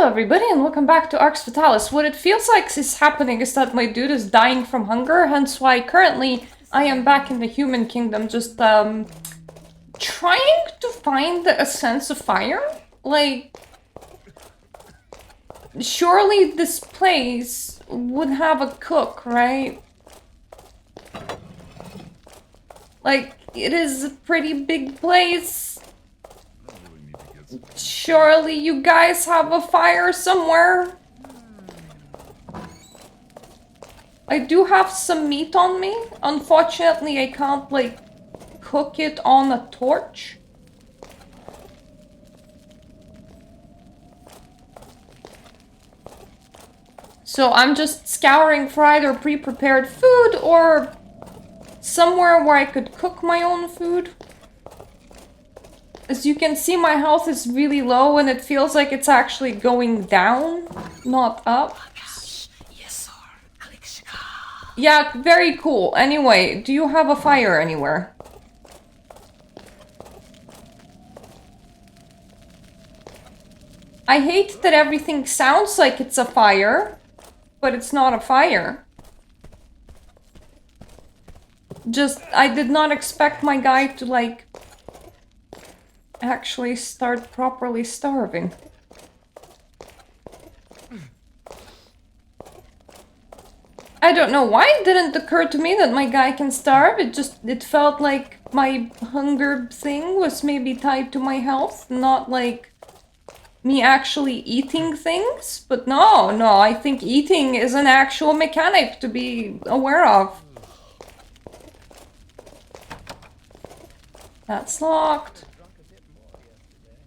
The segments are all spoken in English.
everybody, and welcome back to Arx Fatalis. What it feels like is happening is that my dude is dying from hunger, hence why currently I am back in the human kingdom, just trying to find a sense of fire. Like, surely this place would have a cook, right? Like, it is a pretty big place. Surely you guys have a fire somewhere. I do have some meat on me. Unfortunately, I can't, like, cook it on a torch. So I'm just scouring for either pre-prepared food or somewhere where I could cook my own food. As you can see, my health is really low and it feels like it's actually going down, not up. Yeah, very cool. Anyway, do you have a fire anywhere? I hate that everything sounds like it's a fire, but it's not a fire. Just, I did not expect my guy to, like, actually start properly starving. I don't know why it didn't occur to me that my guy can starve. It felt like my hunger thing was maybe tied to my health, not like me actually eating things. But no, I think eating is an actual mechanic to be aware of. That's locked.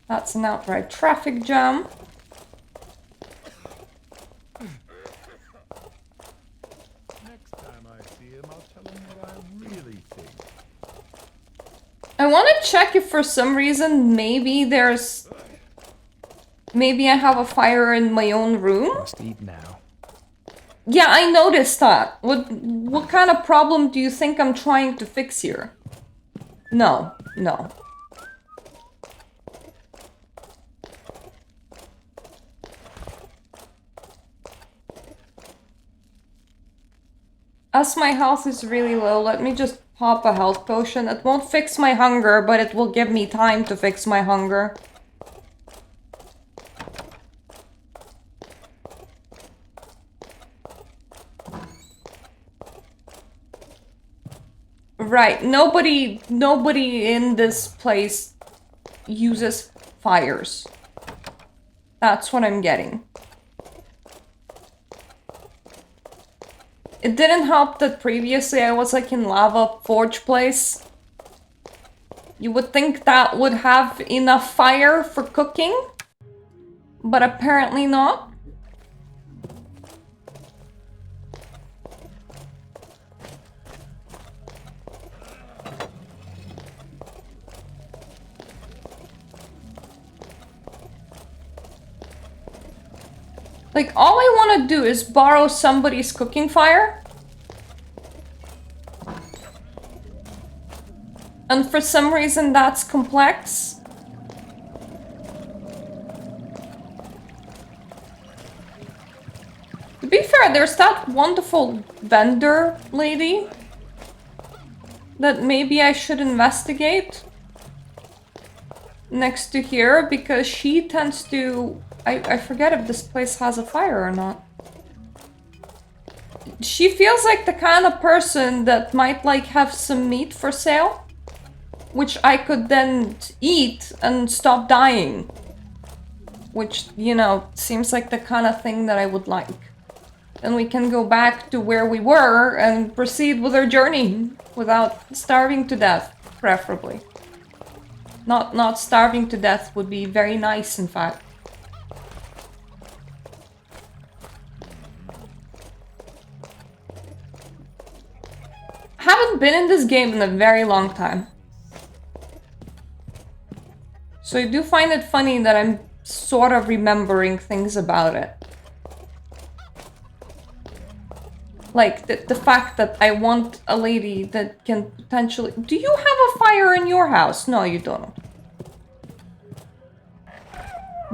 That's an outright traffic jam. Next time I see him, I'll tell him what I really think. I want to check if for some reason maybe I have a fire in my own room. Must eat now. Yeah, I noticed that. What kind of problem do you think I'm trying to fix here? No. As my health is really low, let me just pop a health potion. It won't fix my hunger, but it will give me time to fix my hunger. Right, nobody in this place uses fires. That's what I'm getting. It didn't help that previously I was like in lava forge place. You would think that would have enough fire for cooking, but apparently not. Like, all I want to do is borrow somebody's cooking fire. And for some reason that's complex. To be fair, there's that wonderful vendor lady that maybe I should investigate next to here, because she tends to... I forget if this place has a fire or not. She feels like the kind of person that might like have some meat for sale, which I could then eat and stop dying. Which, you know, seems like the kind of thing that I would like. Then we can go back to where we were and proceed with our journey without starving to death, preferably. Not starving to death would be very nice, in fact. Haven't been in this game in a very long time. So I do find it funny that I'm sort of remembering things about it. Like, the fact that I want a lady that can potentially... Do you have a fire in your house? No, you don't.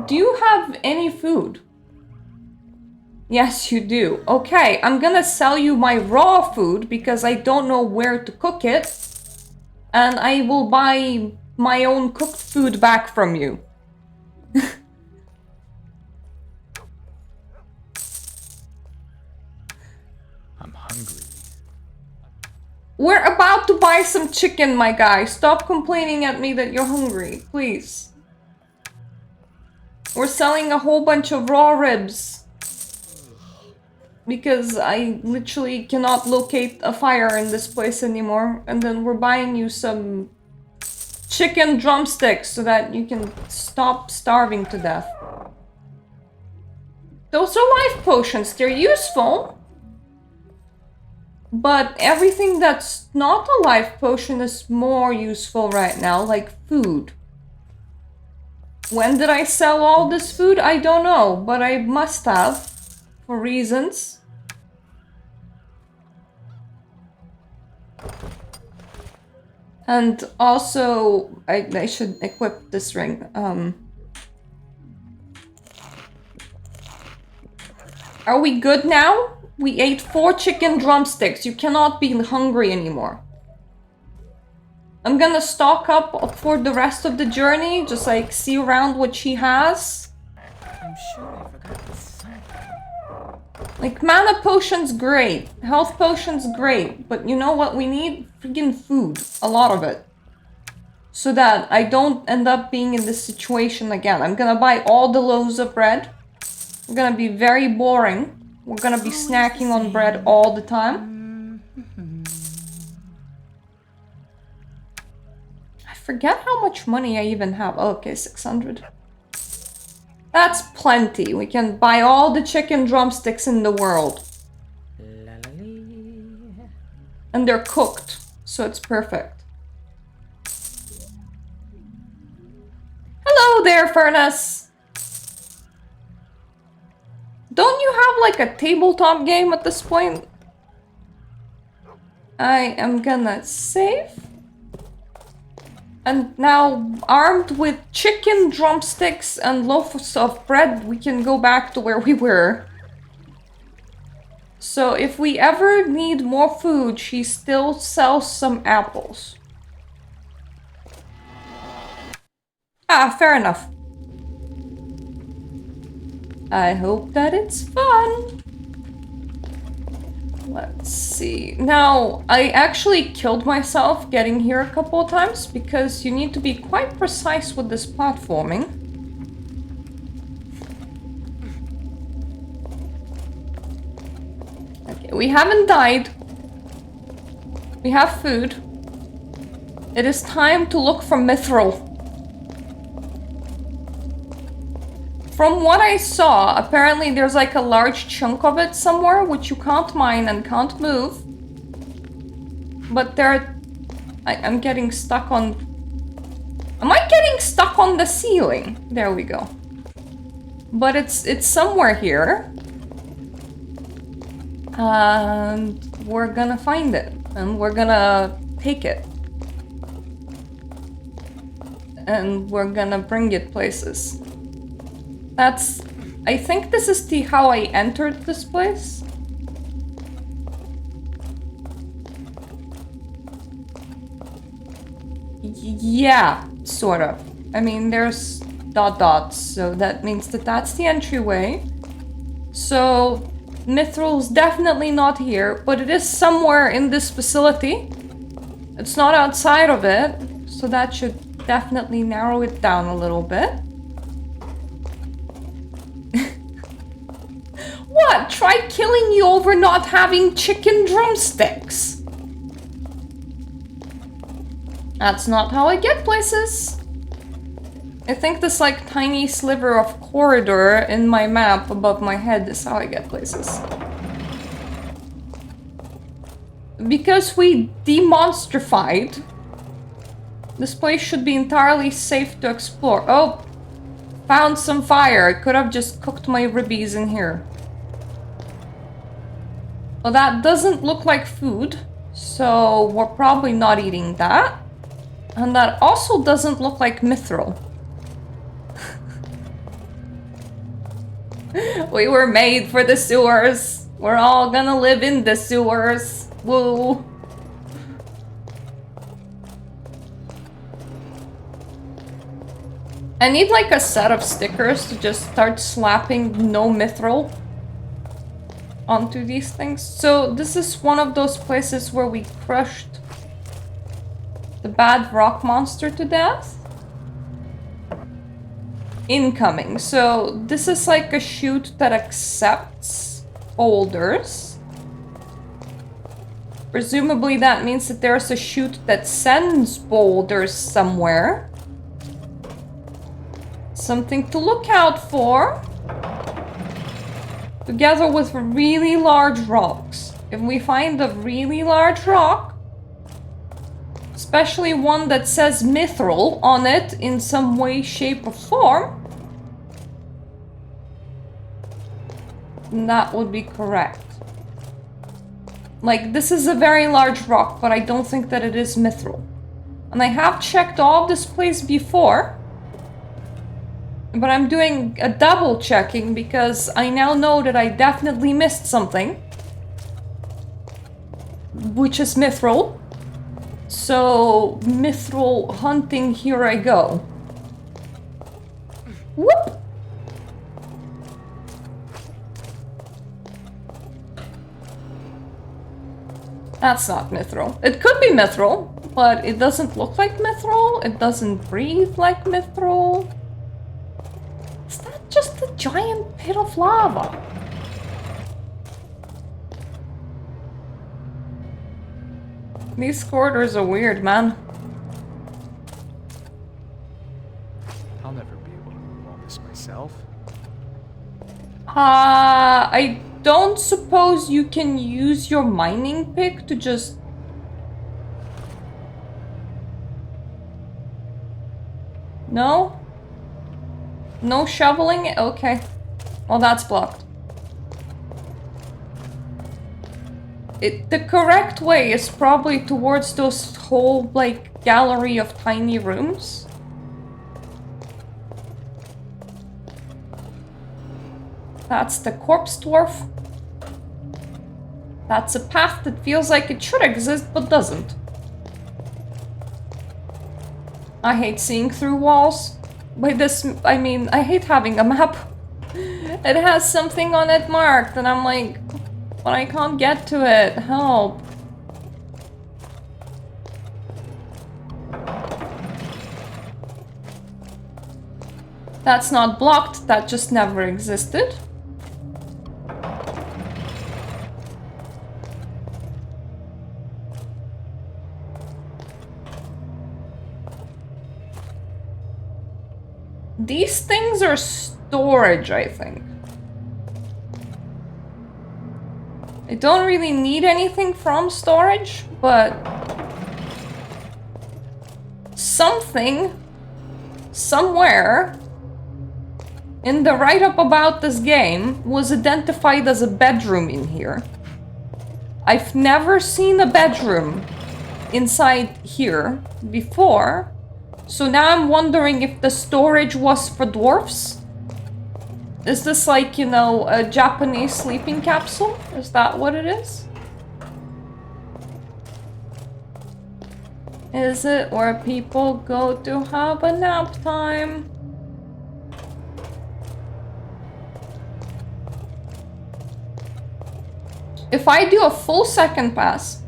Do you have any food? Yes, you do. Okay, I'm gonna sell you my raw food because I don't know where to cook it. And I will buy my own cooked food back from you. I'm hungry. We're about to buy some chicken, my guy. Stop complaining at me that you're hungry, please. We're selling a whole bunch of raw ribs. Because I literally cannot locate a fire in this place anymore. And then we're buying you some chicken drumsticks so that you can stop starving to death. Those are life potions. They're useful. But everything that's not a life potion is more useful right now, like food. When did I sell all this food? I don't know, but I must have. For reasons. And also, I should equip this ring. Are we good now? We ate 4 chicken drumsticks. You cannot be hungry anymore. I'm gonna stock up for the rest of the journey, just like see around what she has. I'm sure I forgot this something. Like, mana potions, great. Health potions, great. But you know what we need? Freaking food. A lot of it. So that I don't end up being in this situation again. I'm gonna buy all the loaves of bread. We're gonna be very boring. We're gonna be snacking on bread all the time. I forget how much money I even have. Oh, okay, 600. That's plenty. We can buy all the chicken drumsticks in the world. And they're cooked, so it's perfect. Hello there, Furnace! Don't you have like a tabletop game at this point? I am gonna save. And now, armed with chicken drumsticks and loaves of bread, we can go back to where we were. So if we ever need more food, she still sells some apples. Ah, fair enough. I hope that it's fun. Let's see. Now, I actually killed myself getting here a couple of times because you need to be quite precise with this platforming. Okay, we haven't died. We have food. It is time to look for mithril. From what I saw, apparently there's like a large chunk of it somewhere which you can't mine and can't move. But I'm getting stuck on... Am I getting stuck on the ceiling? There we go. But it's somewhere here. And we're gonna find it. And we're gonna take it. And we're gonna bring it places. I think this is how I entered this place. Yeah, sort of. I mean, there's dots, so that means that that's the entryway. So, mithril's definitely not here, but it is somewhere in this facility. It's not outside of it, so that should definitely narrow it down a little bit. What? Try killing you over not having chicken drumsticks. That's not how I get places. I think this like tiny sliver of corridor in my map above my head is how I get places. Because we demonstrified, this place should be entirely safe to explore. Oh, found some fire. I could have just cooked my ribbies in here. Well, that doesn't look like food, so we're probably not eating that. And that also doesn't look like mithril. We were made for the sewers. We're all gonna live in the sewers. Woo. I need like a set of stickers to just start slapping no mithril onto these things. So this is one of those places where we crushed the bad rock monster to death. Incoming. So this is like a chute that accepts boulders. Presumably that means that there's a chute that sends boulders somewhere. Something to look out for. Together with really large rocks. If we find a really large rock, especially one that says mithril on it in some way, shape, or form, that would be correct. Like, this is a very large rock, but I don't think that it is mithril. And I have checked all of this place before, but I'm doing a double checking because I now know that I definitely missed something, which is mithril. So, mithril hunting, here I go. Whoop! That's not mithril. It could be mithril, but it doesn't look like mithril. It doesn't breathe like mithril. Is that just a giant pit of lava? These corridors are weird, man. I'll never be able to move all this myself. I don't suppose you can use your mining pick to just... No? No shoveling? Okay. Well, that's blocked. The correct way is probably towards those whole, like, gallery of tiny rooms. That's the corpse dwarf. That's a path that feels like it should exist, but doesn't. I hate seeing through walls. By this, I mean, I hate having a map. It has something on it marked, and I'm like, but I can't get to it. Help. That's not blocked, that just never existed. These things are storage, I think. I don't really need anything from storage, but something, somewhere, in the write-up about this game was identified as a bedroom in here. I've never seen a bedroom inside here before, so now I'm wondering if the storage was for dwarfs. Is this like, you know, a Japanese sleeping capsule? Is that what it is? Is it where people go to have a nap time? If I do a full second pass...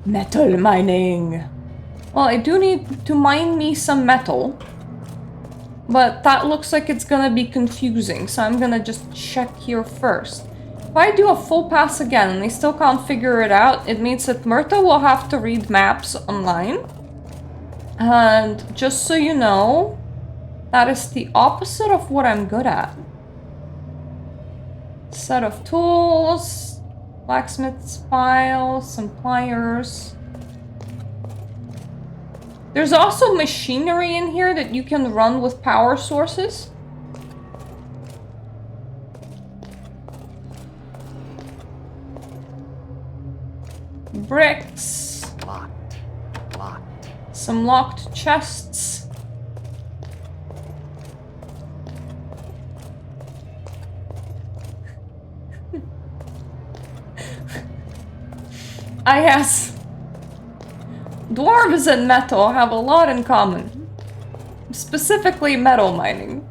Metal mining! Well, I do need to mine me some metal. But that looks like it's gonna be confusing, so I'm gonna just check here first. If I do a full pass again and I still can't figure it out, it means that Mirta will have to read maps online. And just so you know, that is the opposite of what I'm good at. Set of tools, blacksmith's file, some pliers. There's also machinery in here that you can run with power sources. Bricks. Locked. Locked. Some locked chests. I guess. Dwarves and metal have a lot in common. Specifically metal mining.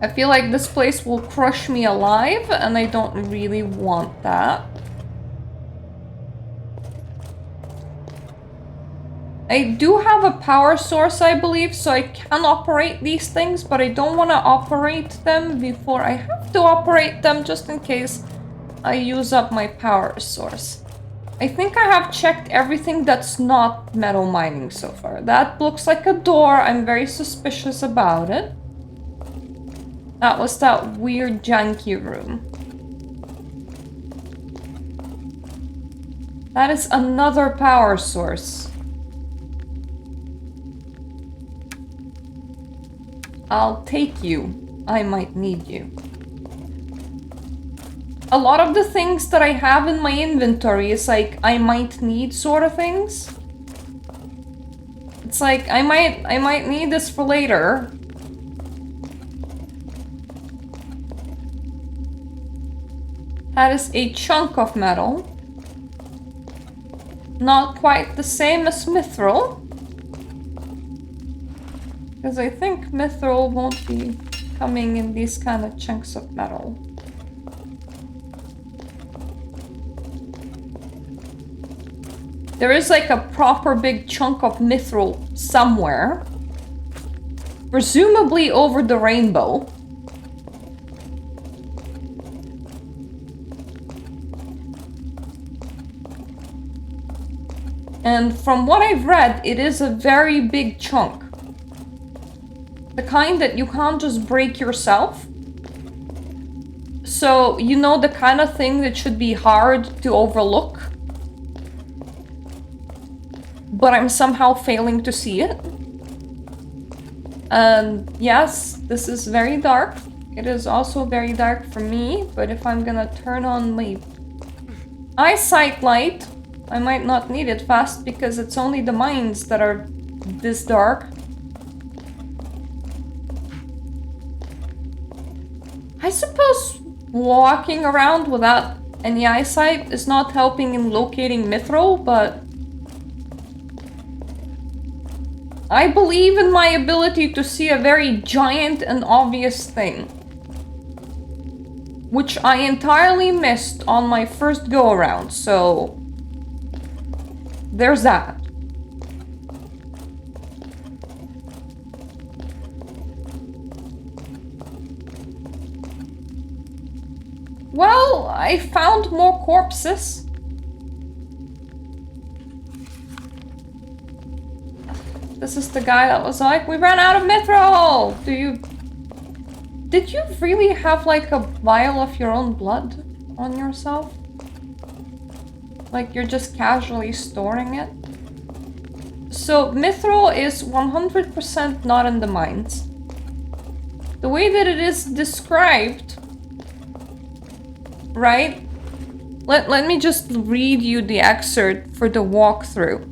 I feel like this place will crush me alive, and I don't really want that. I do have a power source, I believe, so I can operate these things, but I don't want to operate them before I have to operate them, just in case I use up my power source. I think I have checked everything that's not metal mining so far. That looks like a door. I'm very suspicious about it. That was that weird janky room. That is another power source. I'll take you. I might need you. A lot of the things that I have in my inventory is like, I might need sort of things. It's like, I might need this for later. That is a chunk of metal. Not quite the same as mithril. Because I think mithril won't be coming in these kind of chunks of metal. There is like a proper big chunk of mithril somewhere. Presumably over the rainbow. And from what I've read, it is a very big chunk. The kind that you can't just break yourself. So, you know, the kind of thing that should be hard to overlook. But I'm somehow failing to see it. And yes, this is very dark. It is also very dark for me, but if I'm gonna turn on my eyesight light, I might not need it fast because it's only the mines that are this dark. I suppose walking around without any eyesight is not helping in locating mithril, but I believe in my ability to see a very giant and obvious thing, which I entirely missed on my first go-around, so there's that. Well, I found more corpses. This is the guy that was like, we ran out of mithril! Did you really have like a vial of your own blood on yourself? Like you're just casually storing it? So mithril is 100% not in the mines. The way that it is described, right? Let me just read you the excerpt for the walkthrough.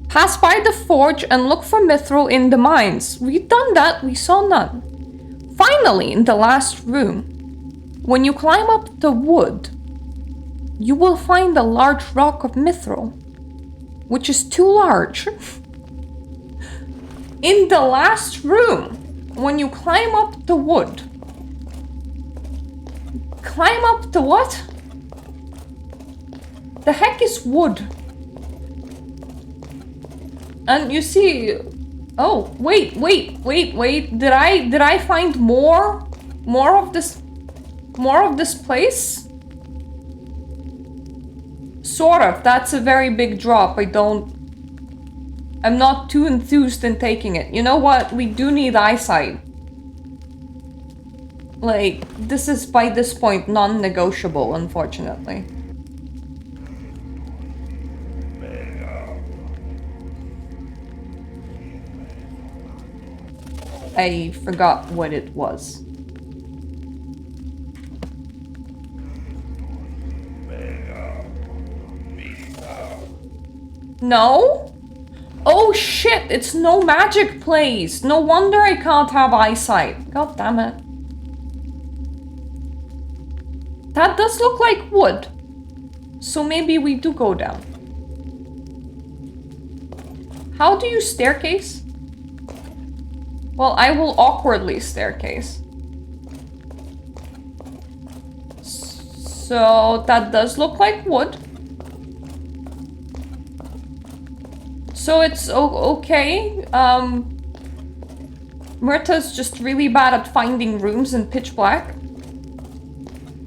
Pass by the forge and look for mithril in the mines. We've done that, we saw none. Finally, in the last room, when you climb up the wood, you will find a large rock of mithril, which is too large. In the last room, when you climb up the wood, climb up the what? The heck is wood? And you see, oh, wait. Did I find more of this place? Sort of. That's a very big drop. I'm not too enthused in taking it. You know what? We do need eyesight. Like, this is by this point non-negotiable, unfortunately. I forgot what it was. No? Oh shit, it's no magic place. No wonder I can't have eyesight. God damn it. That does look like wood. So maybe we do go down. How do you staircase? Well, I will awkwardly staircase. So that does look like wood. So it's okay. Mirta's just really bad at finding rooms in pitch black.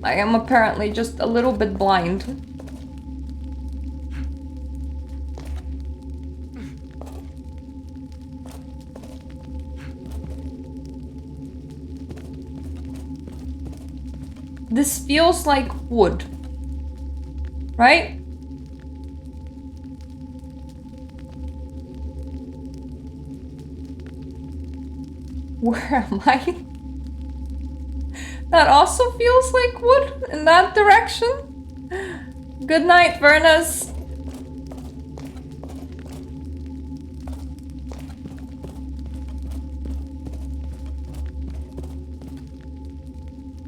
I am apparently just a little bit blind. This feels like wood, right? Where am I? That also feels like wood in that direction. Good night, Vernas.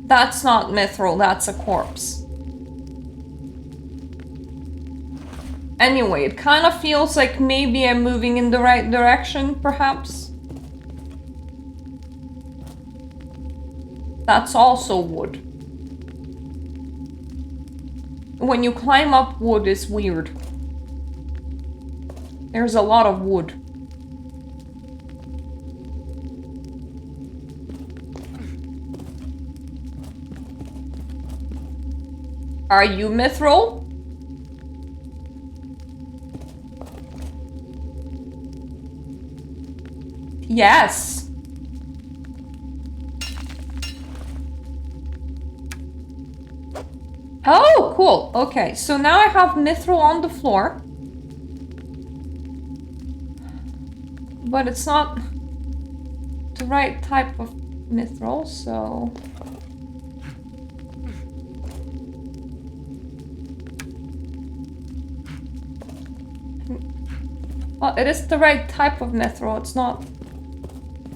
That's not mithril, that's a corpse. Anyway, it kind of feels like maybe I'm moving in the right direction, perhaps. That's also wood. When you climb up wood, it's weird. There's a lot of wood. Are you mithril? Yes. Oh, cool. Okay, so now I have mithril on the floor. But it's not the right type of mithril, so... Well, it is the right type of mithril, it's not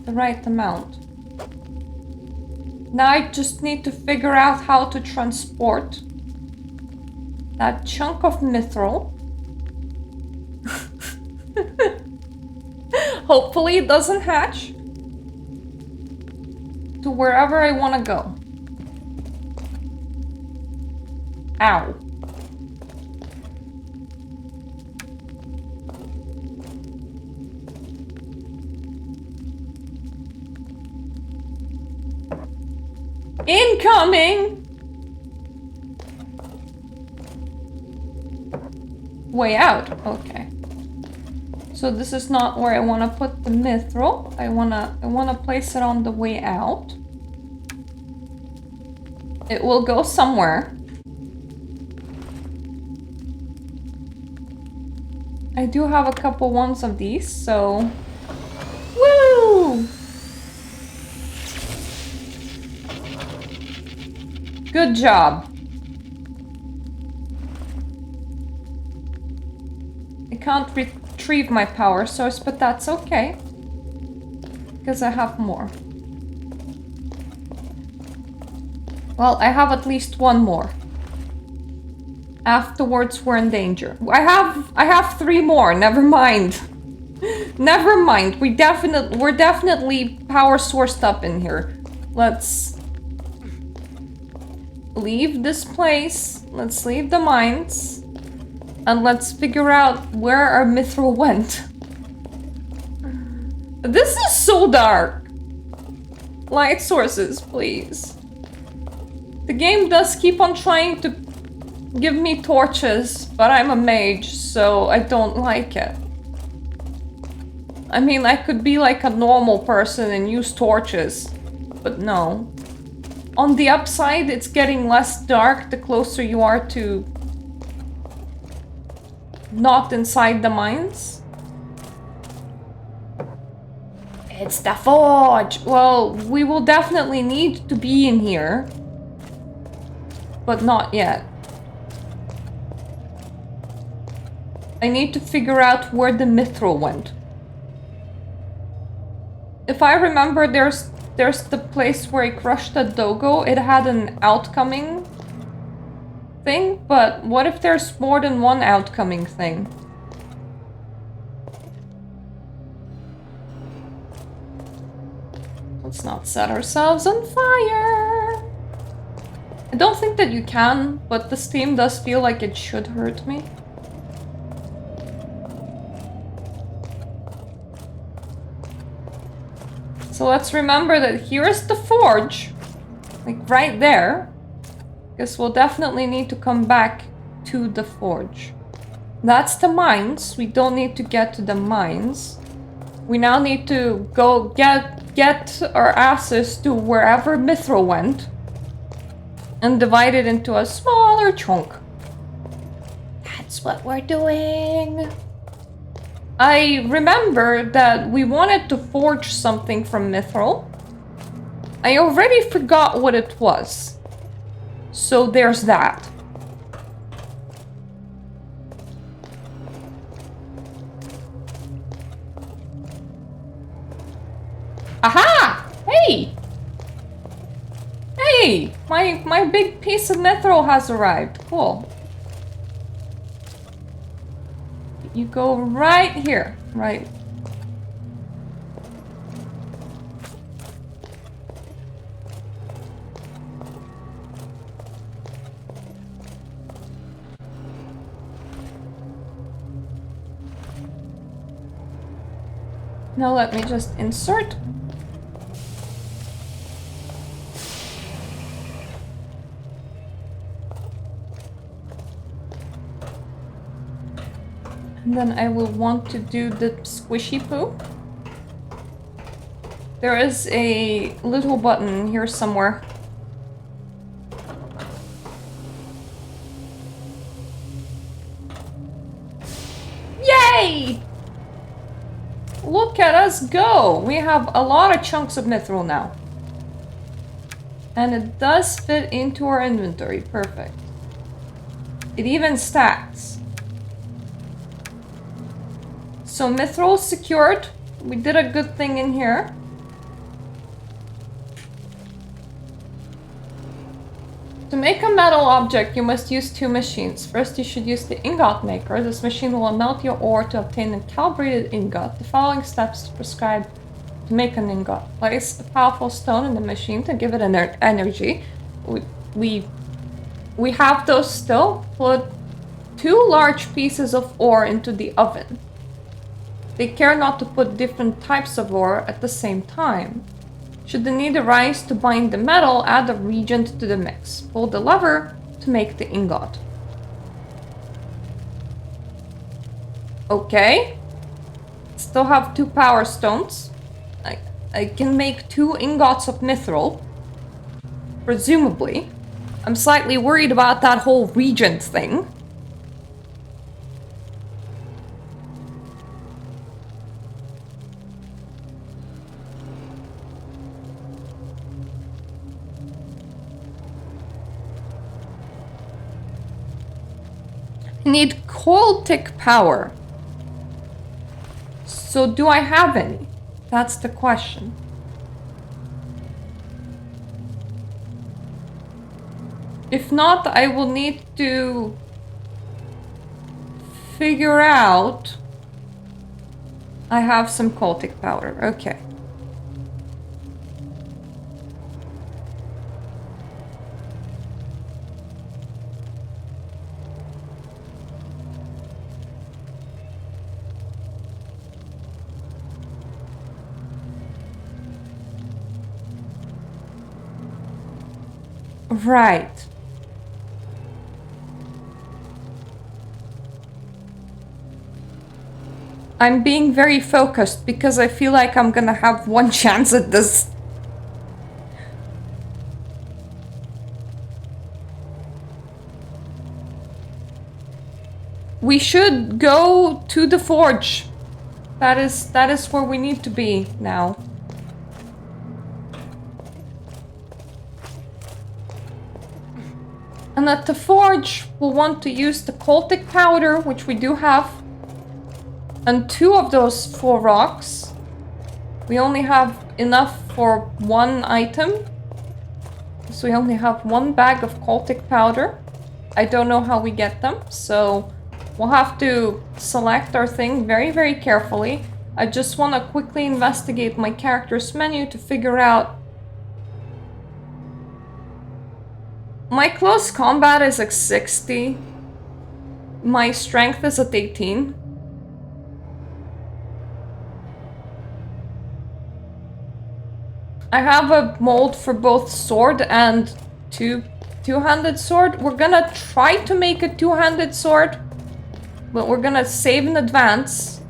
the right amount. Now I just need to figure out how to transport that chunk of mithril. Hopefully it doesn't hatch to wherever I want to go. Ow. Incoming! Way out, okay. So this is not where I want to put the mithril. I wanna place it on the way out. It will go somewhere. I do have a couple ones of these, so... Woo! Good job. I can't retrieve my power source, but that's okay. Because I have more. Well, I have at least one more. Afterwards, we're in danger. I have 3 more, never mind. Never mind, we're definitely power sourced up in here. Let's leave this place, let's leave the mines, and let's figure out where our mithril went. This is so dark. Light sources, please. The game does keep on trying to give me torches, but I'm a mage, so I don't like it. I mean, I could be like a normal person and use torches, but no. On the upside, it's getting less dark the closer you are to not inside the mines. It's the forge! Well, we will definitely need to be in here. But not yet. I need to figure out where the mithril went. If I remember, there's the place where I crushed a dogo. It had an outcoming thing, but what if there's more than one outcoming thing? Let's not set ourselves on fire. I don't think that you can, but the steam does feel like it should hurt me. So let's remember that here is the forge, like right there. Guess we'll definitely need to come back to the forge. That's the mines. We don't need to get to the mines. We now need to go get our asses to wherever Mithril went and divide it into a smaller chunk. That's what we're doing. I remember that we wanted to forge something from Mithril. I already forgot what it was. So there's that. Aha! Hey! Hey! My big piece of Mithril has arrived. Cool. You go right here. Right. Now let me just insert. And then I will want to do the squishy poo. There is a little button here somewhere. Yay! Look at us go! We have a lot of chunks of mithril now. And it does fit into our inventory. Perfect. It even stacks. So mithril secured. We did a good thing in here. To make a metal object, you must use two machines. First, you should use the ingot maker. This machine will melt your ore to obtain a calibrated ingot. The following steps prescribed to make an ingot. Place a powerful stone in the machine to give it energy. We have those still. Put 2 large pieces of ore into the oven. Take care not to put different types of ore at the same time. Should the need arise to bind the metal, add a reagent to the mix. Pull the lever to make the ingot. Okay. Still have 2 power stones. I can make 2 ingots of mithril. Presumably. I'm slightly worried about that whole reagent thing. Need cultic power. So do I have any? That's the question. If not, I will need to figure out. I have some cultic powder. Okay. Right. I'm being very focused because I feel like I'm gonna have one chance at this. We should go to the forge. That is where we need to be now. And at the forge, we'll want to use the cultic powder, which we do have. And 2 of those 4 rocks. We only have enough for 1 item. So we only have 1 bag of cultic powder. I don't know how we get them, so we'll have to select our thing very, very carefully. I just want to quickly investigate my character's menu to figure out... My close combat is like 60. My strength is at 18. I have a mold for both sword and two-handed sword. We're gonna try to make a two-handed sword, but we're gonna save in advance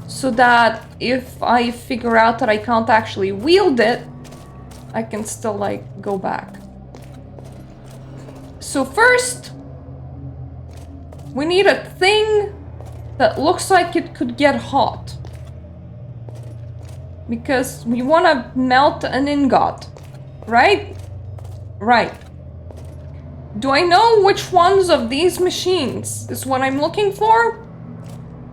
so that if I figure out that I can't actually wield it, I can still like go back. So first, we need a thing that looks like it could get hot. Because we want to melt an ingot, right? Right. Do I know which ones of these machines is what I'm looking for?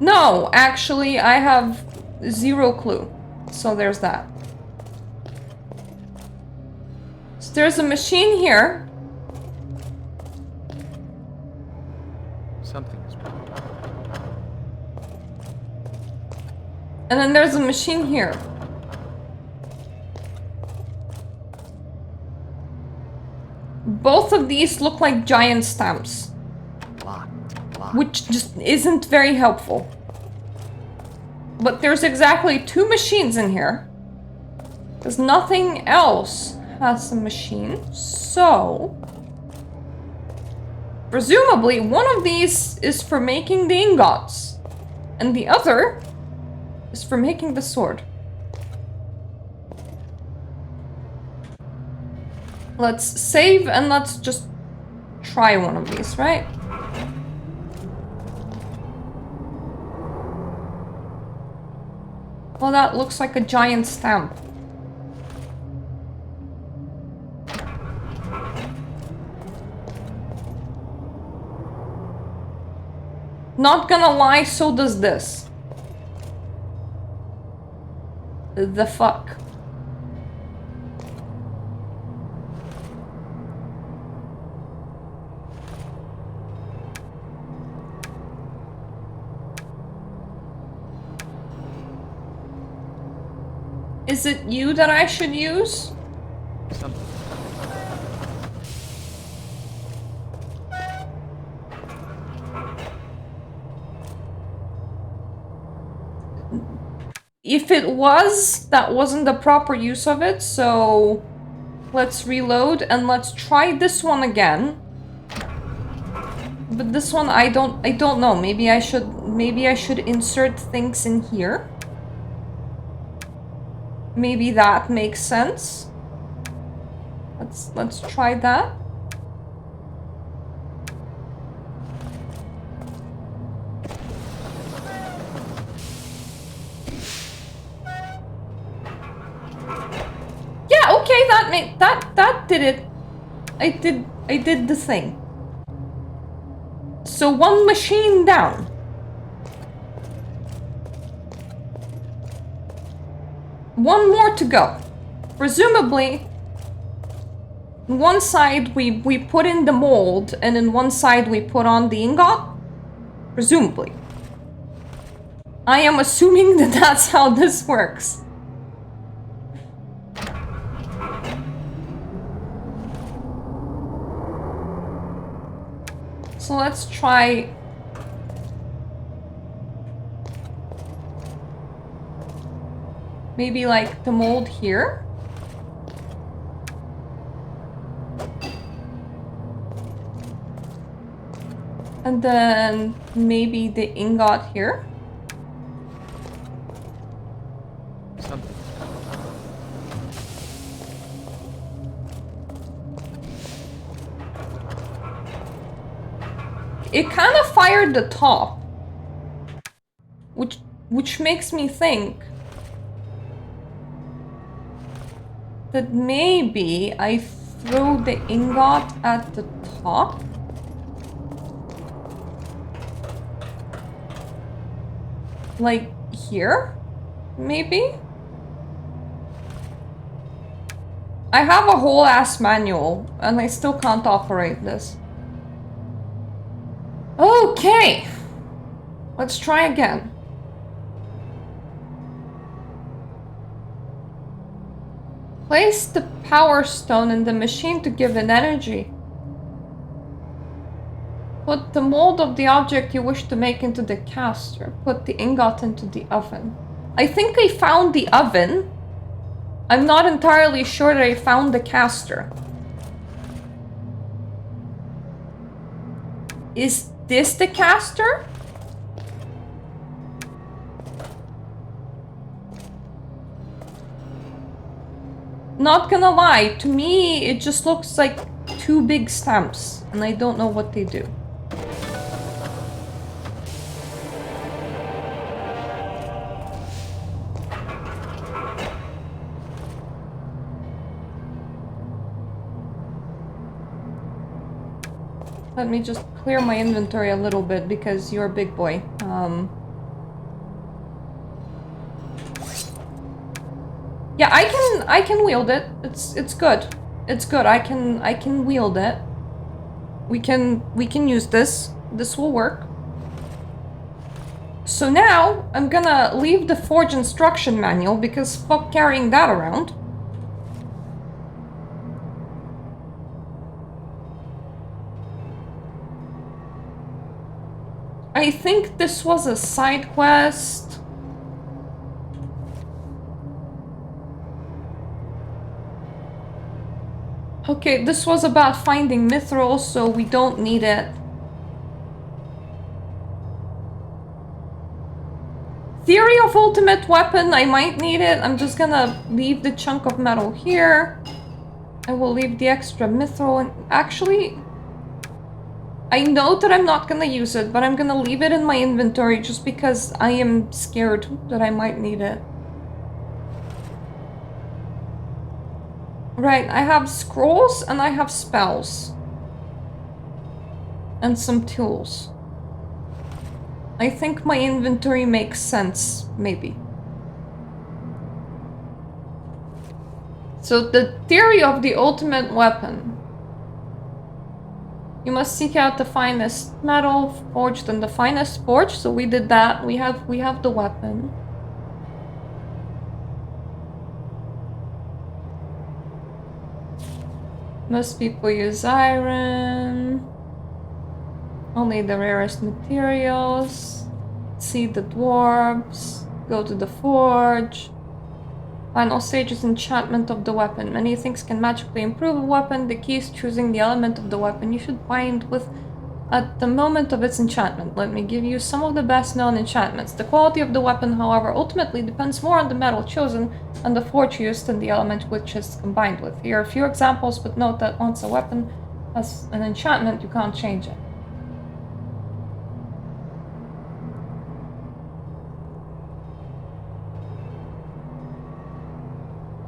No, actually, I have zero clue. So there's that. So there's a machine here. Something is wrong. And then there's a machine here. Both of these look like giant stamps. Which just isn't very helpful. But there's exactly 2 machines in here. Because nothing else has a machine. So... presumably, one of these is for making the ingots. And the other is for making the sword. Let's save and let's just try one of these, right? Well, that looks like a giant stamp. Not gonna lie, so does this. The fuck? Is it you that I should use? Something. If it was, that wasn't the proper use of it, so let's reload and let's try this one again. But this one I don't know. Maybe I should insert things in here. Maybe that makes sense. Let's try that. Yeah, okay, that did it. I did the thing. So one machine down. One more to go. Presumably, on one side we put in the mold, and in one side we put on the ingot. Presumably. I am assuming that that's how this works. So let's try... maybe like the mold here. And then maybe the ingot here. Something. It kind of fired the top. Which makes me think that maybe I throw the ingot at the top. Like here? Maybe? I have a whole ass manual and I still can't operate this. Okay. Let's try again. Place the power stone in the machine to give it energy. Put the mold of the object you wish to make into the caster. Put the ingot into the oven. I think I found the oven. I'm not entirely sure that I found the caster. Is this the caster? Not gonna lie, to me it just looks like two big stamps, and I don't know what they do. Let me just clear my inventory a little bit because you're a big boy. Yeah, I can wield it. It's good. It's good. I can wield it. We can use this. This will work. So now I'm gonna leave the forge instruction manual because fuck carrying that around. I think this was a side quest. Okay, this was about finding mithril, so we don't need it. Theory of ultimate weapon, I might need it. I'm just gonna leave the chunk of metal here. I will leave the extra mithril and actually I know that I'm not gonna use it, but I'm gonna leave it in my inventory just because I am scared that I might need it. Right, I have scrolls and I have spells. And some tools. I think my inventory makes sense, maybe. So the theory of the ultimate weapon. You must seek out the finest metal forged in the finest forge. So we did that. We have the weapon. Most people use iron. Only the rarest materials. See the dwarves. Go to the forge. Final stage is enchantment of the weapon. Many things can magically improve a weapon. The key is choosing the element of the weapon you should bind with at the moment of its enchantment. Let me give you some of the best known enchantments. The quality of the weapon, however, ultimately depends more on the metal chosen and the forge used than the element which is combined with. Here are a few examples, but note that once a weapon has an enchantment, you can't change it.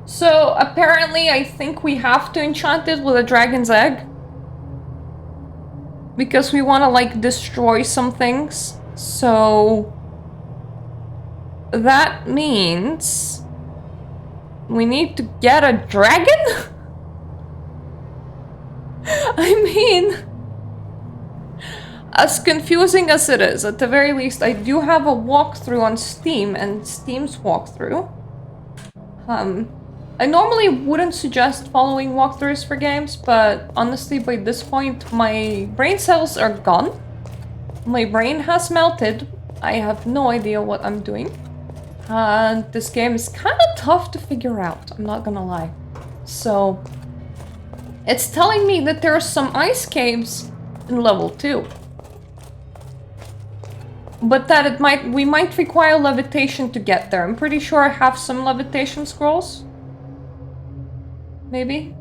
So apparently I think we have to enchant it with a dragon's egg. Because we want to like destroy some things. So that means we need to get a dragon? I mean, as confusing as it is, at the very least I do have a walkthrough on Steam and Steam's walkthrough. I normally wouldn't suggest following walkthroughs for games, but honestly by this point my brain cells are gone. My brain has melted. I have no idea what I'm doing. And this game is kind of tough to figure out, I'm not gonna lie. So it's telling me that there are some ice caves in level 2. But that we might require levitation to get there. I'm pretty sure I have some levitation scrolls. Maybe?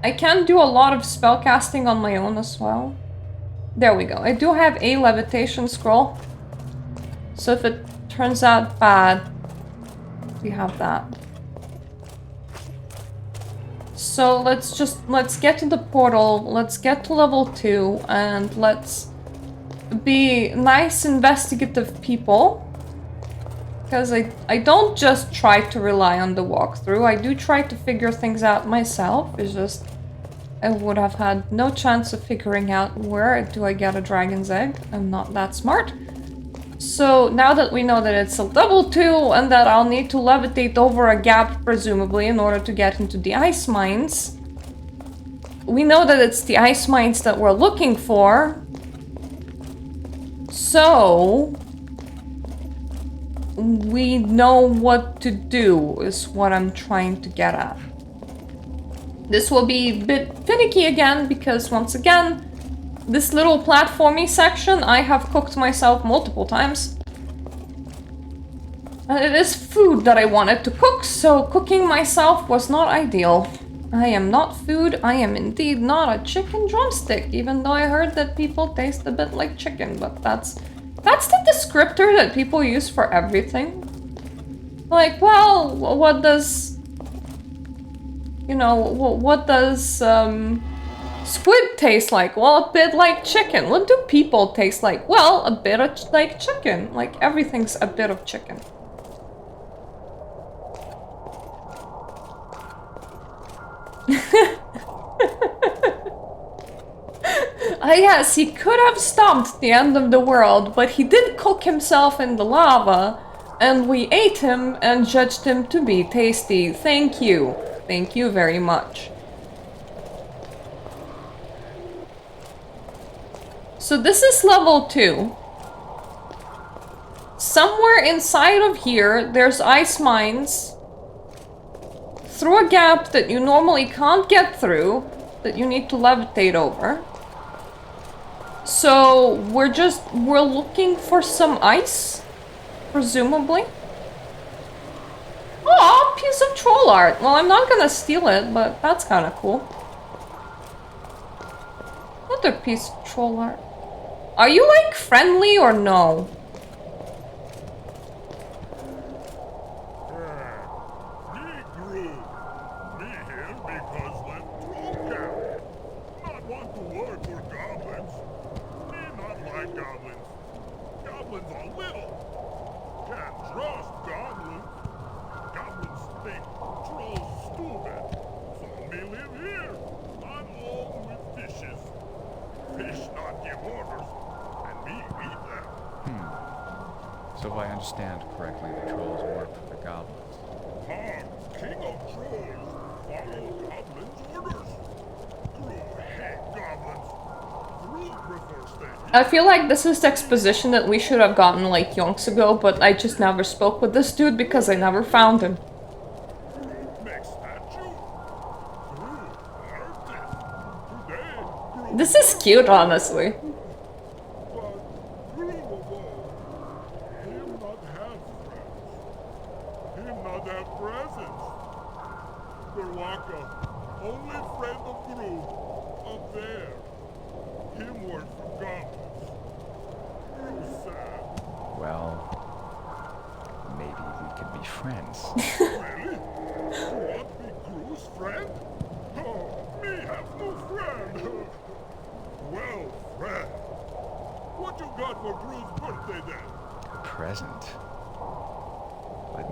I can do a lot of spellcasting on my own as well. There we go. I do have a levitation scroll. So if it turns out bad, we have that. So let's get to the portal, let's get to level 2, and let's be nice investigative people. Because I don't just try to rely on the walkthrough, I do try to figure things out myself. It's just I would have had no chance of figuring out where do I get a dragon's egg. I'm not that smart. So now that we know that it's a level 2 and that I'll need to levitate over a gap presumably in order to get into the ice mines, we know that it's the ice mines that we're looking for. So we know what to do, is what I'm trying to get at. This will be a bit finicky again, because once again, this little platformy section I have cooked myself multiple times. And it is food that I wanted to cook, so cooking myself was not ideal. I am not food, I am indeed not a chicken drumstick, even though I heard that people taste a bit like chicken, but that's the descriptor that people use for everything. Like, well, what does... You know, what does squid taste like? Well, a bit like chicken. What do people taste like? Well, a bit of like chicken. Like, everything's a bit of chicken. Yes, he could have stopped the end of the world, but he did cook himself in the lava, and we ate him and judged him to be tasty. Thank you. Thank you very much. So this is level 2. Somewhere inside of here, there's ice mines through a gap that you normally can't get through, that you need to levitate over. So we're looking for some ice, presumably. Oh, piece of troll art. Well, I'm not gonna steal it, but that's kind of cool. Another piece of troll art. Are you like friendly or no? So if I understand correctly, the trolls work for the goblins. King of trolls, follow goblins' orders. Gru hate goblins. Gru prefers that. I feel like this is the exposition that we should have gotten like yonks ago, but I just never spoke with this dude because I never found him. This is cute, honestly.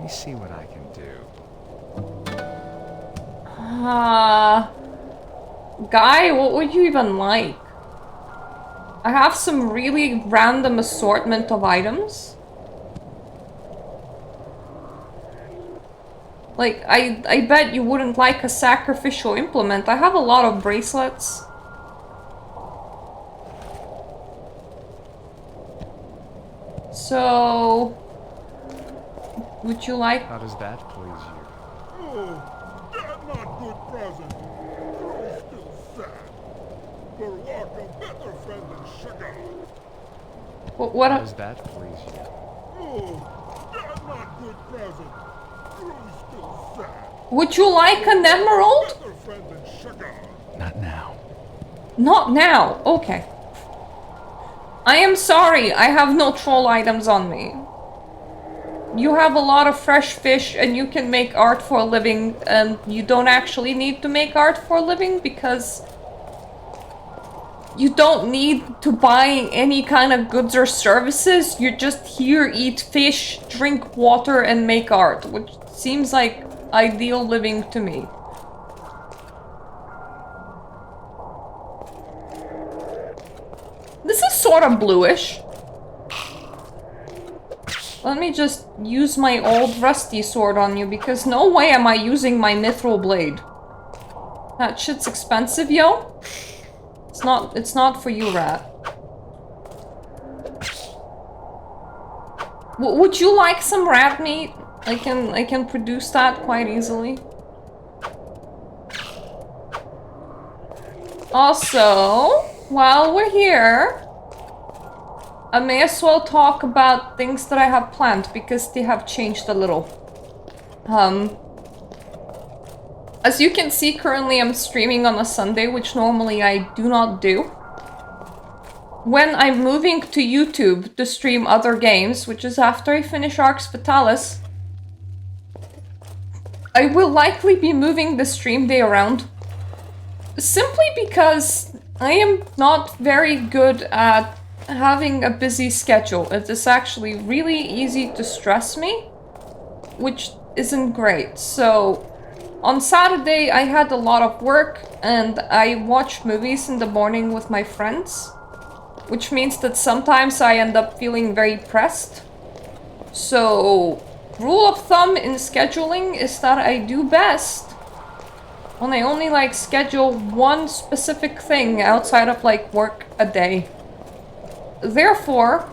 See what I can do. Guy, what would you even like? I have some really random assortment of items. Like, I bet you wouldn't like a sacrificial implement. I have a lot of bracelets. So... would you like... How does that please you? Oh, that's not good present. You're still sad. But walk a better friend than sugar. What How does that please you? Oh, that's not good present. You're still sad. Would you like an emerald? Better friend than sugar. Not now. Not now. Okay. I am sorry. I have no troll items on me. You have a lot of fresh fish and you can make art for a living, and you don't actually need to make art for a living because You don't need to buy any kind of goods or services. You just here eat fish, drink water, and make art, which seems like ideal living to me. This is sort of bluish. Let me just use my old rusty sword on you, because no way am I using my mithril blade. That shit's expensive, yo. It's not for you, rat. Would you like some rat meat? I can produce that quite easily. Also, while we're here, I may as well talk about things that I have planned, because they have changed a little. As you can see, currently I'm streaming on a Sunday, which normally I do not do. When I'm moving to YouTube to stream other games, which is after I finish Arx Fatalis, I will likely be moving the stream day around. Simply because I am not very good at having a busy schedule. It is actually really easy to stress me, which isn't great. So on Saturday I had a lot of work and I watch movies in the morning with my friends, which means that sometimes I end up feeling very pressed. So rule of thumb in scheduling is that I do best when I only like schedule one specific thing outside of like work a day. Therefore,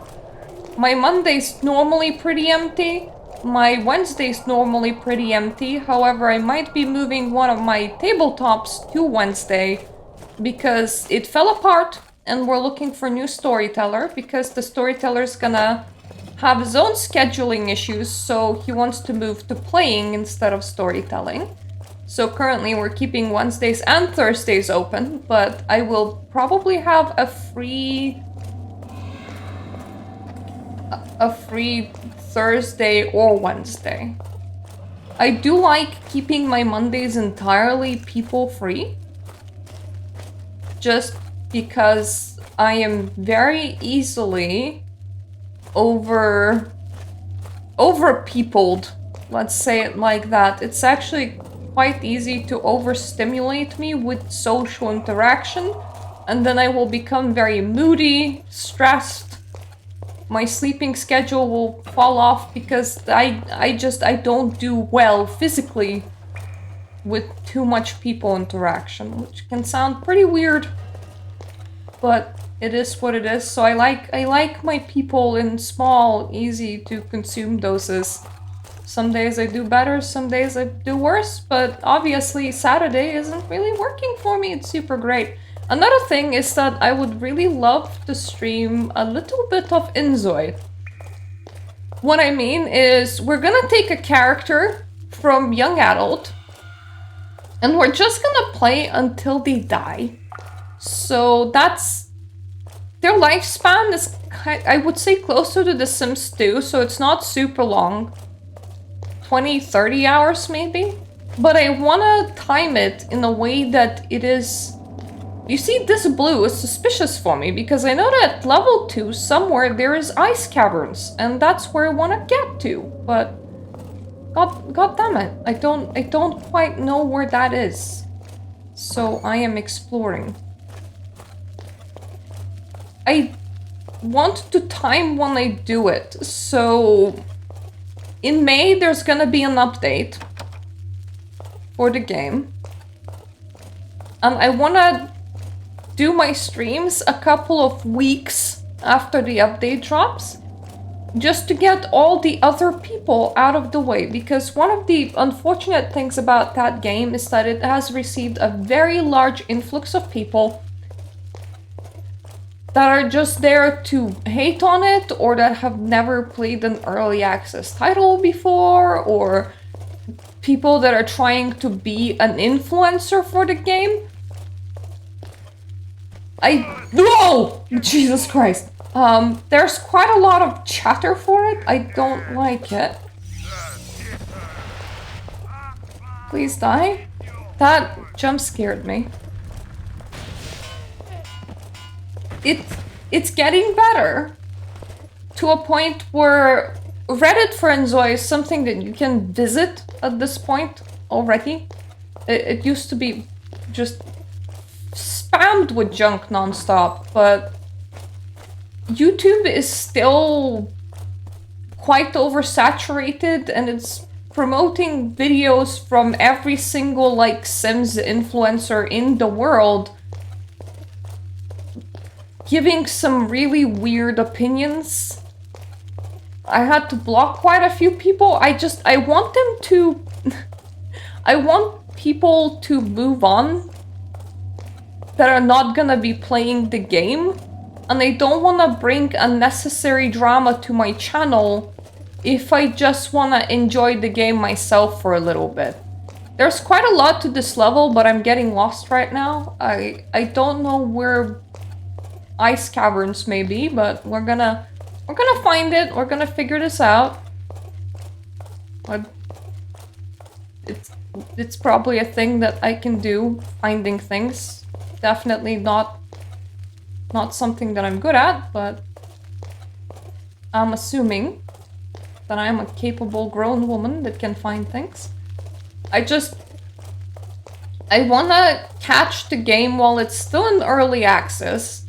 my Monday's normally pretty empty, my Wednesday's normally pretty empty. However, I might be moving one of my tabletops to Wednesday because it fell apart and we're looking for a new storyteller, because the storyteller's gonna have his own scheduling issues, so he wants to move to playing instead of storytelling. So currently we're keeping Wednesdays and Thursdays open, but I will probably have a free Thursday or Wednesday. I do like keeping my Mondays entirely people free, just because I am very easily over-peopled, let's say it like that. It's actually quite easy to overstimulate me with social interaction, and then I will become very moody, stressed. My sleeping schedule will fall off because I don't do well physically with too much people interaction, which can sound pretty weird, but it is what it is. So I like my people in small, easy to consume doses. Some days I do better, some days I do worse, but obviously Saturday isn't really working for me. It's super great. Another thing is that I would really love to stream a little bit of Inzoi. What I mean is, we're gonna take a character from young adult and we're just gonna play until they die. So that's... their lifespan is, I would say, closer to The Sims 2, so it's not super long. 20-30 hours maybe? But I wanna time it in a way that it is... You see, this blue is suspicious for me, because I know that level 2 somewhere there is ice caverns, and that's where I want to get to, but God damn it, I don't quite know where that is. So I am exploring. I want to time when I do it, so in May there's gonna be an update for the game, and I wanna do my streams a couple of weeks after the update drops, just to get all the other people out of the way, because one of the unfortunate things about that game is that it has received a very large influx of people that are just there to hate on it, or that have never played an early access title before, or people that are trying to be an influencer for the game. No! Jesus Christ. There's quite a lot of chatter for it. I don't like it. Please die. That jump scared me. it's getting better to a point where Reddit Friendzoy is something that you can visit at this point already. It used to be just spammed with junk nonstop, but YouTube is still quite oversaturated, and it's promoting videos from every single like Sims influencer in the world, giving some really weird opinions. I had to block quite a few people. I want them to I want people to move on that are not gonna be playing the game, and I don't want to bring unnecessary drama to my channel if I just want to enjoy the game myself for a little bit. There's quite a lot to this level, but I'm getting lost right now. I don't know where ice caverns may be, but we're gonna find it. We're gonna figure this out. But it's probably a thing that I can do, finding things. Definitely not something that I'm good at, but I'm assuming that I'm a capable grown woman that can find things. I wanna catch the game while it's still in early access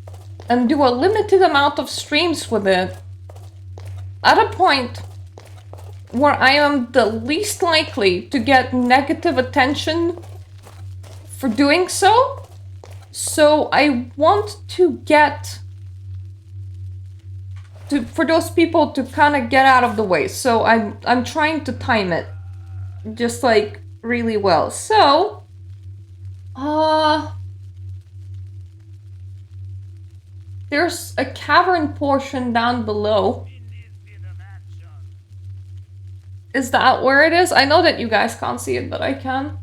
and do a limited amount of streams with it at a point where I am the least likely to get negative attention for doing so. So I want to get for those people to kind of get out of the way. So I'm trying to time it just like really well. So there's a cavern portion down below. Is that where it is? I know that you guys can't see it, but I can.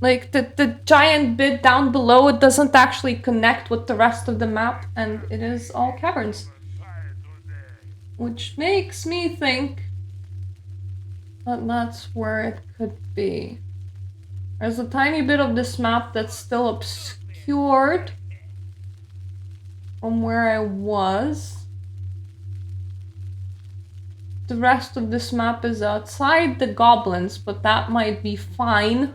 Like, the giant bit down below, it doesn't actually connect with the rest of the map, and it is all caverns. Which makes me think that that's where it could be. There's a tiny bit of this map that's still obscured from where I was. The rest of this map is outside the goblins, but that might be fine.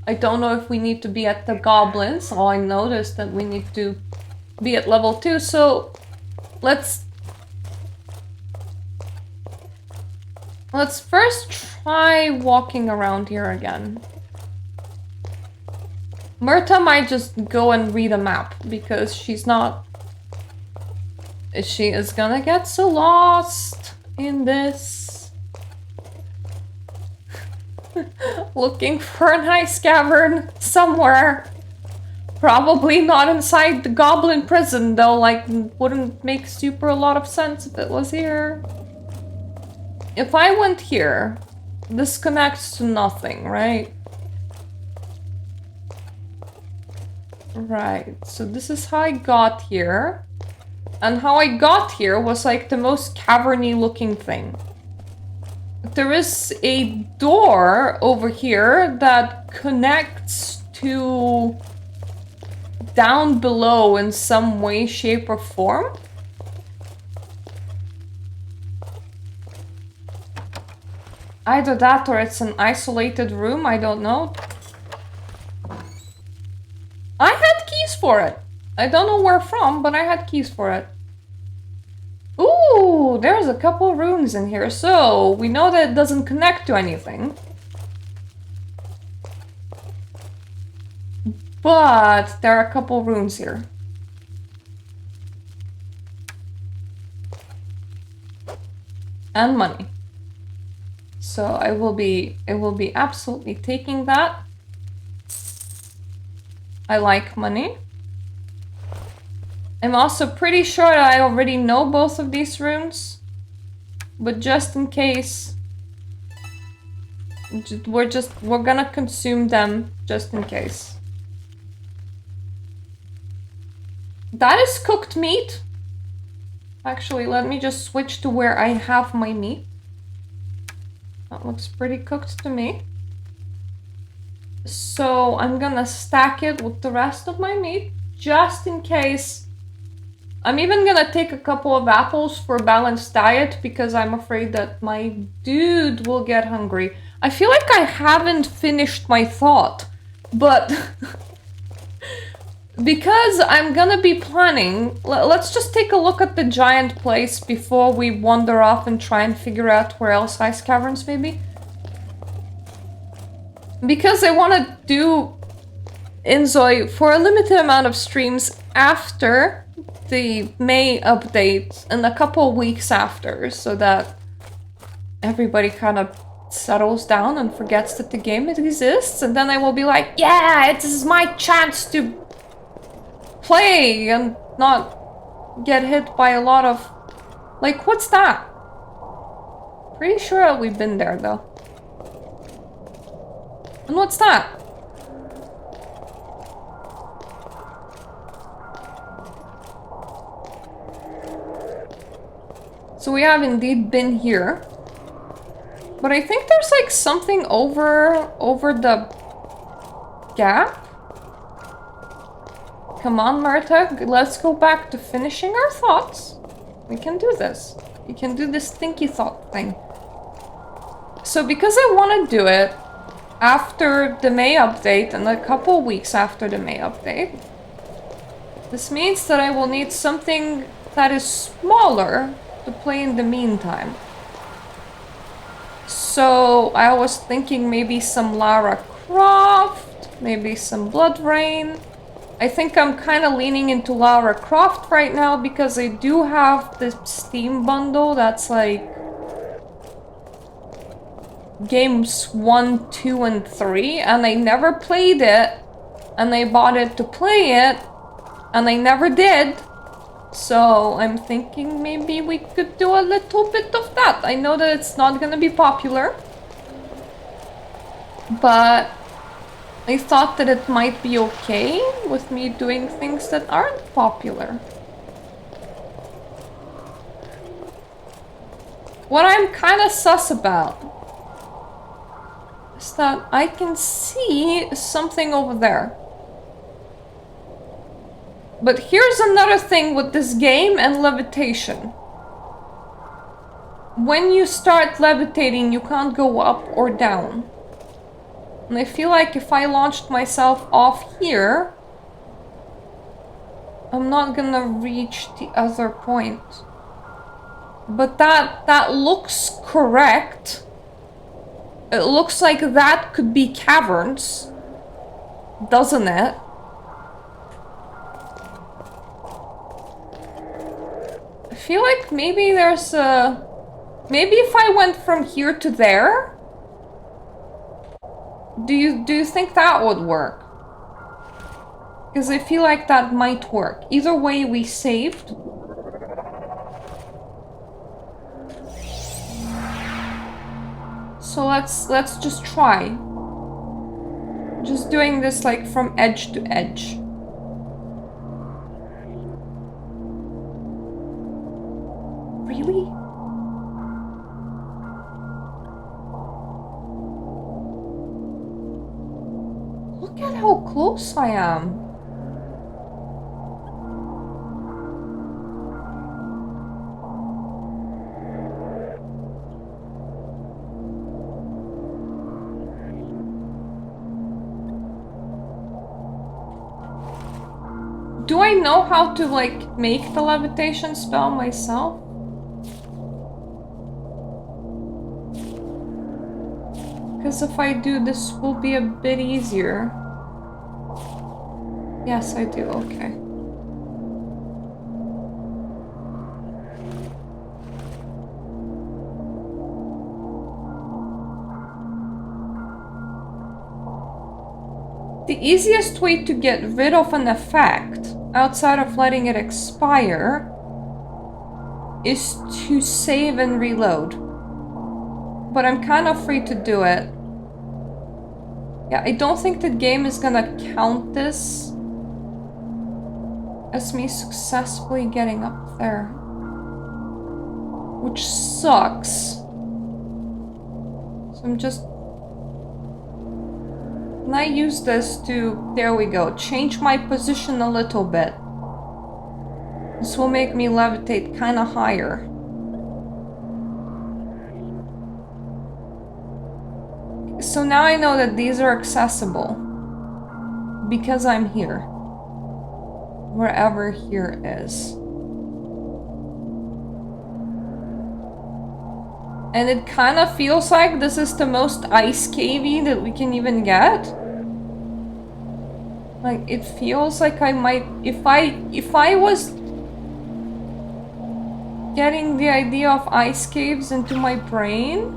I don't know if we need to be at the goblins. All I noticed that we need to be at level 2, so let's first try walking around here again. Mirta might just go and read a map because she is gonna get so lost in this. Looking for an ice cavern somewhere. Probably not inside the goblin prison though, like wouldn't make super a lot of sense if it was here. If I went here, this connects to nothing, right? Right, so this is how I got here. And how I got here was like the most caverny looking thing. There is a door over here that connects to down below in some way, shape, or form. Either that or it's an isolated room, I don't know. I had keys for it. I don't know where from, but I had keys for it. Ooh, there's a couple runes in here, so we know that it doesn't connect to anything. But there are a couple runes here. And money. So I will be absolutely taking that. I like money. I'm also pretty sure that I already know both of these runes. But just in case, we're gonna consume them just in case. That is cooked meat. Actually, let me just switch to where I have my meat. That looks pretty cooked to me. So I'm gonna stack it with the rest of my meat. just in case. I'm even gonna take a couple of apples for a balanced diet because I'm afraid that my dude will get hungry. I feel like I haven't finished my thought, but because I'm gonna be planning, let's just take a look at the giant place before we wander off and try and figure out where else ice caverns may be. Because I want to do Inzoi for a limited amount of streams after the May update and a couple weeks after, so that everybody kind of settles down and forgets that the game exists, and then I will be like, yeah, this is my chance to play and not get hit by a lot of... Like, what's that? Pretty sure we've been there, though. And what's that? So we have indeed been here. But I think there's like something over the gap. Come on, Mirta, let's go back to finishing our thoughts. We can do this. We can do this thinky thought thing. So because I want to do it after the May update and a couple weeks after the May update, this means that I will need something that is smaller to play in the meantime. So I was thinking maybe some Lara Croft, maybe some Blood Rain. I think I'm kind of leaning into Lara Croft right now because I do have the Steam bundle that's like games 1, 2, and 3, and I never played it, and I bought it to play it, and I never did. So I'm thinking maybe we could do a little bit of that. I know that it's not gonna be popular, but I thought that it might be okay with me doing things that aren't popular. What I'm kind of sus about is that I can see something over there. But here's another thing with this game and levitation. When you start levitating, you can't go up or down. And I feel like if I launched myself off here, I'm not gonna reach the other point. But that looks correct. It looks like that could be caverns, doesn't it? I feel like maybe there's a... Maybe if I went from here to there? Do you think that would work? Because I feel like that might work. Either way, we saved. So let's just try. Just doing this like from edge to edge. Really? Look at how close I am. Do I know how to, like, make the levitation spell myself? Because if I do, this will be a bit easier. Yes, I do, okay. The easiest way to get rid of an effect, outside of letting it expire, is to save and reload. But I'm kind of free to do it. Yeah, I don't think the game is gonna count this as me successfully getting up there. Which sucks. So I'm just Can I use this to... There we go. Change my position a little bit. This will make me levitate kind of higher. So now I know that these are accessible. Because I'm here. Wherever here is. And it kind of feels like this is the most ice cavey that we can even get. Like, it feels like I might... If I was getting the idea of ice caves into my brain...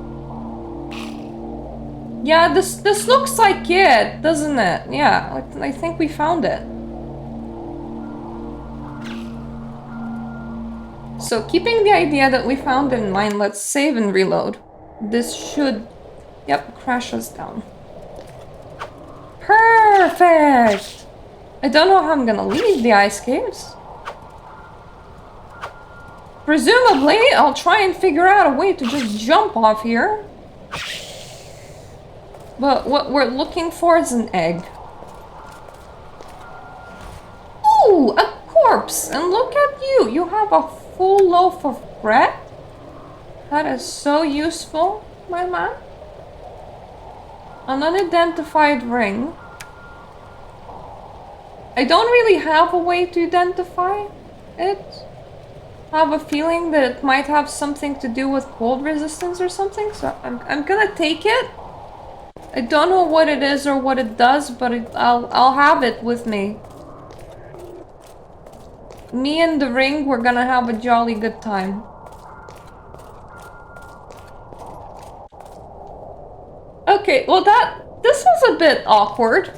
Yeah, this looks like it, doesn't it? Yeah, I think we found it. So keeping the idea that we found in mind, let's save and reload. This should... Yep, crash us down. Perfect! I don't know how I'm gonna leave the ice caves. Presumably, I'll try and figure out a way to just jump off here. But what we're looking for is an egg. Ooh, a corpse! And look at you! You have a full loaf of bread? That is so useful, my man. An unidentified ring. I don't really have a way to identify it. I have a feeling that it might have something to do with cold resistance or something, so I'm gonna take it. I don't know what it is or what it does, but I'll have it with me. Me and the ring, we're gonna have a jolly good time. Okay, well this was a bit awkward.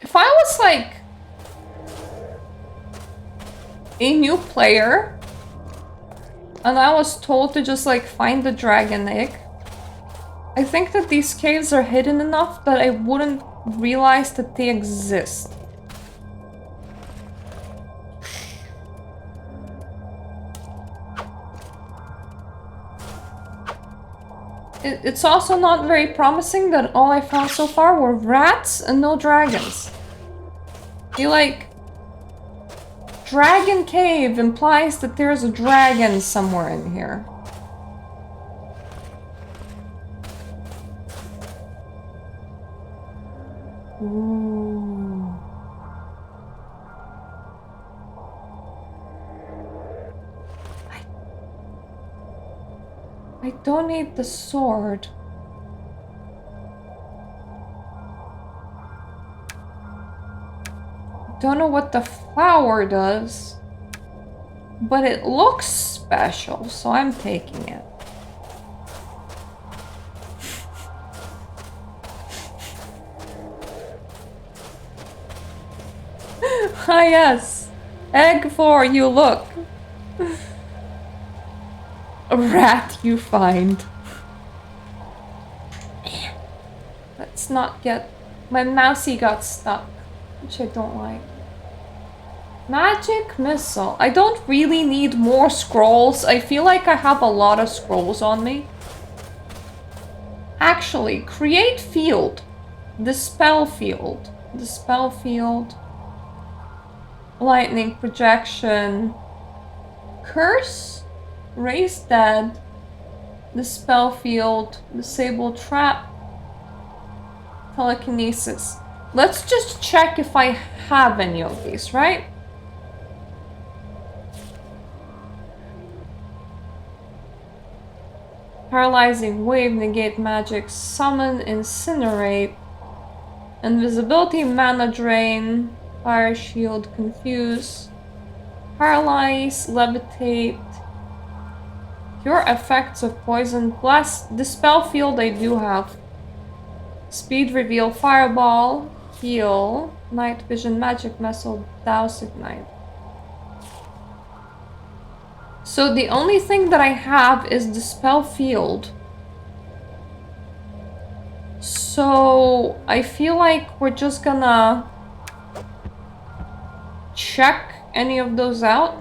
If I was like a new player and I was told to just like find the dragon egg, I think that these caves are hidden enough that I wouldn't realize that they exist. It's also not very promising that all I found so far were rats and no dragons. You like... Dragon cave implies that there's a dragon somewhere in here. Ooh. I don't need the sword. Don't know what the flower does, but it looks special, so I'm taking it. Ah yes, egg 4, you look. A rat you find. Let's not get... My mousey got stuck, which I don't like. Magic missile. I don't really need more scrolls. I feel like I have a lot of scrolls on me. Actually, create field. Dispel field. Dispel field. Lightning projection. Curse. Raise dead. Dispel field. Disable trap. Telekinesis. Let's just check if I have any of these, right? Paralyzing wave, negate magic, summon, incinerate, invisibility, mana drain, fire shield, confuse, paralyze, levitate, cure effects of poison, bless, dispel field I do have, speed reveal, fireball, heal, night vision, magic missile, douse ignite. So the only thing that I have is Dispel Field. So I feel like we're just gonna check any of those out.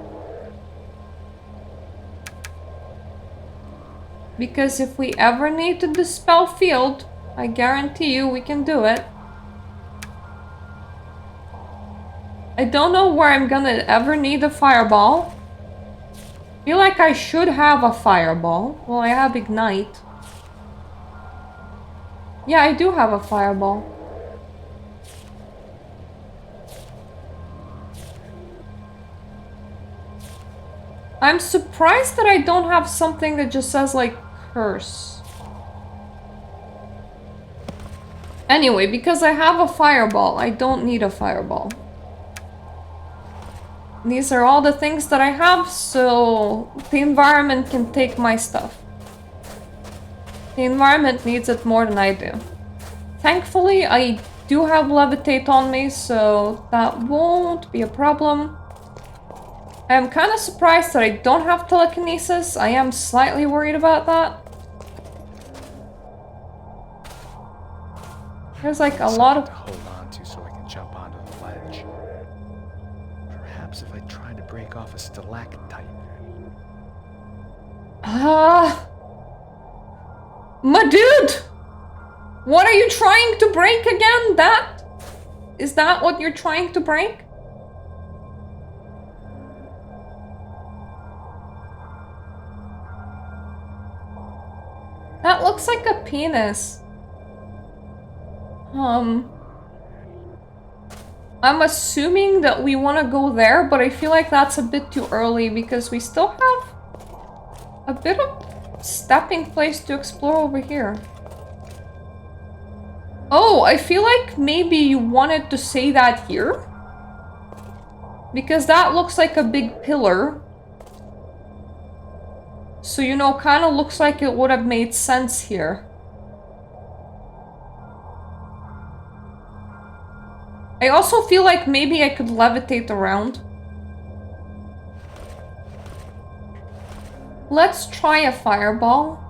Because if we ever need to dispel field, I guarantee you we can do it. I don't know where I'm gonna ever need a fireball. Feel like I should have a fireball. Well, I have ignite. Yeah, I do have a fireball. I'm surprised that I don't have something that just says like curse. Anyway, because I have a fireball, I don't need a fireball. These are all the things that I have, so the environment can take my stuff. The environment needs it more than I do. Thankfully, I do have levitate on me, so that won't be a problem. I am kind of surprised that I don't have telekinesis. I am slightly worried about that. There's like a lot of... to hold on to so I can jump onto the ledge. Perhaps if I try to break off a stalactite. My dude! What are you trying to break again? That? Is that what you're trying to break? That looks like a penis. I'm assuming that we want to go there, but I feel like that's a bit too early because we still have a bit of stepping place to explore over here. Oh, I feel like maybe you wanted to say that here. Because that looks like a big pillar. So, you know, kind of looks like it would have made sense here. I also feel like maybe I could levitate around. Let's try a fireball.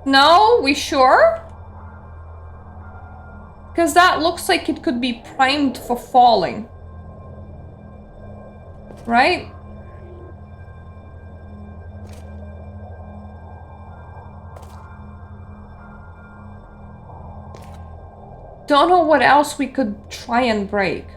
No, we sure? Because that looks like it could be primed for falling. Right? Don't know what else we could try and break.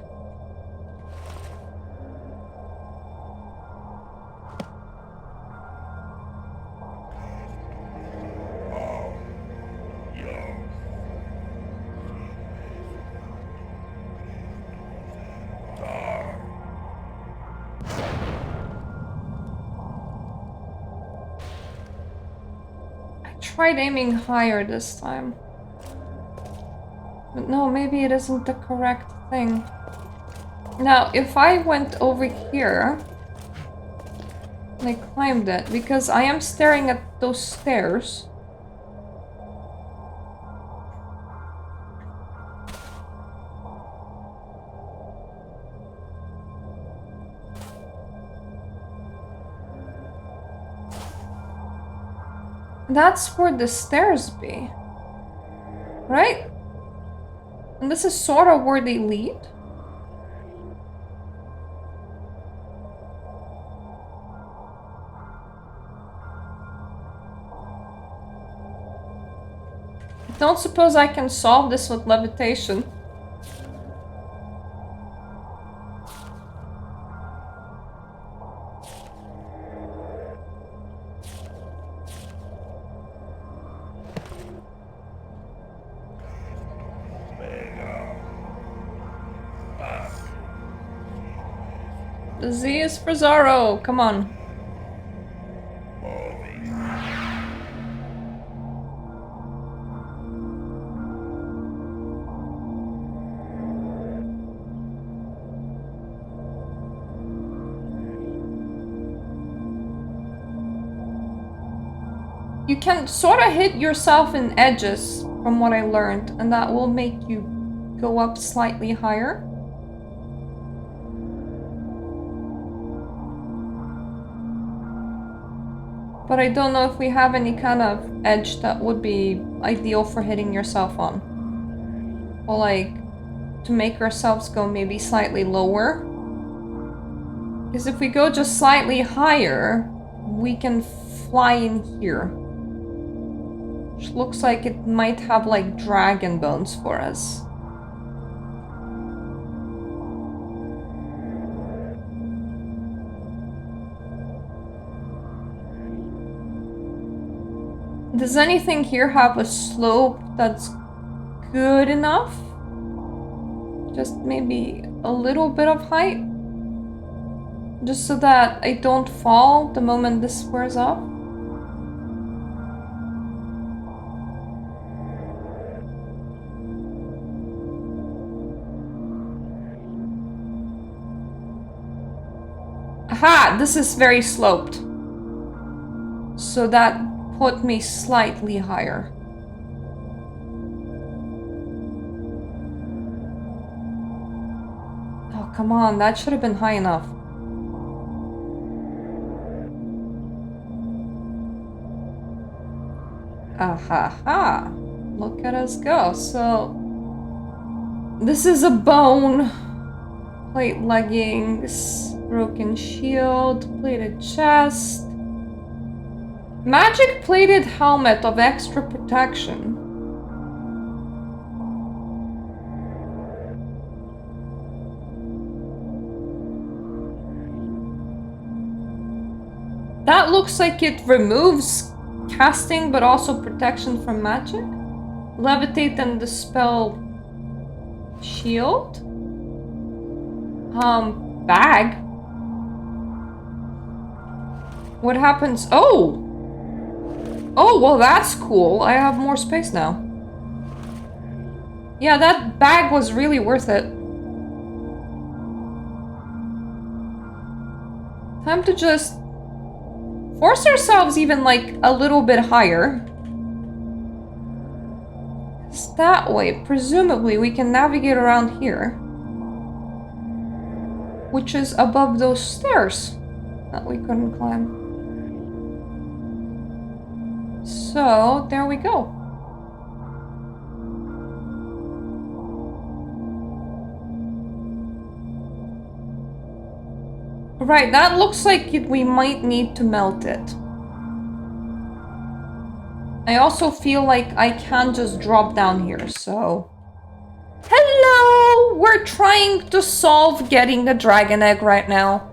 Tried aiming higher this time. But no, maybe it isn't the correct thing. Now, if I went over here and I climbed it, because I am staring at those stairs. That's where the stairs be. Right? And this is sort of where they lead. I don't suppose I can solve this with levitation. The Z is for Zorro. Come on. You can sort of hit yourself in edges, from what I learned, and that will make you go up slightly higher. But I don't know if we have any kind of edge that would be ideal for hitting yourself on. Or like, to make ourselves go maybe slightly lower. Because if we go just slightly higher, we can fly in here. Which looks like it might have like dragon bones for us. Does anything here have a slope that's good enough? Just maybe a little bit of height? Just so that I don't fall the moment this wears off? Aha! This is very sloped. So that put me slightly higher. Oh, come on, that should have been high enough. Aha! Look at us go. So, this is a bone. Plate leggings, broken shield, plated chest. Magic plated helmet of extra protection. That looks like it removes casting but also protection from magic. Levitate and dispel shield. Bag. What happens? Oh! Oh, well that's cool. I have more space now. Yeah, that bag was really worth it. Time to just force ourselves even like a little bit higher. 'Cause that way, presumably, we can navigate around here. Which is above those stairs that we couldn't climb. So, there we go. Right, that looks like we might need to melt it. I also feel like I can't just drop down here, so... Hello! We're trying to solve getting the dragon egg right now.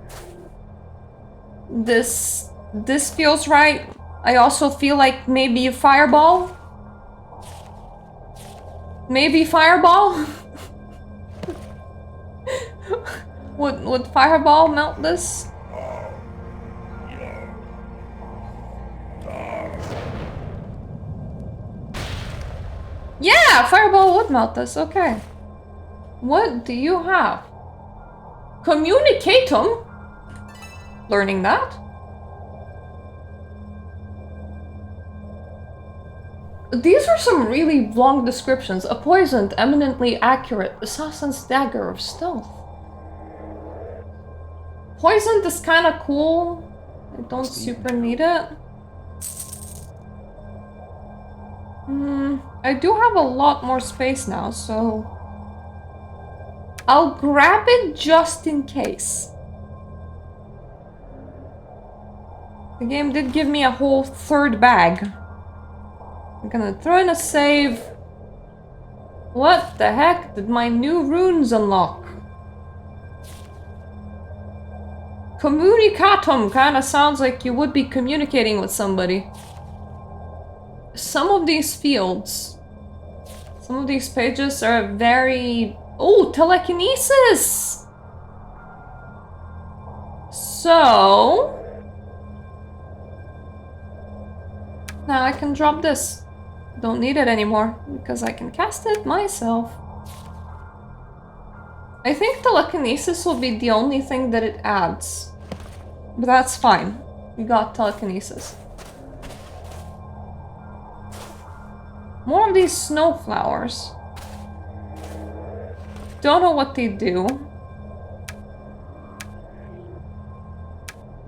This feels right. I also feel like maybe a fireball? Maybe fireball? Would fireball melt this? Yeah, fireball would melt this, okay. What do you have? Communicatum? Learning that? These are some really long descriptions. A poisoned, eminently accurate assassin's dagger of stealth. Poisoned is kind of cool. I don't super need it. I do have a lot more space now, so... I'll grab it just in case. The game did give me a whole third bag. I'm gonna throw in a save. What the heck did my new runes unlock? Communicatum kinda sounds like you would be communicating with somebody. Some of these fields, some of these pages are very... Oh, telekinesis! So... Now I can drop this. Don't need it anymore, because I can cast it myself. I think telekinesis will be the only thing that it adds. But that's fine. We got telekinesis. More of these snow flowers. Don't know what they do.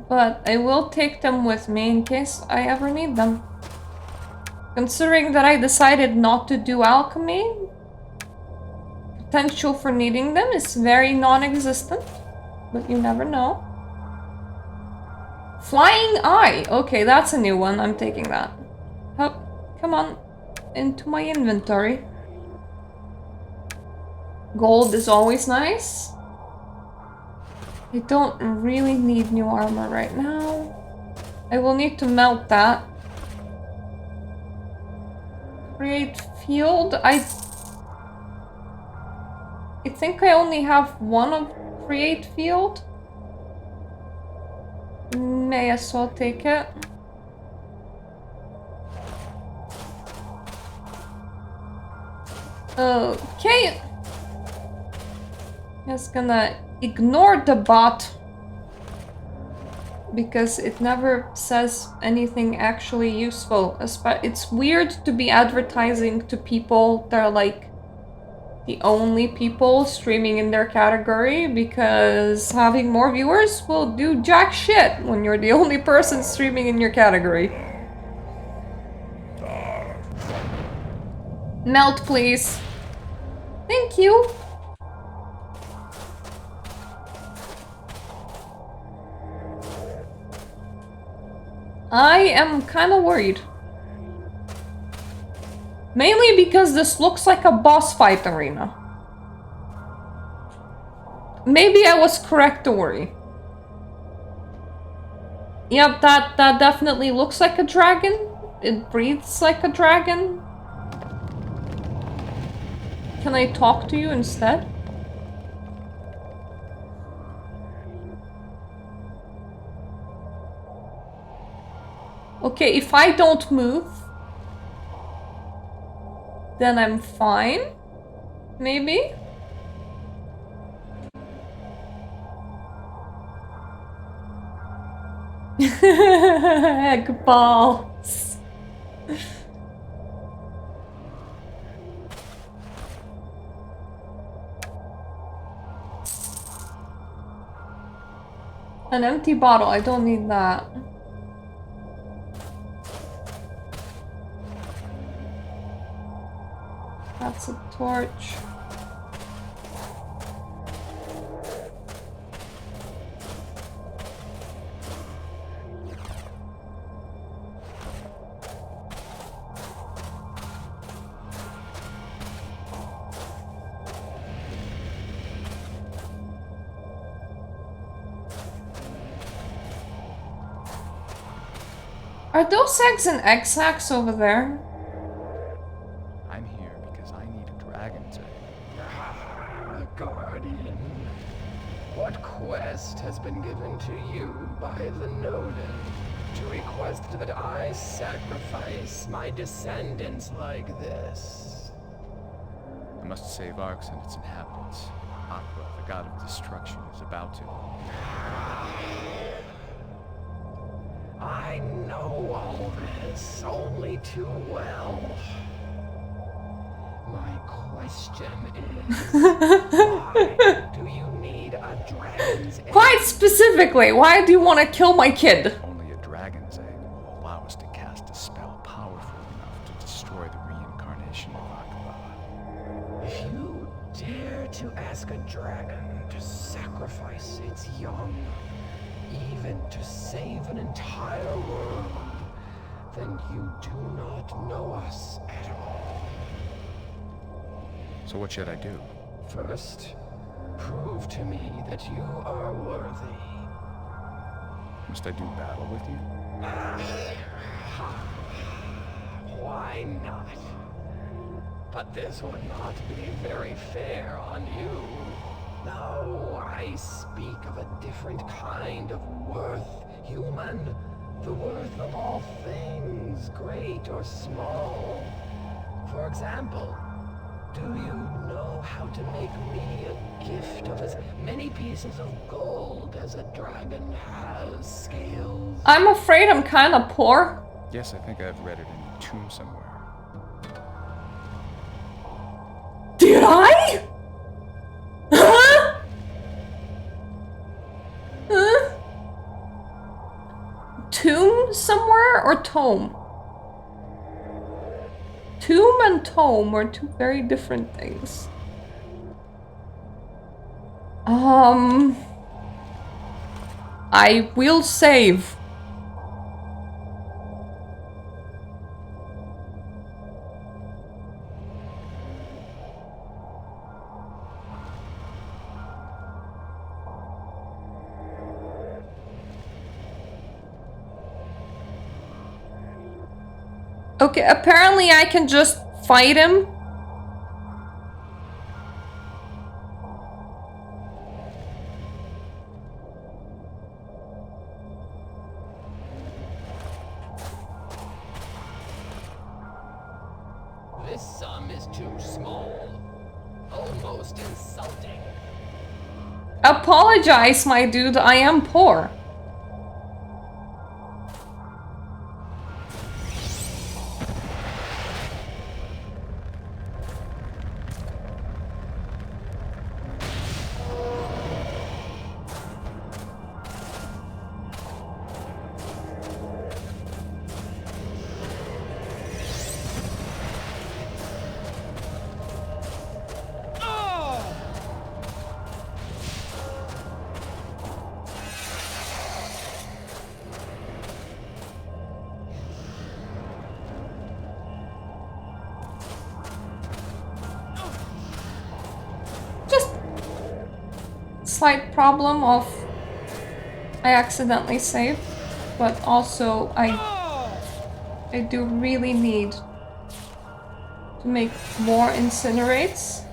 But I will take them with me in case I ever need them. Considering that I decided not to do alchemy, potential for needing them is very non-existent. But you never know. Flying Eye! Okay, that's a new one. I'm taking that. Oh, come on. Into my inventory. Gold is always nice. I don't really need new armor right now. I will need to melt that. Create field. I think I only have one of create field. May as well take it. Okay. Just gonna ignore the bot because it never says anything actually useful. It's weird to be advertising to people that are like the only people streaming in their category, because having more viewers will do jack shit when you're the only person streaming in your category. Melt, please. Thank you. I am kind of worried. Mainly because this looks like a boss fight arena. Maybe I was correct to worry. Yep, that definitely looks like a dragon. It breathes like a dragon. Can I talk to you instead? Okay, if I don't move, then I'm fine. Maybe? Egg balls. An empty bottle, I don't need that. That's a torch. Are those eggs and egg sacs over there? I'm here because I need a dragon's egg. The Guardian. What quest has been given to you by the Noden to request that I sacrifice my descendants like this? I must save Arx and its inhabitants. Aqua, the god of destruction, is about to. I know all this only too well. My question is, why do you need a dragon's egg? Quite specifically, why do you want to kill my kid? Only a dragon's egg will allow us to cast a spell powerful enough to destroy the reincarnation of Aqua. If you dare to ask a dragon to sacrifice its young, even to save an entire world, then you do not know us at all. So what should I do? First, prove to me that you are worthy. Must I do battle with you? Why not? But this would not be very fair on you. No, I speak of a different kind of worth, human. The worth of all things, great or small. For example, do you know how to make me a gift of as many pieces of gold as a dragon has scales? I'm afraid I'm kind of poor. Yes, I think I've read it in a tomb somewhere. tomb somewhere or tome? Tomb and tome are two very different things. I will save. Okay, apparently I can just fight him. This sum is too small. Almost insulting. Apologize, my dude, I am poor. Slight problem of I accidentally saved, but also I do really need to make more incinerates.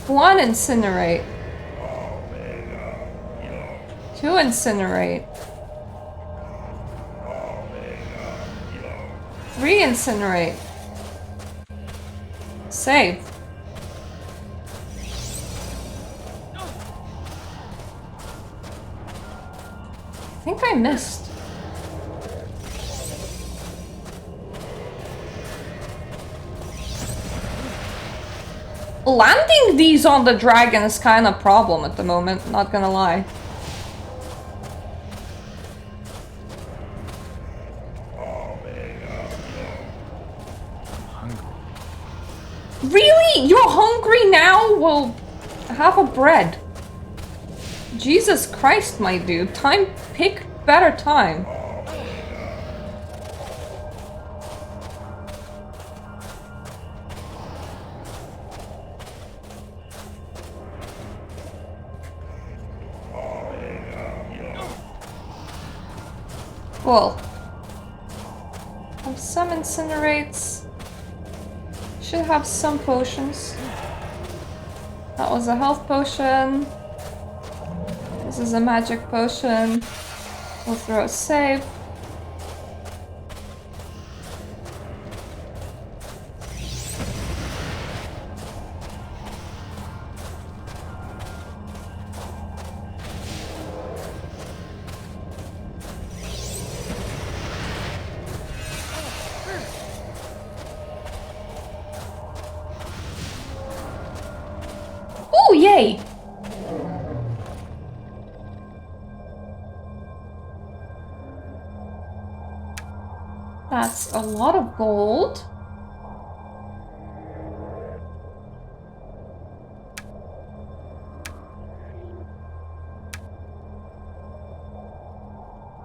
One incinerate. Two incinerate. Three incinerate. Save. I think I missed. Landing these on the dragon is kind of a problem at the moment, not gonna lie. Really? You're hungry now? Well, have a bread. Jesus Christ, my dude. Pick better time. Cool. Have some incinerates. Should have some potions. That was a health potion. This is a magic potion. We'll throw a save. Oh, yay! That's a lot of gold.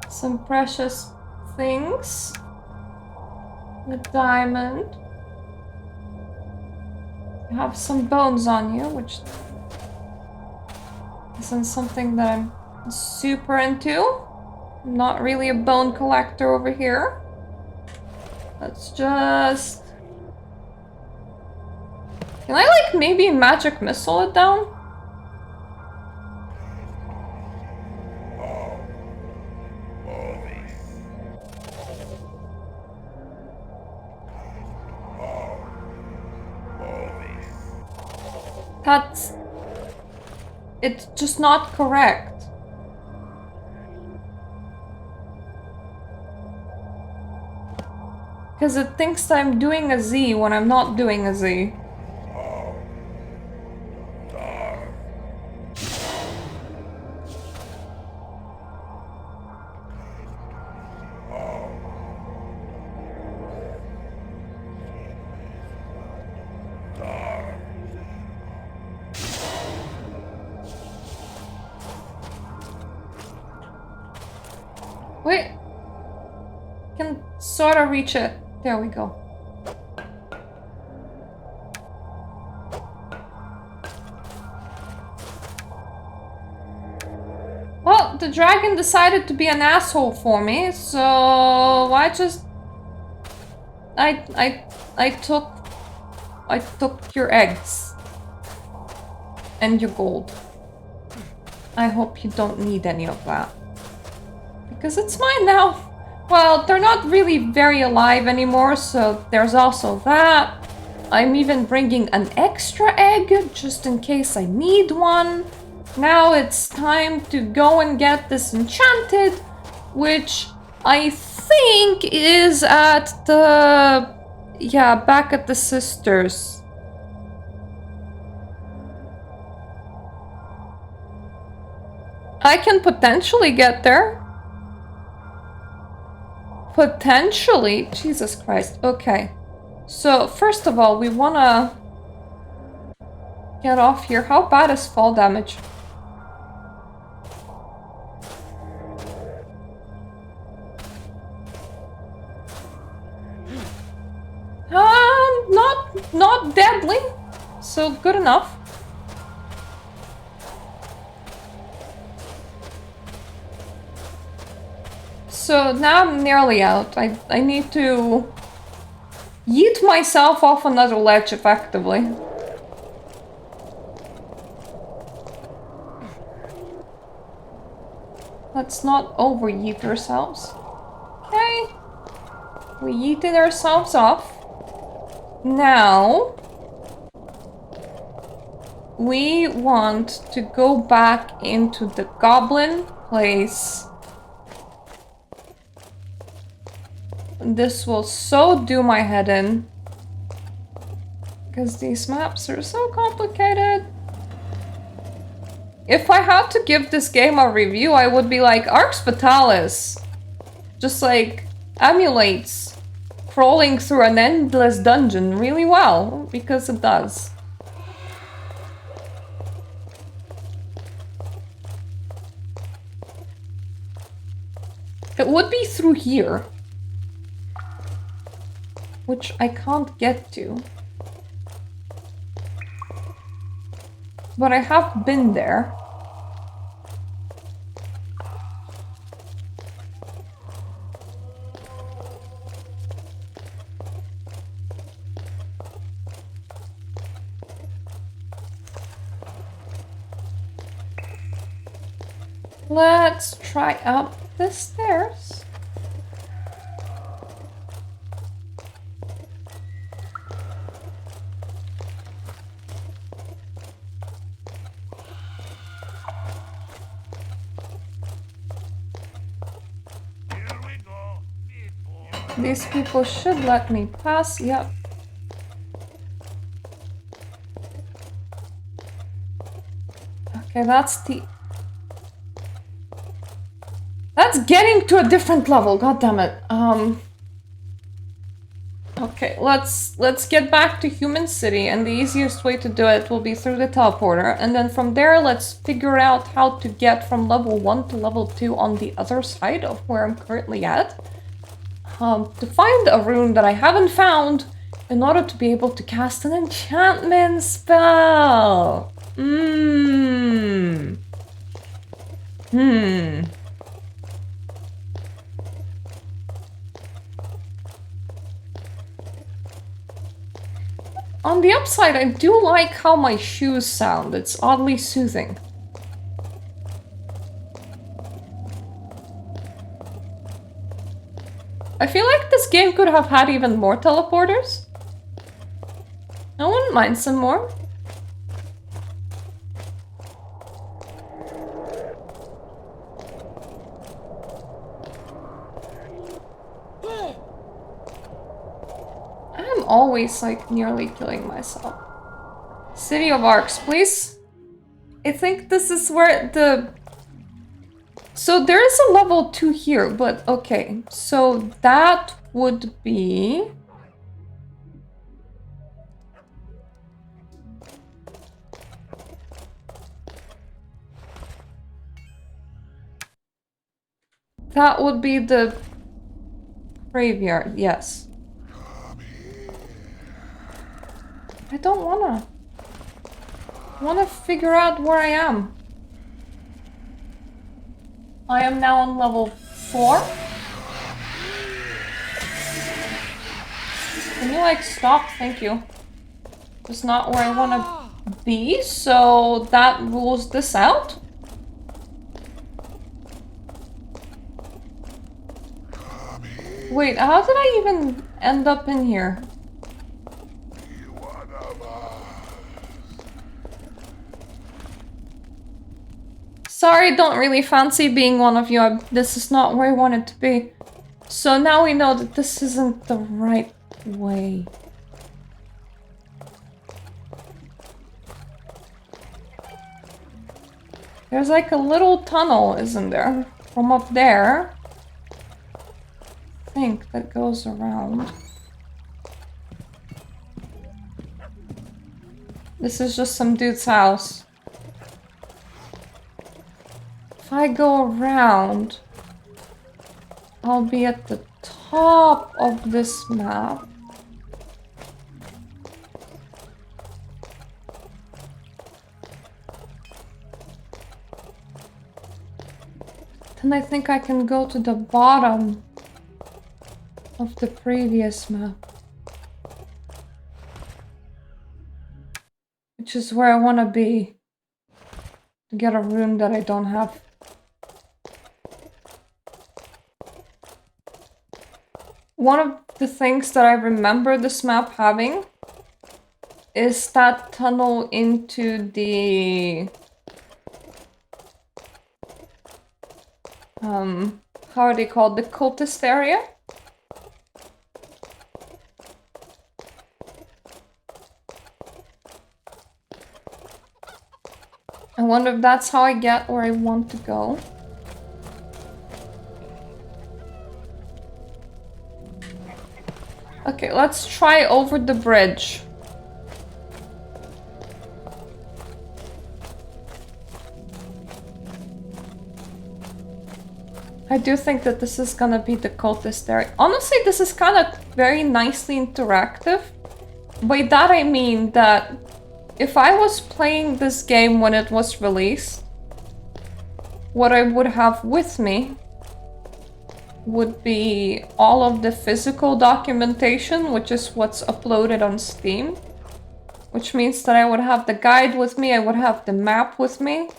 Some precious things. The diamond. You have some bones on you, which isn't something that I'm super into. I'm not really a bone collector over here. Let's just... Can I, like, maybe magic missile it down? That's... It's just not correct. Because it thinks that I'm doing a Z when I'm not doing a Z. Wait. Can sort of reach it. There we go. Well, the dragon decided to be an asshole for me, so I just... I took your eggs. And your gold. I hope you don't need any of that. Because it's mine now. Well, they're not really very alive anymore, so there's also that. I'm even bringing an extra egg, just in case I need one. Now it's time to go and get this enchanted, which I think is at the... yeah, back at the sisters. I can potentially get there. Potentially. Jesus Christ. Okay. So, first of all, we wanna get off here. How bad is fall damage? Not deadly. So, good enough. So now I'm nearly out. I need to yeet myself off another ledge effectively. Let's not over-yeet ourselves. Okay. We yeeted ourselves off. Now we want to go back into the goblin place. This will so do my head in. Because these maps are so complicated. If I had to give this game a review, I would be like, Arx Fatalis just like emulates crawling through an endless dungeon really well, because it does. It would be through here. Which I can't get to. But I have been there. Let's try up the stairs. These people should let me pass, yep. Okay, that's getting to a different level, god damn it. Okay, let's get back to Human City, and the easiest way to do it will be through the teleporter, and then from there let's figure out how to get from level 1 to level 2 on the other side of where I'm currently at. To find a rune that I haven't found in order to be able to cast an enchantment spell. On the upside, I do like how my shoes sound. It's oddly soothing. I feel like this game could have had even more teleporters. I wouldn't mind some more. always like nearly killing myself. City of Arx, please. I think this is where the... So there is a level 2 here, but okay. So that would be... That would be the graveyard, yes. I don't wanna. I wanna figure out where I am. I am now on level 4. Can you like stop? Thank you. It's not where I wanna be, so that rules this out. Wait, how did I even end up in here? Sorry, don't really fancy being one of you. This is not where I wanted to be. So now we know that this isn't the right way. There's like a little tunnel, isn't there? From up there. I think that goes around. This is just some dude's house. If I go around, I'll be at the top of this map. Then I think I can go to the bottom of the previous map. Which is where I want to be. To get a room that I don't have. One of the things that I remember this map having is that tunnel into the... how are they called? The cultist area? I wonder if that's how I get where I want to go. Okay, let's try over the bridge. I do think that this is gonna be the cultist area. Honestly, this is kind of very nicely interactive. By that I mean that if I was playing this game when it was released, what I would have with me would be all of the physical documentation, which is what's uploaded on Steam. Which means that I would have the guide with me, I would have the map with me,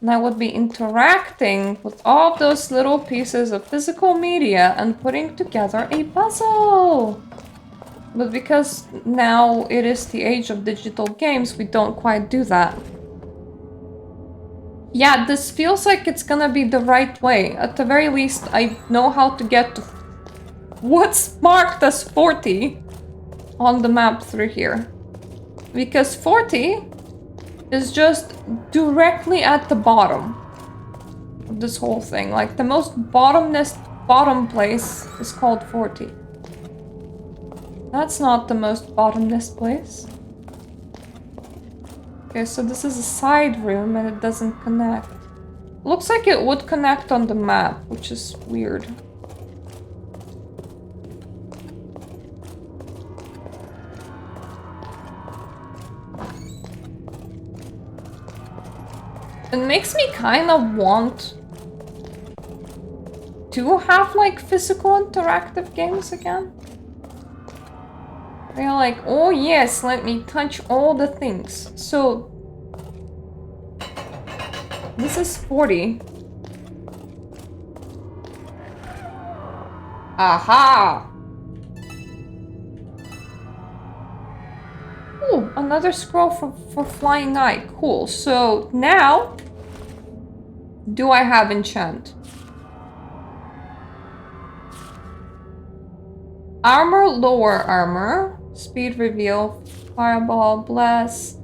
and I would be interacting with all of those little pieces of physical media and putting together a puzzle. But because now it is the age of digital games, we don't quite do that. Yeah, this feels like it's gonna be the right way. At the very least, I know how to get to what's marked as 40 on the map through here. Because 40 is just directly at the bottom of this whole thing. Like, the most bottom place is called 40. That's not the most bottomless place. Okay, so this is a side room and it doesn't connect. Looks like it would connect on the map, which is weird. It makes me kind of want to have like physical interactive games again. They're like, oh yes, let me touch all the things. So this is 40. Aha! Ooh, another scroll for Flying Eye. Cool. So now, do I have enchant? armor, lower armor, speed reveal, fireball, blast,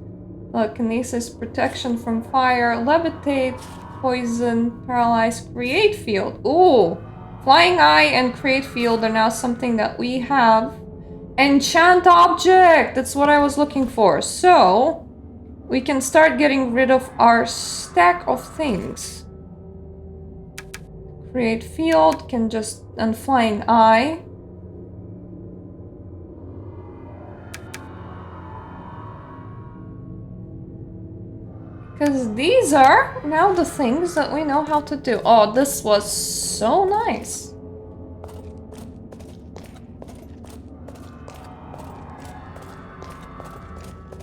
telekinesis, protection from fire, levitate, poison, paralyze, create field. Ooh, flying eye and create field are now something that we have. Enchant object! That's what I was looking for. So, we can start getting rid of our stack of things. Create field, can just... and flying eye. Because these are now the things that we know how to do. Oh, this was so nice.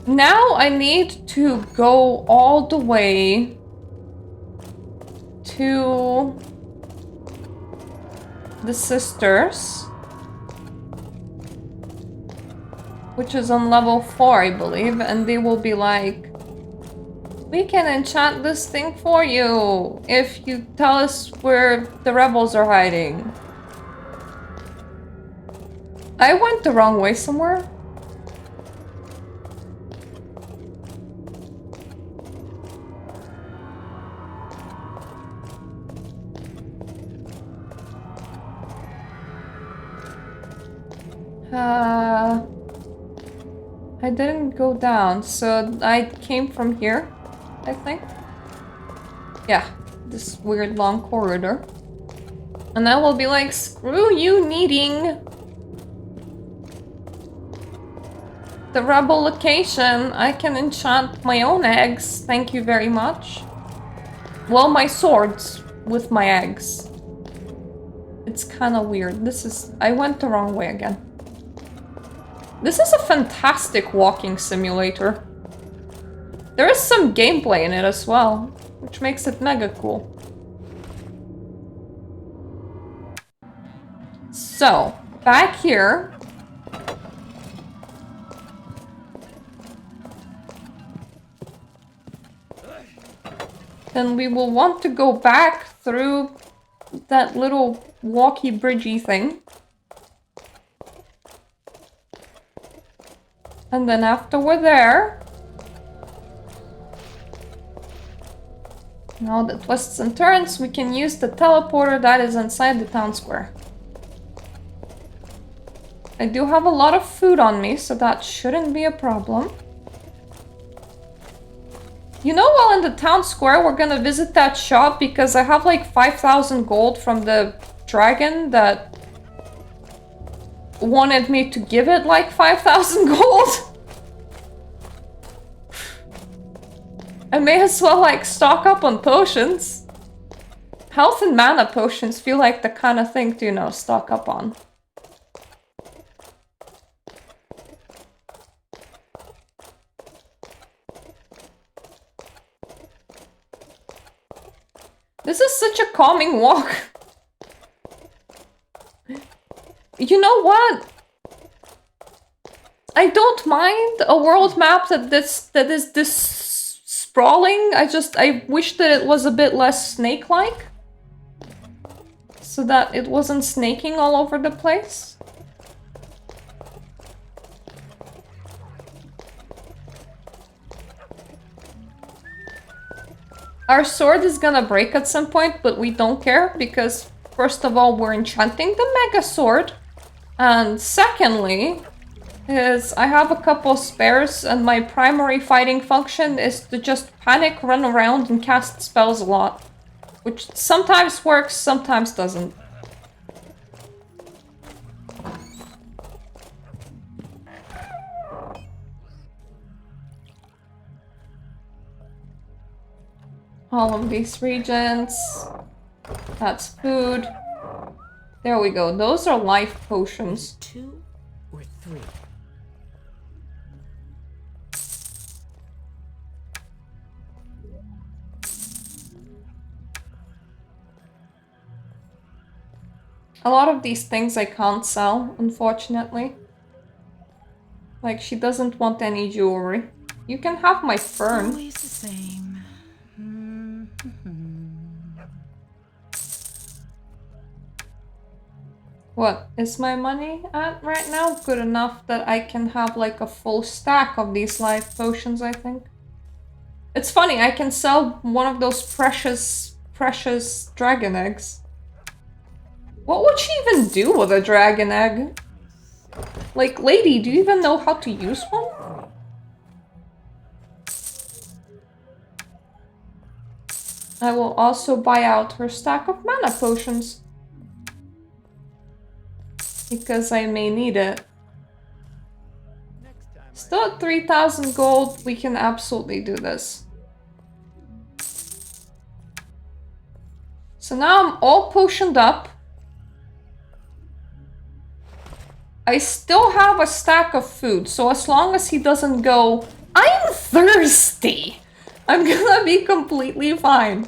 Now I need to go all the way to the sisters, which is on level 4, I believe, and they will be like, we can enchant this thing for you if you tell us where the rebels are hiding. I went the wrong way somewhere. I didn't go down, so I came from here, I think. Yeah, this weird long corridor. And I will be like, screw you needing the rebel location. I can enchant my own eggs, thank you very much. Well, my swords with my eggs. It's kind of weird. I went the wrong way again. This is a fantastic walking simulator. There is some gameplay in it as well, which makes it mega cool. So, back here. Then we will want to go back through that little walkie bridgey thing. And then after we're there, now the twists and turns, we can use the teleporter that is inside the town square. I do have a lot of food on me, so that shouldn't be a problem. You know, while in the town square, we're gonna visit that shop because I have like 5,000 gold from the dragon that wanted me to give it like 5,000 gold. I may as well like stock up on potions. Health and mana potions feel like the kind of thing to, you know, stock up on. This is such a calming walk. You know what? I don't mind a world map that is this sprawling. I wish that it was a bit less snake-like. So that it wasn't snaking all over the place. Our sword is gonna break at some point, but we don't care because first of all, we're enchanting the mega sword. And secondly, is I have a couple spares and my primary fighting function is to just panic, run around and cast spells a lot. Which sometimes works, sometimes doesn't. All of these regions. That's food. There we go. Those are life potions. 2 or 3. A lot of these things I can't sell, unfortunately. Like, she doesn't want any jewelry. You can have my fern. Always the same. What is my money at right now? Good enough that I can have like a full stack of these life potions, I think. It's funny, I can sell one of those precious dragon eggs. What would she even do with a dragon egg? Like, lady, do you even know how to use one? I will also buy out her stack of mana potions. Because I may need it. Still at 3,000 gold, we can absolutely do this. So now I'm all potioned up. I still have a stack of food, so as long as he doesn't go, I'm thirsty, I'm gonna be completely fine.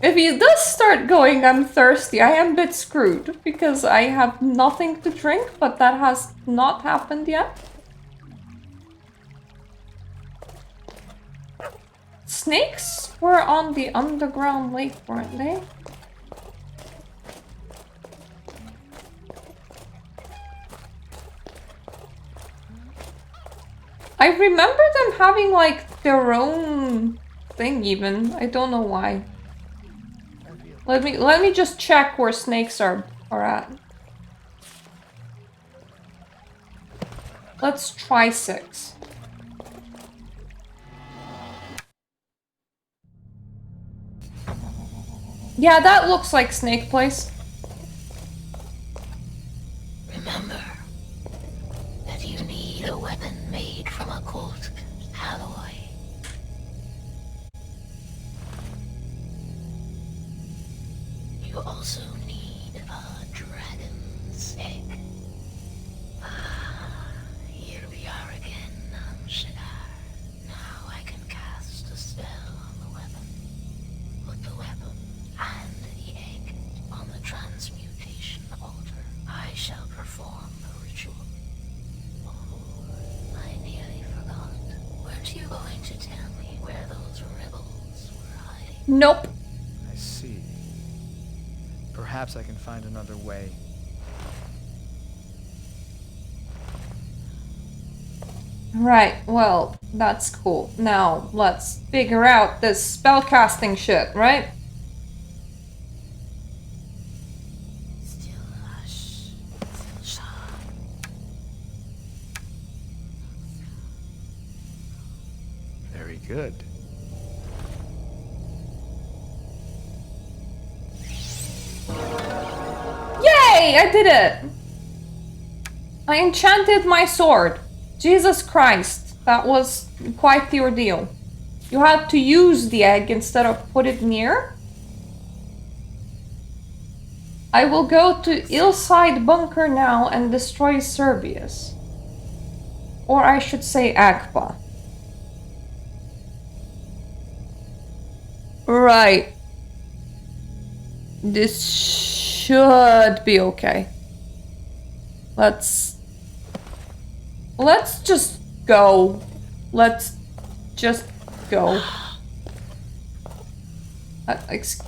If he does start going, I'm thirsty, I am a bit screwed, because I have nothing to drink, but that has not happened yet. Snakes were on the underground lake, weren't they? I remember them having like their own thing even. I don't know why. Let me just check where snakes are at. Let's try 6. Yeah, that looks like Snake Place. Remember that you need a weapon made from a gold alloy. You also need a dragon's egg. Here we are again, Shigar. Now I can cast a spell on the weapon. Put the weapon and the egg on the transmutation altar. I shall perform the ritual. Oh, I nearly forgot. Weren't you going to tell me where those rebels were hiding? Nope. I see. Perhaps I can find another way. Right, well, that's cool. Now, let's figure out this spellcasting shit, right? Still hush. Still shy. Very good. Yay! I did it! I enchanted my sword. Jesus Christ, that was quite the ordeal. You had to use the egg instead of put it near. I will go to Illside Bunker now and destroy Serbius. Or I should say Agpa. Right. This should be okay. Let's just go. Let's just go.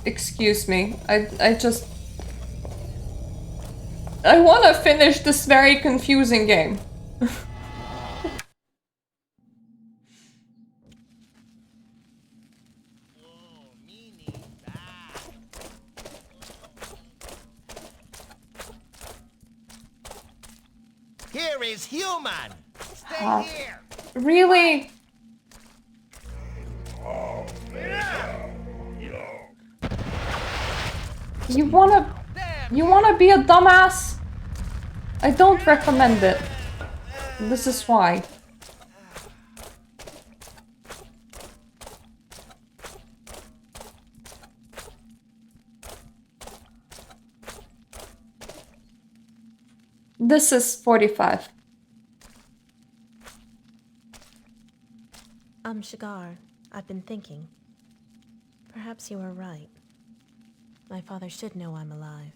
Excuse me. I want to finish this very confusing game. Here is human. Stay here. Really? You wanna be a dumbass? I don't recommend it. This is why. This is 45. Shigar, I've been thinking. Perhaps you are right. My father should know I'm alive.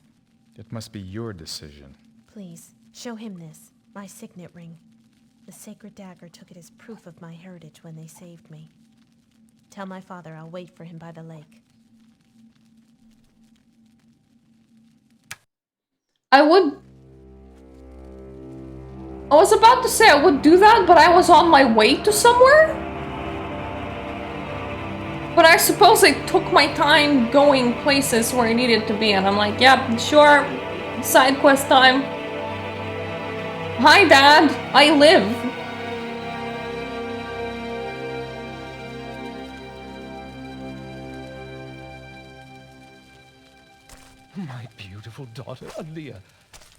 It must be your decision. Please, show him this, my signet ring. The sacred dagger took it as proof of my heritage when they saved me. Tell my father I'll wait for him by the lake. I would I was about to say I would do that, but I was on my way to somewhere? But I suppose I took my time going places where I needed to be, and I'm like, yep, sure, side quest time. Hi, Dad, I live. My beautiful daughter, Aaliyah.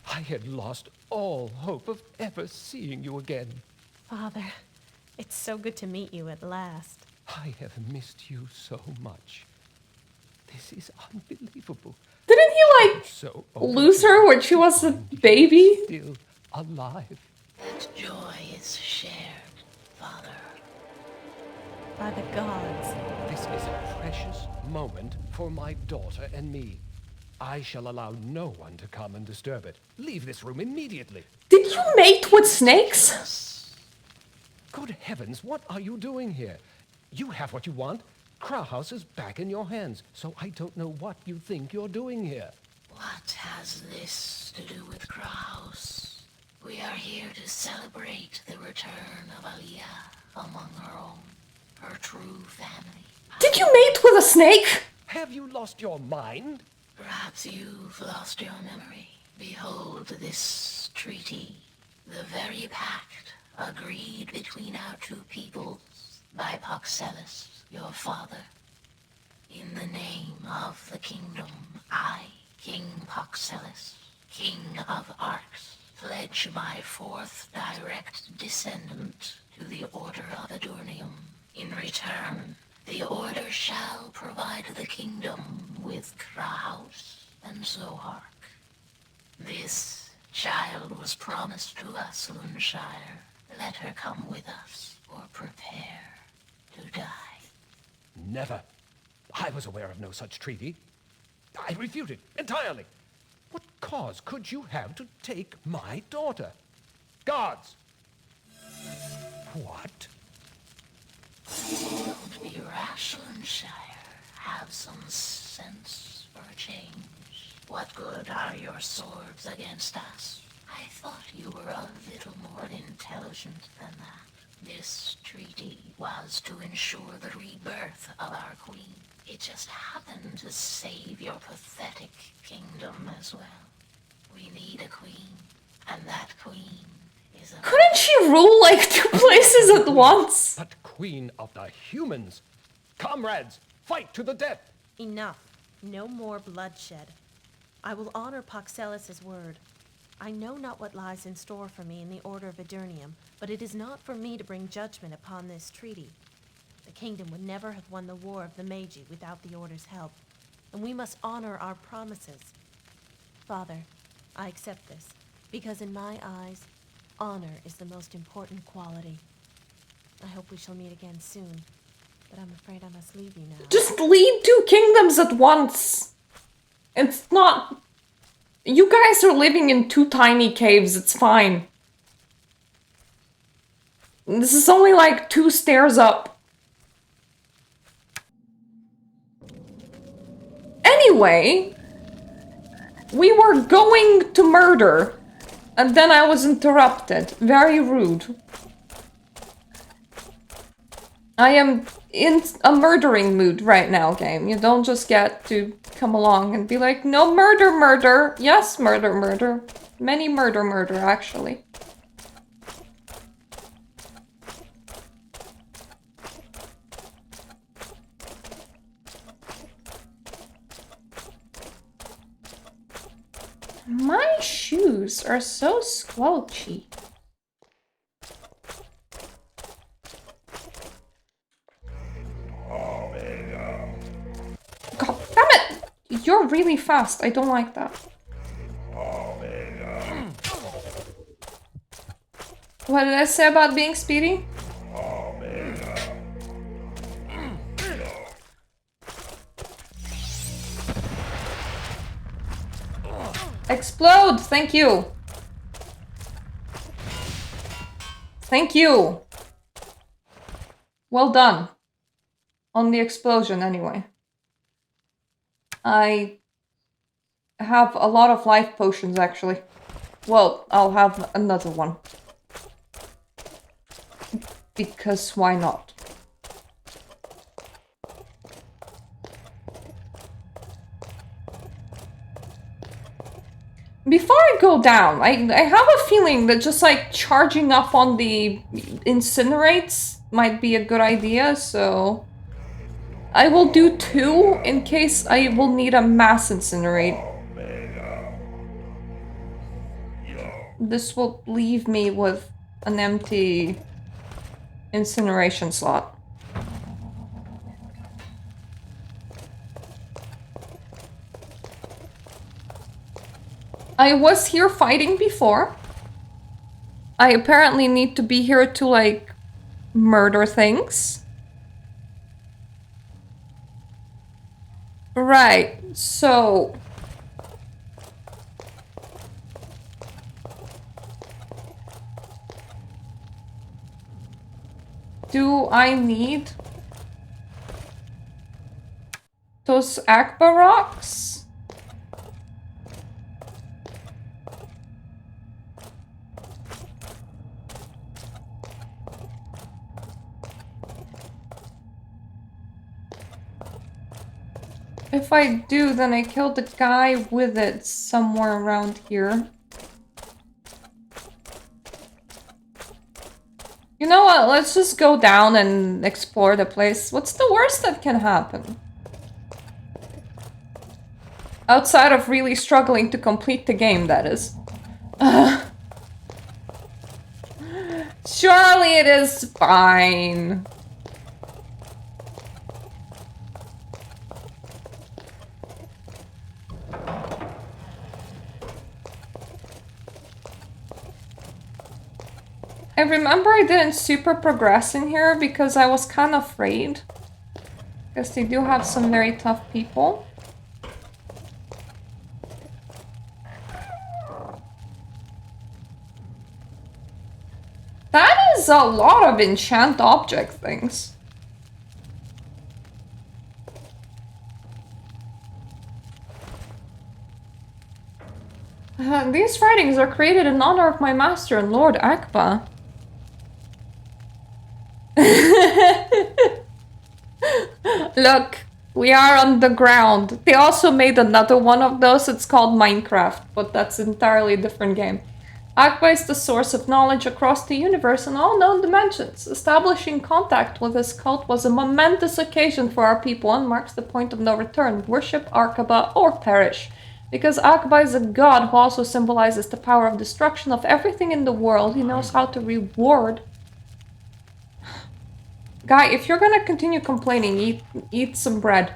I had lost all hope of ever seeing you again. Father, it's so good to meet you at last. I have missed you so much. This is unbelievable. Didn't he, like, So lose her when she was a baby? Still alive. That joy is shared, Father. By the gods. This is a precious moment for my daughter and me. I shall allow no one to come and disturb it. Leave this room immediately. Did you mate with snakes? Good heavens, what are you doing here? You have what you want. Krauhaus is back in your hands, so I don't know what you think you're doing here. What has this to do with Kraus? We are here to celebrate the return of Aaliyah among her own, her true family. Did you mate with a snake? Have you lost your mind? Perhaps you've lost your memory. Behold this treaty, the very pact agreed between our two peoples by Paxellus, your father. In the name of the kingdom, I, King Paxellus, King of Arx, pledge my fourth direct descendant to the Order of Adurnium. In return, the Order shall provide the kingdom with Kraus and Zohark. This child was promised to us, Lunshire. Let her come with us, or prepare to die. Never. I was aware of no such treaty. I refute it entirely. What cause could you have to take my daughter? Guards! What? Don't be rash, Lunshire. Have some sense for a change. What good are your swords against us? I thought you were a little more intelligent than that. This treaty was to ensure the rebirth of our queen. It just happened to save your pathetic kingdom as well. We need a queen, and that queen is a... Couldn't she rule like 2 places at once? But queen of the humans! Comrades, fight to the death! Enough. No more bloodshed. I will honor Paxellus' word. I know not what lies in store for me in the Order of Adurnium, but it is not for me to bring judgment upon this treaty. The kingdom would never have won the war of the Meiji without the Order's help, and we must honor our promises. Father, I accept this, because in my eyes, honor is the most important quality. I hope we shall meet again soon, but I'm afraid I must leave you now. Just lead 2 kingdoms at once. It's not... You guys are living in 2 tiny caves, it's fine. This is only like 2 stairs up. Anyway, we were going to murder, and then I was interrupted. Very rude. I am in a murdering mood right now, game. You don't just get to come along and be like, no, murder, murder. Yes, murder, murder. Many murder, murder, actually. My shoes are so squelchy. God damn it! You're really fast. I don't like that. What did I say about being speedy? Explode! Thank you. Thank you. Well done. On the explosion, anyway. I have a lot of life potions, actually. Well, I'll have another one. because why not? Before I go down, I have a feeling that just like charging up on the incinerates might be a good idea, so I will do 2 in case I will need a mass incinerate. This will leave me with an empty incineration slot. I was here fighting before. I apparently need to be here to, like, murder things. Right, so... do I need those Akba rocks? If I do, then I killed the guy with it somewhere around here. You know what? Let's just go down and explore the place. What's the worst that can happen? Outside of really struggling to complete the game, that is. Surely it is fine. I remember I didn't super progress in here because I was kind of afraid. Because they do have some very tough people. That is a lot of enchant object things. These writings are created in honor of my master and Lord Akba. Look, we are on the ground. They also made another one of those. It's called Minecraft, but that's an entirely different game. Akba is the source of knowledge across the universe and all known dimensions. Establishing contact with his cult was a momentous occasion for our people and marks the point of no return. Worship Akba or perish. Because Akba is a god who also symbolizes the power of destruction of everything in the world, he knows how to reward. Guy, if you're gonna continue complaining, eat some bread.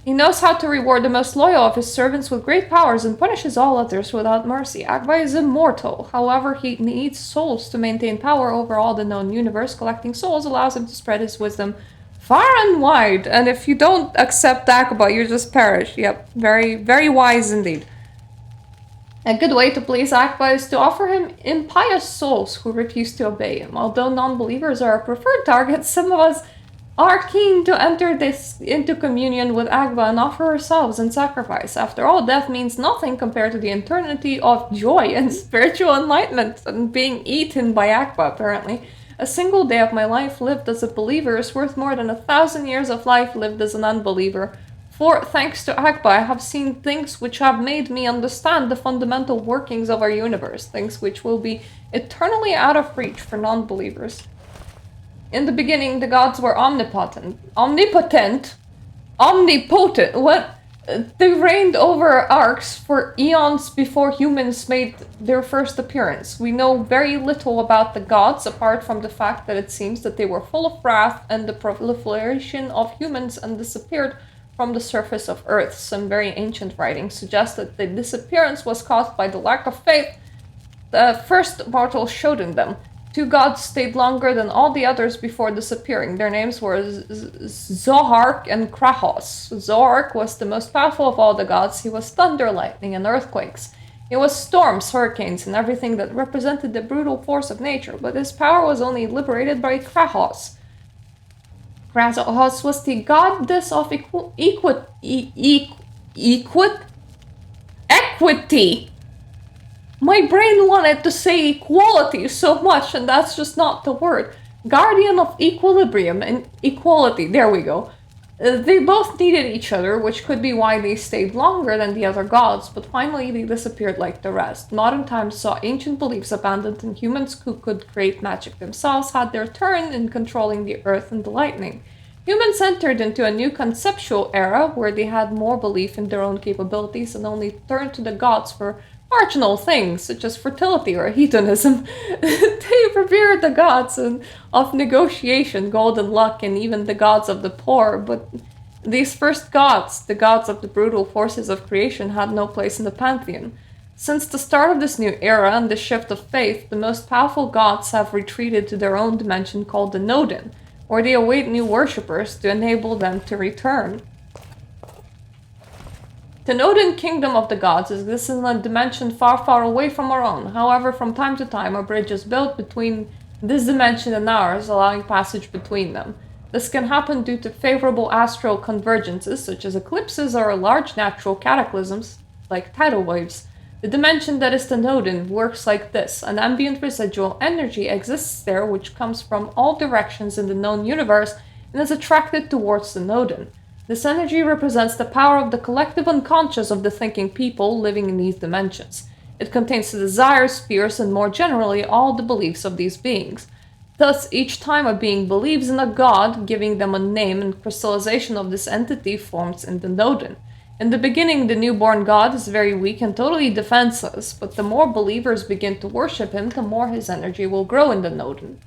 He knows how to reward the most loyal of his servants with great powers and punishes all others without mercy. Akba is immortal. However, he needs souls to maintain power over all the known universe. Collecting souls allows him to spread his wisdom far and wide. And if you don't accept Akba, you just perish. Yep, very, very wise indeed. A good way to please Akba is to offer him impious souls who refuse to obey him. Although non-believers are a preferred target, some of us are keen to enter into communion with Akba and offer ourselves in sacrifice. After all, death means nothing compared to the eternity of joy and spiritual enlightenment and being eaten by Akba, apparently. A single day of my life lived as a believer is worth more than 1,000 years of life lived as an unbeliever. For, thanks to Akba, I have seen things which have made me understand the fundamental workings of our universe, things which will be eternally out of reach for non-believers. In the beginning, the gods were omnipotent, what? They reigned over Arx for eons before humans made their first appearance. We know very little about the gods, apart from the fact that it seems that they were full of wrath and the proliferation of humans and disappeared from the surface of Earth. Some very ancient writings suggest that the disappearance was caused by the lack of faith the first mortals showed in them. Two gods stayed longer than all the others before disappearing. Their names were Zohark and Krahos. Zohark was the most powerful of all the gods. He was thunder, lightning, and earthquakes. He was storms, hurricanes, and everything that represented the brutal force of nature, but his power was only liberated by Krahos. Krahos was the goddess of equity. My brain wanted to say equality so much, and that's just not the word. Guardian of equilibrium and equality. There we go. They both needed each other, which could be why they stayed longer than the other gods, but finally they disappeared like the rest. Modern times saw ancient beliefs abandoned, and humans who could create magic themselves had their turn in controlling the earth and the lightning. Humans entered into a new conceptual era where they had more belief in their own capabilities and only turned to the gods for marginal things, such as fertility or hedonism. They revered the gods of negotiation, golden luck, and even the gods of the poor, but these first gods, the gods of the brutal forces of creation, had no place in the pantheon. Since the start of this new era and the shift of faith, the most powerful gods have retreated to their own dimension called the Nodin, where they await new worshippers to enable them to return. The Nodin kingdom of the gods exists in a dimension far, far away from our own. However, from time to time, a bridge is built between this dimension and ours, allowing passage between them. This can happen due to favorable astral convergences, such as eclipses or large natural cataclysms, like tidal waves. The dimension that is the Nodin works like this. An ambient residual energy exists there which comes from all directions in the known universe and is attracted towards the Nodin. This energy represents the power of the collective unconscious of the thinking people living in these dimensions. It contains the desires, fears, and more generally, all the beliefs of these beings. Thus, each time a being believes in a god, giving them a name and crystallization of this entity forms in the Nodin. In the beginning, the newborn god is very weak and totally defenseless, but the more believers begin to worship him, the more his energy will grow in the Nodin.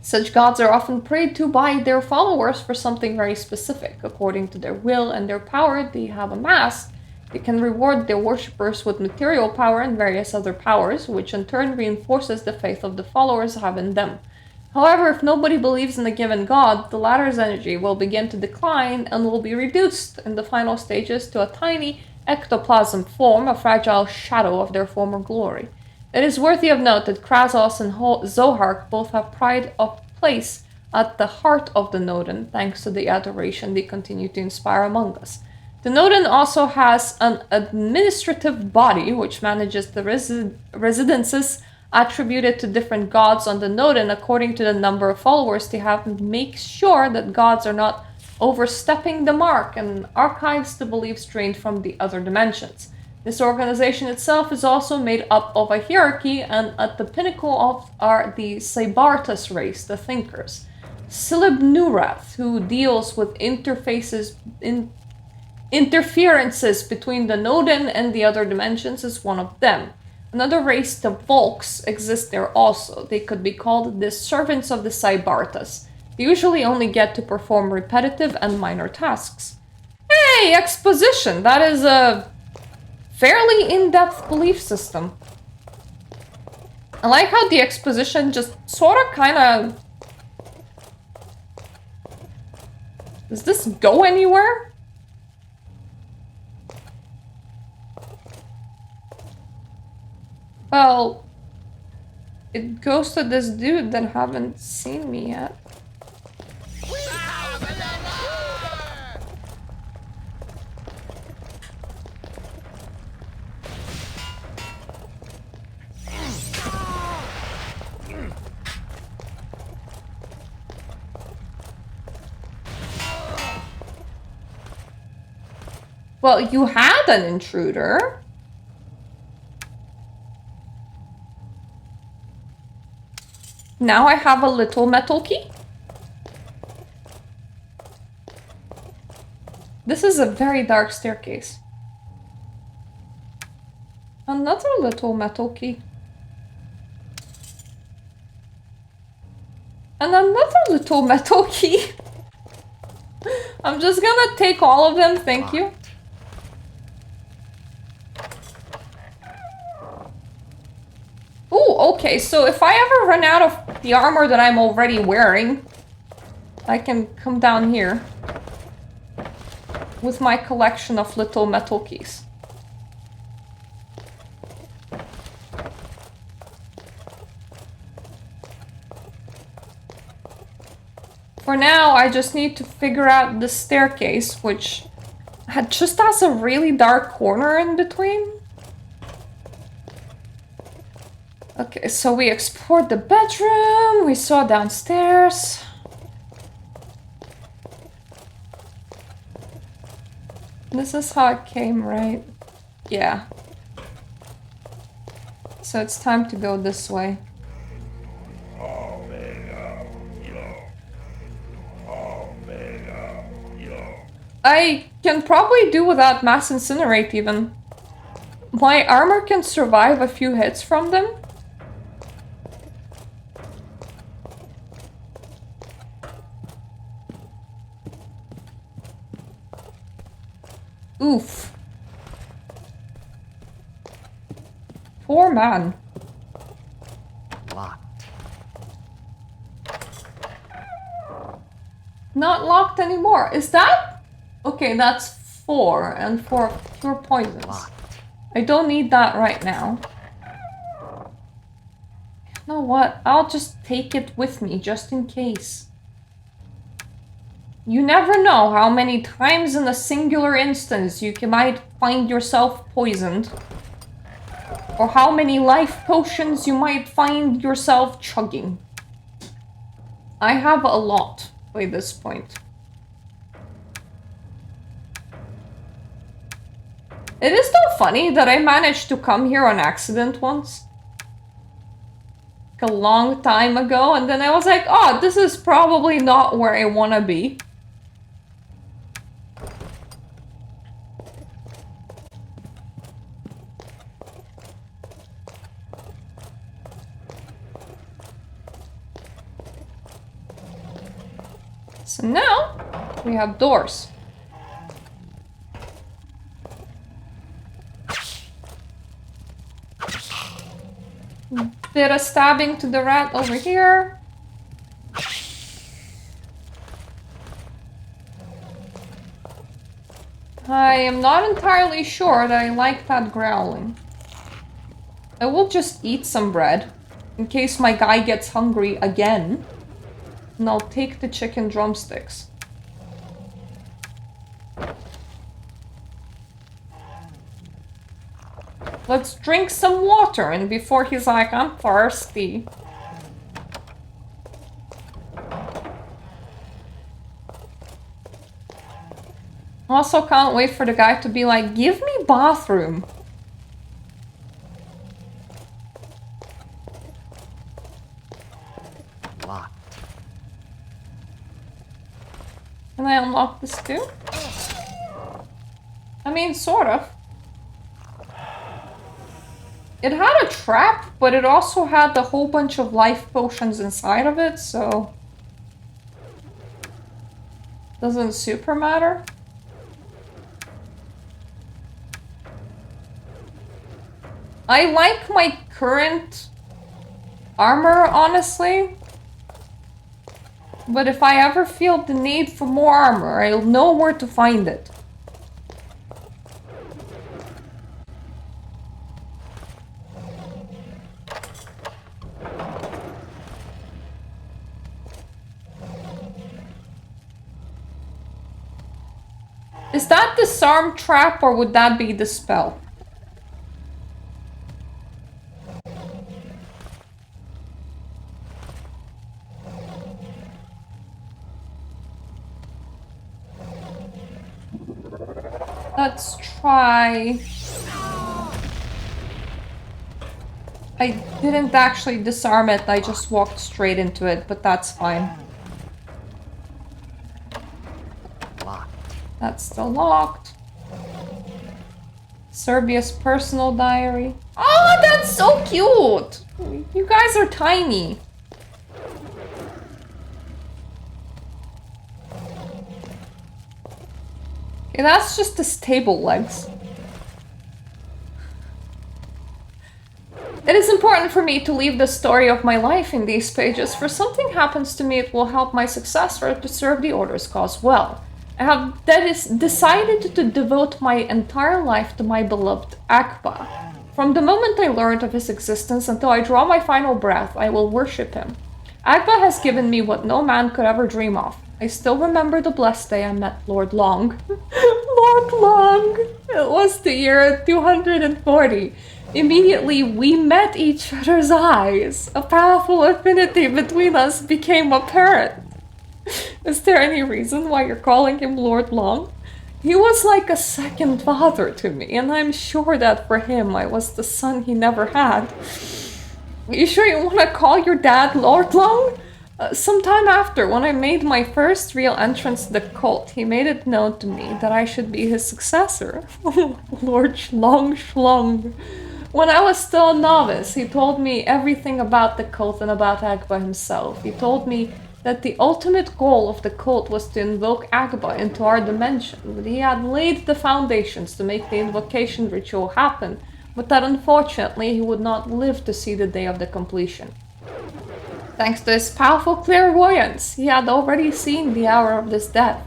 Such gods are often prayed to by their followers for something very specific. According to their will and their power they have amassed, they can reward their worshippers with material power and various other powers, which in turn reinforces the faith of the followers have in them. However, if nobody believes in a given god, the latter's energy will begin to decline and will be reduced in the final stages to a tiny ectoplasm form, a fragile shadow of their former glory. It is worthy of note that Krasos and Zohark both have pride of place at the heart of the Nodin, thanks to the adoration they continue to inspire among us. The Nodin also has an administrative body which manages the residences attributed to different gods on the Nodin according to the number of followers they have, and makes sure that gods are not overstepping the mark and archives the beliefs drained from the other dimensions. This organization itself is also made up of a hierarchy, and at the pinnacle of are the Cybartus race, the Thinkers. Silibnurath, who deals with interferences between the Nodin and the other dimensions, is one of them. Another race, the Volks, exists there also. They could be called the servants of the Cybartus. They usually only get to perform repetitive and minor tasks. Hey, exposition! That is a fairly in-depth belief system. I like how the exposition just sort of kind of... Does this go anywhere? Well, it goes to this dude that haven't seen me yet. Well, you had an intruder. Now I have a little metal key. This is a very dark staircase. Another little metal key. And another little metal key. I'm just gonna take all of them, thank you. Ooh, okay, so if I ever run out of the armor that I'm already wearing, I can come down here with my collection of little metal keys. For now, I just need to figure out the staircase, which just has a really dark corner in between. Okay, so we explored the bedroom, we saw downstairs. This is how it came, right? Yeah. So it's time to go this way. I can probably do without mass incinerate even. My armor can survive a few hits from them. Oof. Poor man. Locked. Not locked anymore. Is that? Okay, that's 4 and 4 pure poisons. Locked. I don't need that right now. You know what? I'll just take it with me just in case. You never know how many times in a singular instance you might find yourself poisoned. Or how many life potions you might find yourself chugging. I have a lot by this point. It is so funny that I managed to come here on accident once. Like a long time ago, and then I was like, oh, this is probably not where I want to be. So now, we have doors. Bit of stabbing to the rat over here. I am not entirely sure that I like that growling. I will just eat some bread, in case my guy gets hungry again. And I'll take the chicken drumsticks. Let's drink some water, and before he's like, I'm thirsty. Also can't wait for the guy to be like, give me bathroom. Locked. Can I unlock this too? I mean, sort of. It had a trap, but it also had a whole bunch of life potions inside of it, so... Doesn't super matter. I like my current armor, honestly. But if I ever feel the need for more armor, I'll know where to find it. Is that disarm trap or would that be the spell? Let's try... I didn't actually disarm it, I just walked straight into it, but that's fine. Locked. That's still locked. Serbia's personal diary. Oh, that's so cute! You guys are tiny. Okay, that's just the stable legs. It is important for me to leave the story of my life in these pages, for something happens to me it will help my successor to serve the Order's cause well. I have decided to devote my entire life to my beloved Akba. From the moment I learned of his existence until I draw my final breath, I will worship him. Akba has given me what no man could ever dream of. I still remember the blessed day I met Lord Long. Lord Long! It was the year 240. Immediately, we met each other's eyes. A powerful affinity between us became apparent. Is there any reason why you're calling him Lord Long? He was like a second father to me, and I'm sure that for him I was the son he never had. You sure you want to call your dad Lord Long? Sometime after, when I made my first real entrance to the cult, he made it known to me that I should be his successor. Lord Schlong Schlong. When I was still a novice, he told me everything about the cult and about Agba himself. He told me that the ultimate goal of the cult was to invoke Agba into our dimension, that he had laid the foundations to make the invocation ritual happen, but that unfortunately he would not live to see the day of the completion. Thanks to his powerful clairvoyance, he had already seen the hour of this death.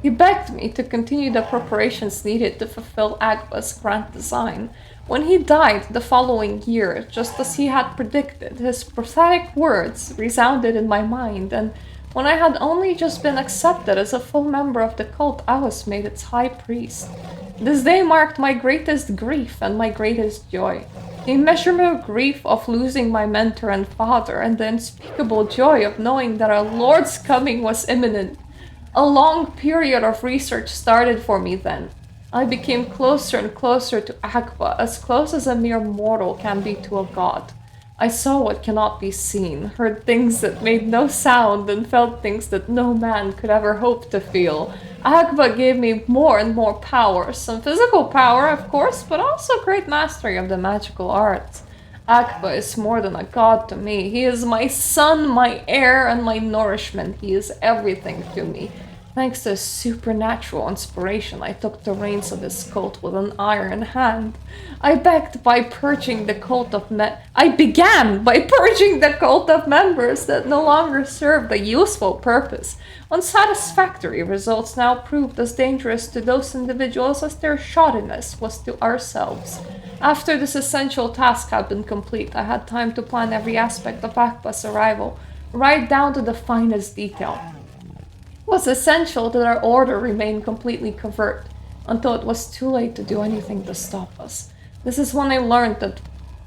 He begged me to continue the preparations needed to fulfill Agba's grand design. When he died the following year, just as he had predicted, his prophetic words resounded in my mind, and when I had only just been accepted as a full member of the cult, I was made its high priest. This day marked my greatest grief and my greatest joy. The immeasurable grief of losing my mentor and father, and the unspeakable joy of knowing that our Lord's coming was imminent. A long period of research started for me then. I became closer and closer to Agba, as close as a mere mortal can be to a god. I saw what cannot be seen, heard things that made no sound, and felt things that no man could ever hope to feel. Agba gave me more and more power, some physical power, of course, but also great mastery of the magical arts. Agba is more than a god to me. He is my son, my heir, and my nourishment. He is everything to me. Thanks to supernatural inspiration, I took the reins of this cult with an iron hand. I began by purging the cult of members that no longer served a useful purpose. Unsatisfactory results now proved as dangerous to those individuals as their shoddiness was to ourselves. After this essential task had been complete, I had time to plan every aspect of Akba's arrival, right down to the finest detail. It was essential that our order remain completely covert until it was too late to do anything to stop us. This is when I learned that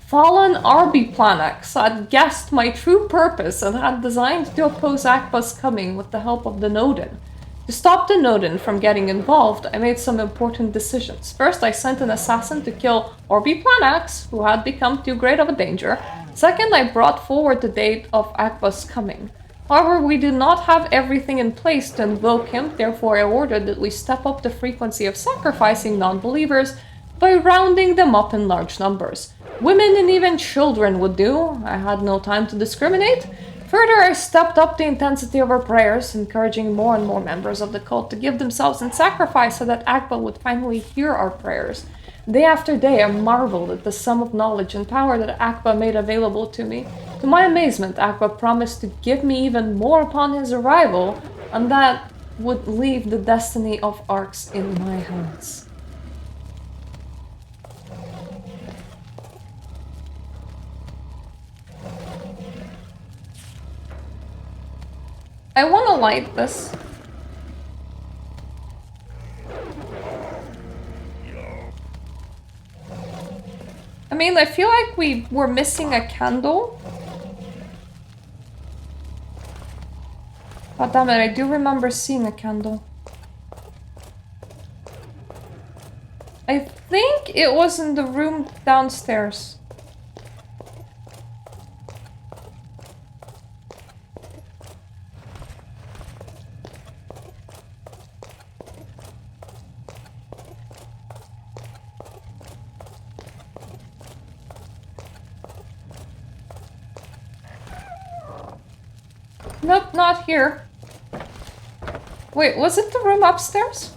fallen Arbiplanax had guessed my true purpose and had designed to oppose Akba's coming with the help of the Nodin. To stop the Nodin from getting involved, I made some important decisions. First, I sent an assassin to kill Arbiplanax, who had become too great of a danger. Second, I brought forward the date of Akba's coming. However, we did not have everything in place to invoke him, therefore I ordered that we step up the frequency of sacrificing non-believers by rounding them up in large numbers. Women and even children would do. I had no time to discriminate. Further, I stepped up the intensity of our prayers, encouraging more and more members of the cult to give themselves in sacrifice so that Agba would finally hear our prayers. Day after day, I marveled at the sum of knowledge and power that Agba made available to me. To my amazement, Agba promised to give me even more upon his arrival, and that would leave the destiny of Arx in my hands. I want to light this. I mean, I feel like we were missing a candle. God damn it, I do remember seeing a candle. I think it was in the room downstairs. Nope, not here. Wait, was it the room upstairs?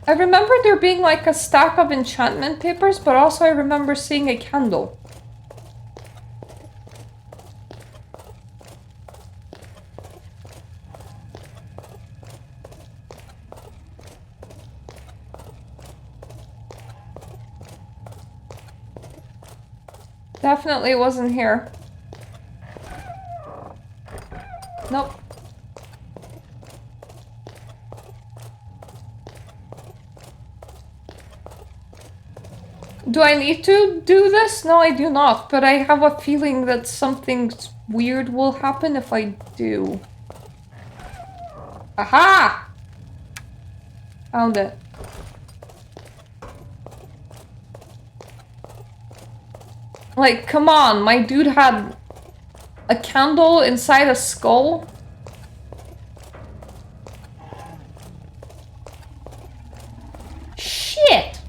I remember there being like a stack of enchantment papers, but also I remember seeing a candle. Definitely wasn't here. Nope. Do I need to do this? No, I do not, but I have a feeling that something weird will happen if I do. Aha! Found it. Like, come on, my dude had a candle inside a skull? Shit!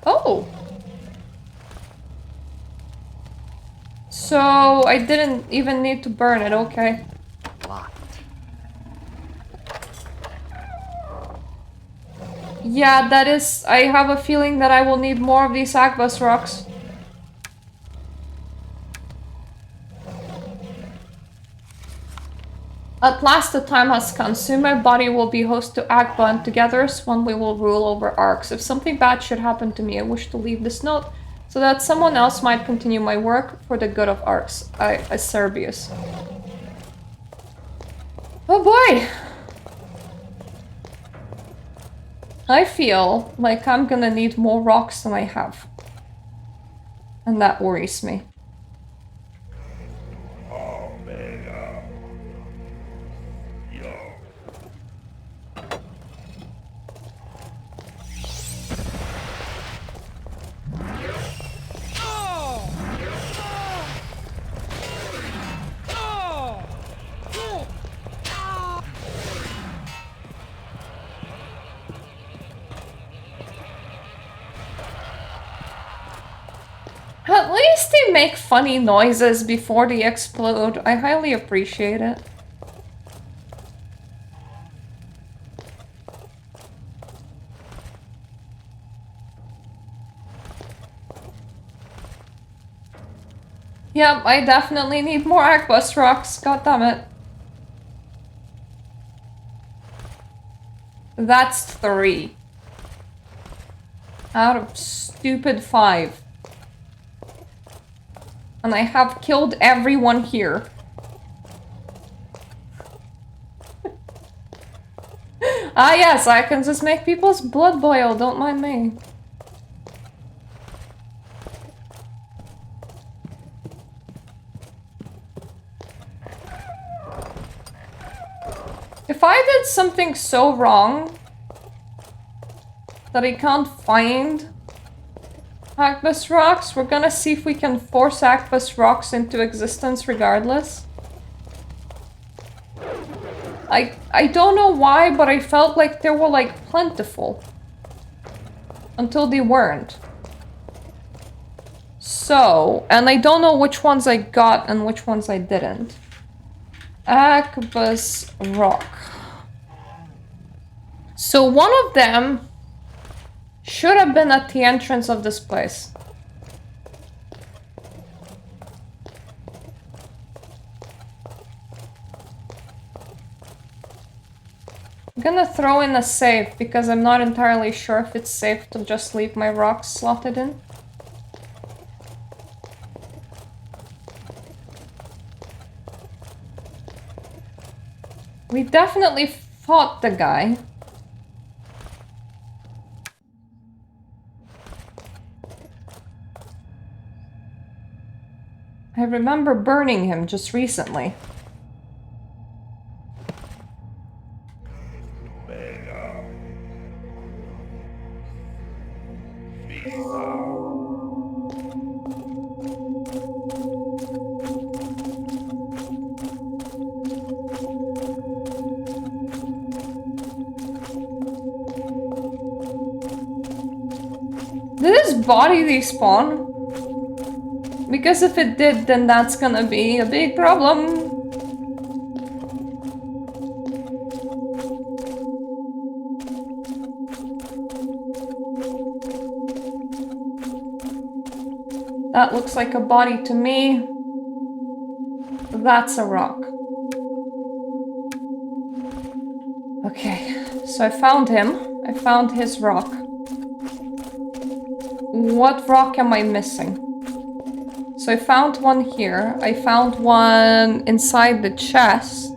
Oh! So, I didn't even need to burn it, okay. Locked. Yeah, that is... I have a feeling that I will need more of these Agbus rocks. At last the time has come. Soon my body will be host to Agba, and together as one we will rule over Arx. If something bad should happen to me, I wish to leave this note so that someone else might continue my work for the good of Arx. Serbius. Oh boy! I feel like I'm gonna need more rocks than I have. And that worries me. At least they make funny noises before they explode. I highly appreciate it. Yep, I definitely need more Aquas rocks. God damn it. That's 3. Out of stupid 5. And I have killed everyone here. Ah yes, I can just make people's blood boil, don't mind me. If I did something so wrong that I can't find Aquas rocks, we're gonna see if we can force Aquas rocks into existence regardless. I don't know why, but I felt like they were like plentiful. Until they weren't. So, and I don't know which ones I got and which ones I didn't. Aquas rock. So one of them should have been at the entrance of this place. I'm gonna throw in a safe because I'm not entirely sure if it's safe to just leave my rocks slotted in. We definitely fought the guy. I remember burning him just recently. Did his body respawn? Because if it did, then that's gonna be a big problem. That looks like a body to me. That's a rock. Okay, so I found him. I found his rock. What rock am I missing? So I found one here. I found one inside the chest.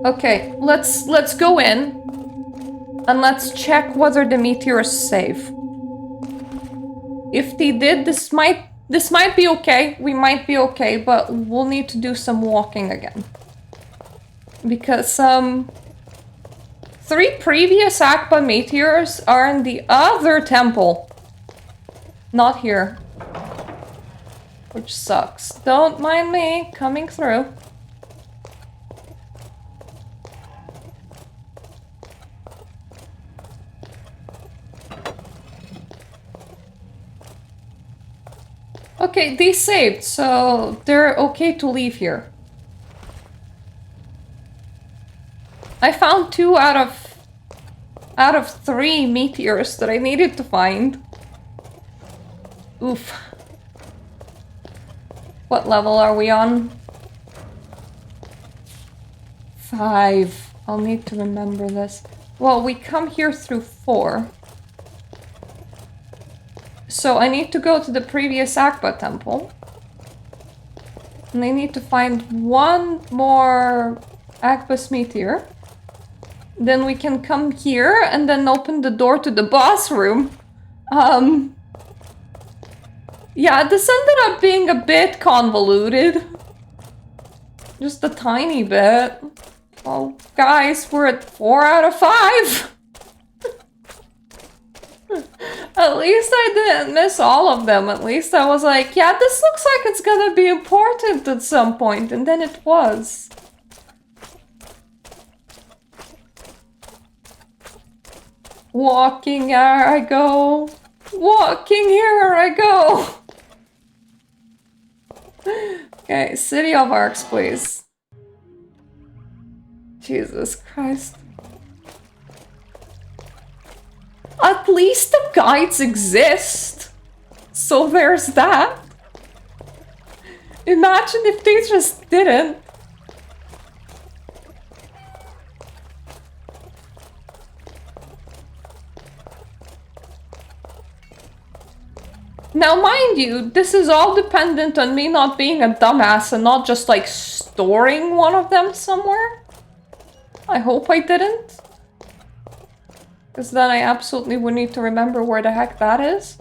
Okay, let's go in. And let's check whether the meteor is safe. If they did, this might be okay. We might be okay, but we'll need to do some walking again. Because 3 previous Akba meteors are in the other temple. Not here. Which sucks. Don't mind me coming through. Okay, they saved, so they're okay to leave here. I found 2 out of 3 meteors that I needed to find. Oof. What level are we on? 5. I'll need to remember this. Well, we come here through 4. So I need to go to the previous Akba temple. And I need to find 1 more Akba's meteor. Then we can come here and then open the door to the boss room. Yeah, this ended up being a bit convoluted. Just a tiny bit. Well, guys, we're at 4 out of 5. At least I didn't miss all of them. At least I was like, yeah, this looks like it's gonna be important at some point. And then it was. Walking here I go. Walking here I go. Okay, City of Arx, please. Jesus Christ. At least the guides exist. So there's that. Imagine if they just didn't. Now, mind you, this is all dependent on me not being a dumbass and not just, like, storing one of them somewhere. I hope I didn't. Because then I absolutely would need to remember where the heck that is.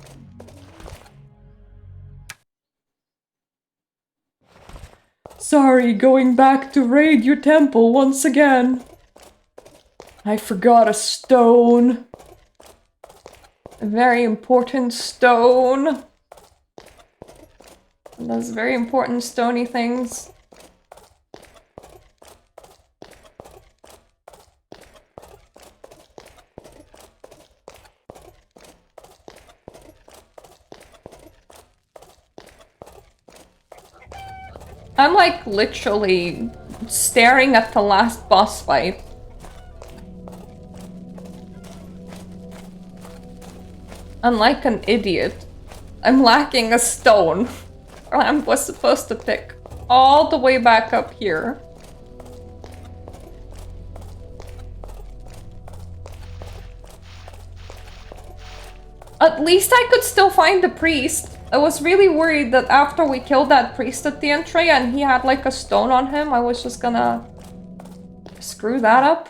Sorry, going back to raid your temple once again. I forgot a stone. A very important stone. And those very important stony things. I'm like literally staring at the last boss fight. I'm like an idiot. I'm lacking a stone. I was supposed to pick all the way back up here. At least I could still find the priest. I was really worried that after we killed that priest at the entry and he had like a stone on him, I was just gonna screw that up.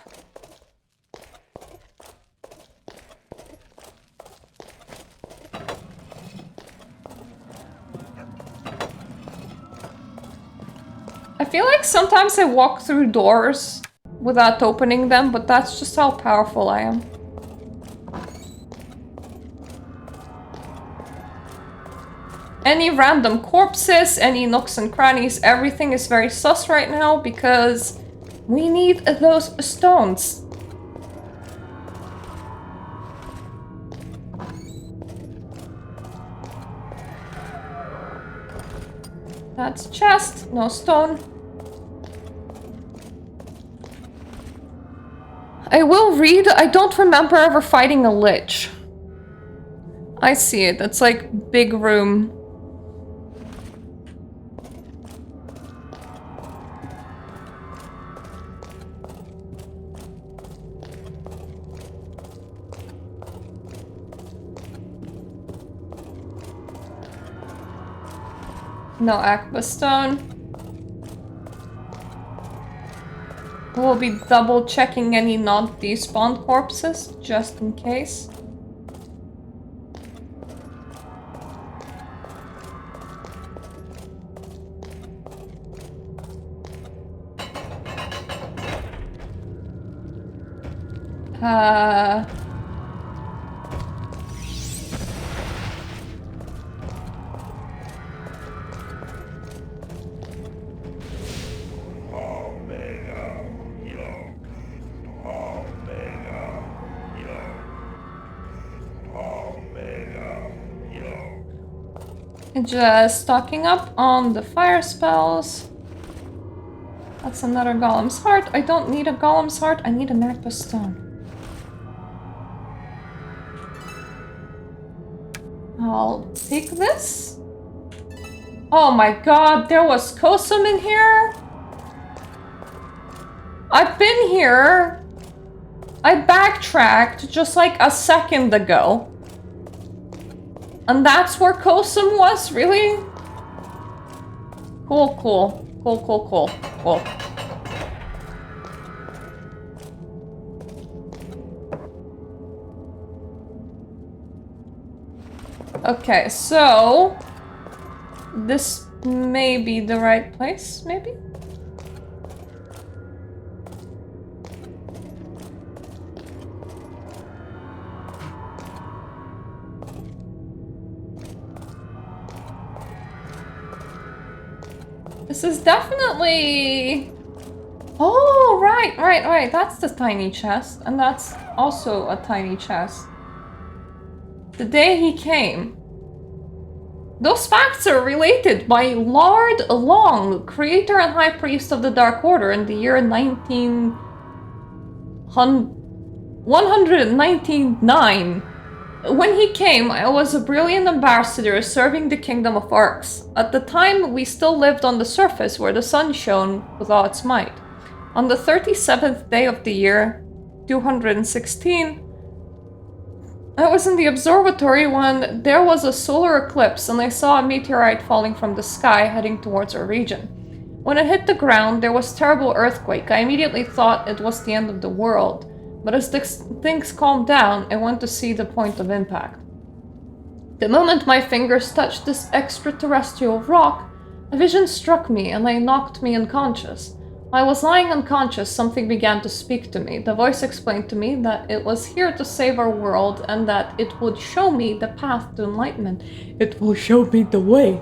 I feel like sometimes I walk through doors without opening them, but that's just how powerful I am. Any random corpses, any nooks and crannies, everything is very sus right now because we need those stones. That's chest, no stone. I will read. I don't remember ever fighting a lich. I see it. It's like big room. No Akba stone. We'll be double checking any not despawned corpses, just in case. Just stocking up on the fire spells. That's another Golem's Heart. I don't need a Golem's Heart, I need a Mirta Stone. I'll take this. Oh my god, there was Kosum in here? I've been here. I backtracked just like a second ago. And that's where Kosum was? Really? Cool, cool. Cool, cool, cool. Cool. Okay, so... this may be the right place, maybe? This is definitely... oh, right. That's the tiny chest. And that's also a tiny chest. The day he came. Those facts are related by Lord Long, creator and high priest of the Dark Order in the year 199. When he came, I was a brilliant ambassador serving the kingdom of Arx. At the time, we still lived on the surface where the sun shone with all its might. On the 37th day of the year, 216, I was in the observatory when there was a solar eclipse and I saw a meteorite falling from the sky heading towards our region. When it hit the ground, there was a terrible earthquake. I immediately thought it was the end of the world. But as things calmed down, I went to see the point of impact. The moment my fingers touched this extraterrestrial rock, a vision struck me and they knocked me unconscious. While I was lying unconscious, something began to speak to me. The voice explained to me that it was here to save our world and that it would show me the path to enlightenment. It will show me the way.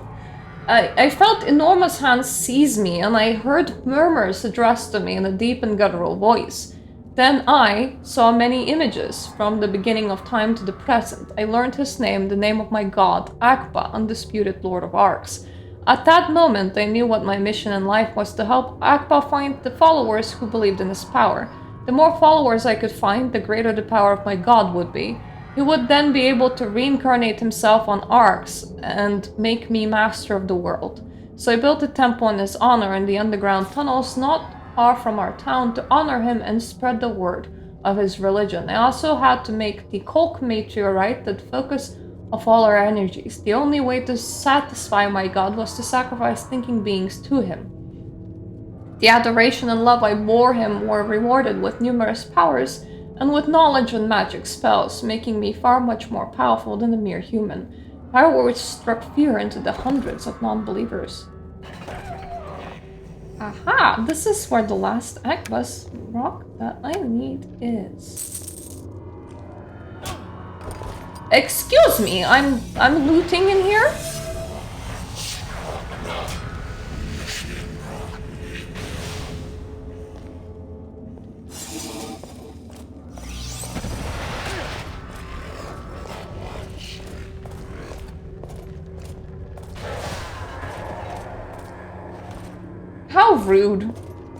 I felt enormous hands seize me and I heard murmurs addressed to me in a deep and guttural voice. Then I saw many images, from the beginning of time to the present. I learned his name, the name of my god, Akba, undisputed lord of Arx. At that moment, I knew what my mission in life was to help Akba find the followers who believed in his power. The more followers I could find, the greater the power of my god would be. He would then be able to reincarnate himself on Arx and make me master of the world. So I built a temple in his honor in the underground tunnels, not far from our town, to honor him and spread the word of his religion. I also had to make the clunk meteorite the focus of all our energies. The only way to satisfy my god was to sacrifice thinking beings to him. The adoration and love I bore him were rewarded with numerous powers and with knowledge and magic spells, making me far much more powerful than a mere human. Power which struck fear into the hundreds of non-believers. Aha! This is where the last Akba's rock that I need is. Excuse me, I'm looting in here? How rude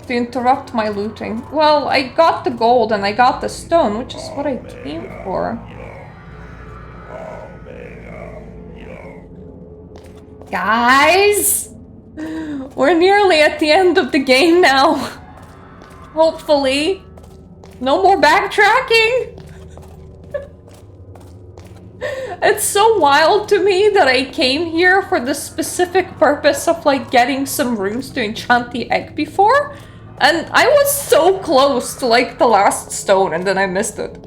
to interrupt my looting. Well, I got the gold and I got the stone, which is what I came for. Guys! We're nearly at the end of the game now. Hopefully. No more backtracking. It's so wild to me that I came here for the specific purpose of like getting some runes to enchant the egg before. And I was so close to like the last stone and then I missed it.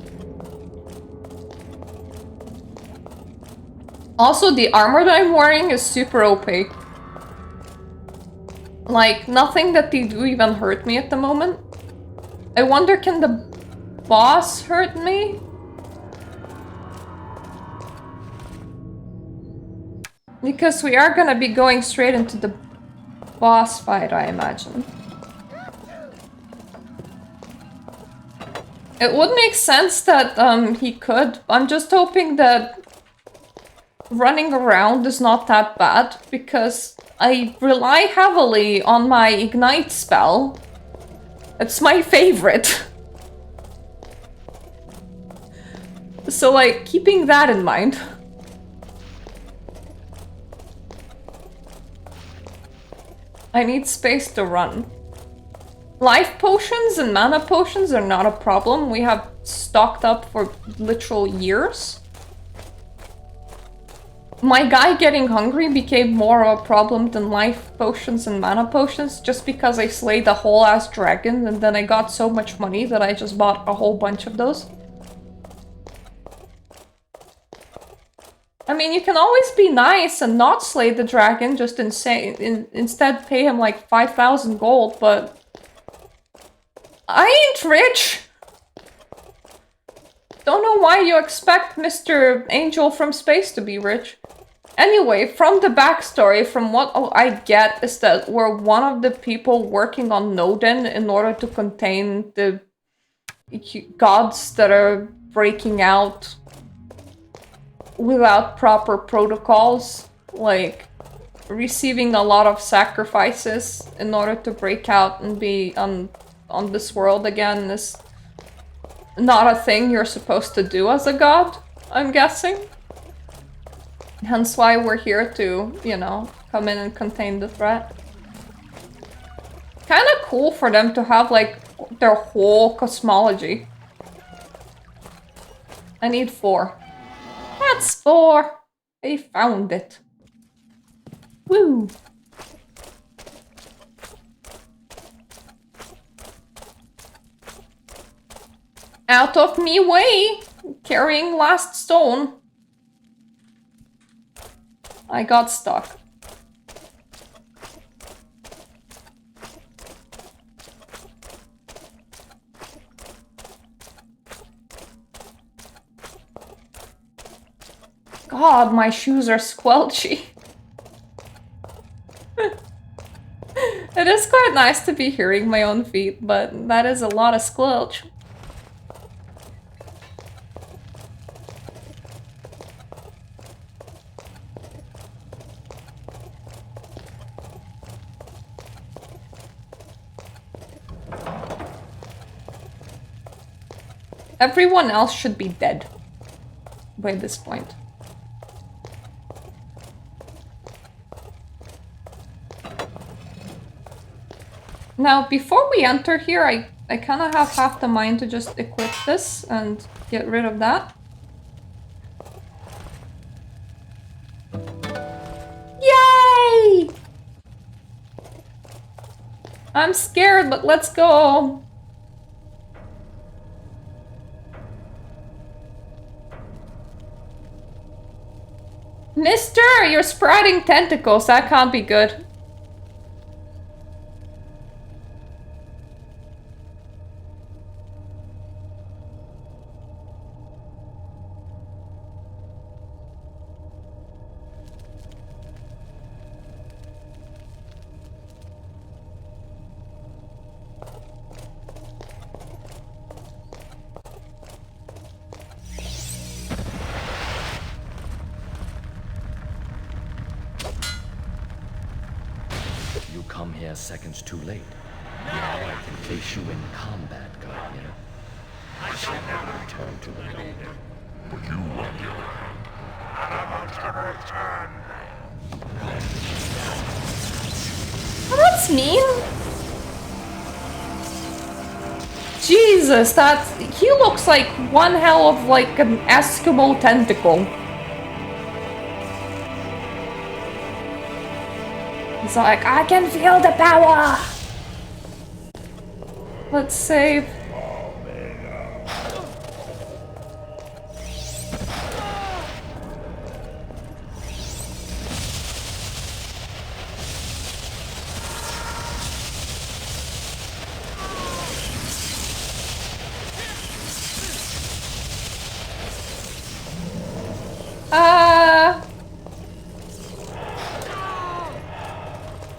Also, the armor that I'm wearing is super OP. Like, nothing that they do even hurt me at the moment. I wonder, can the boss hurt me? Because we are gonna be going straight into the boss fight, I imagine. It would make sense that he could. I'm just hoping that running around is not that bad, because I rely heavily on my ignite spell. It's my favorite. So, like, keeping that in mind. I need space to run. Life potions and mana potions are not a problem. We have stocked up for literal years. My guy getting hungry became more of a problem than life potions and mana potions just because I slayed a whole ass dragon and then I got so much money that I just bought a whole bunch of those. I mean, you can always be nice and not slay the dragon, just instead pay him like 5,000 gold, but I ain't rich. Don't know why you expect Mr. Angel from space to be rich. Anyway, from the backstory, from what I get is that we're one of the people working on Noden in order to contain the gods that are breaking out without proper protocols, like receiving a lot of sacrifices in order to break out and be on this world again is not a thing you're supposed to do as a god, I'm guessing. Hence why we're here to, you know, come in and contain the threat. Kinda cool for them to have, like, their whole cosmology. I need 4. That's 4! They found it. Woo! Out of me way! Carrying last stone. I got stuck. God, my shoes are squelchy. It is quite nice to be hearing my own feet, but that is a lot of squelch. Everyone else should be dead by this point. Now, before we enter here, I kind of have half the mind to just equip this and get rid of that. Yay! I'm scared, but let's go. Mister, you're sprouting tentacles. That can't be good. Seconds too late. Now I can face you in combat, Guardian. I shall never return to the Noden. But you, on the other hand, are about to return. Oh, that's mean. Jesus, he looks like one hell of like an Eskimo tentacle. He's like, I can feel the power! Let's save.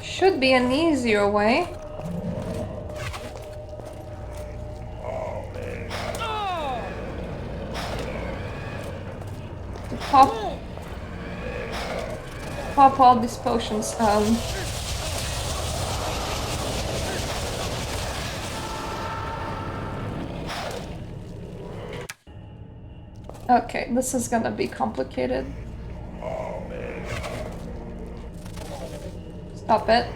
Should be an easier way. To pop all these potions. Okay, this is gonna be complicated. Stop it.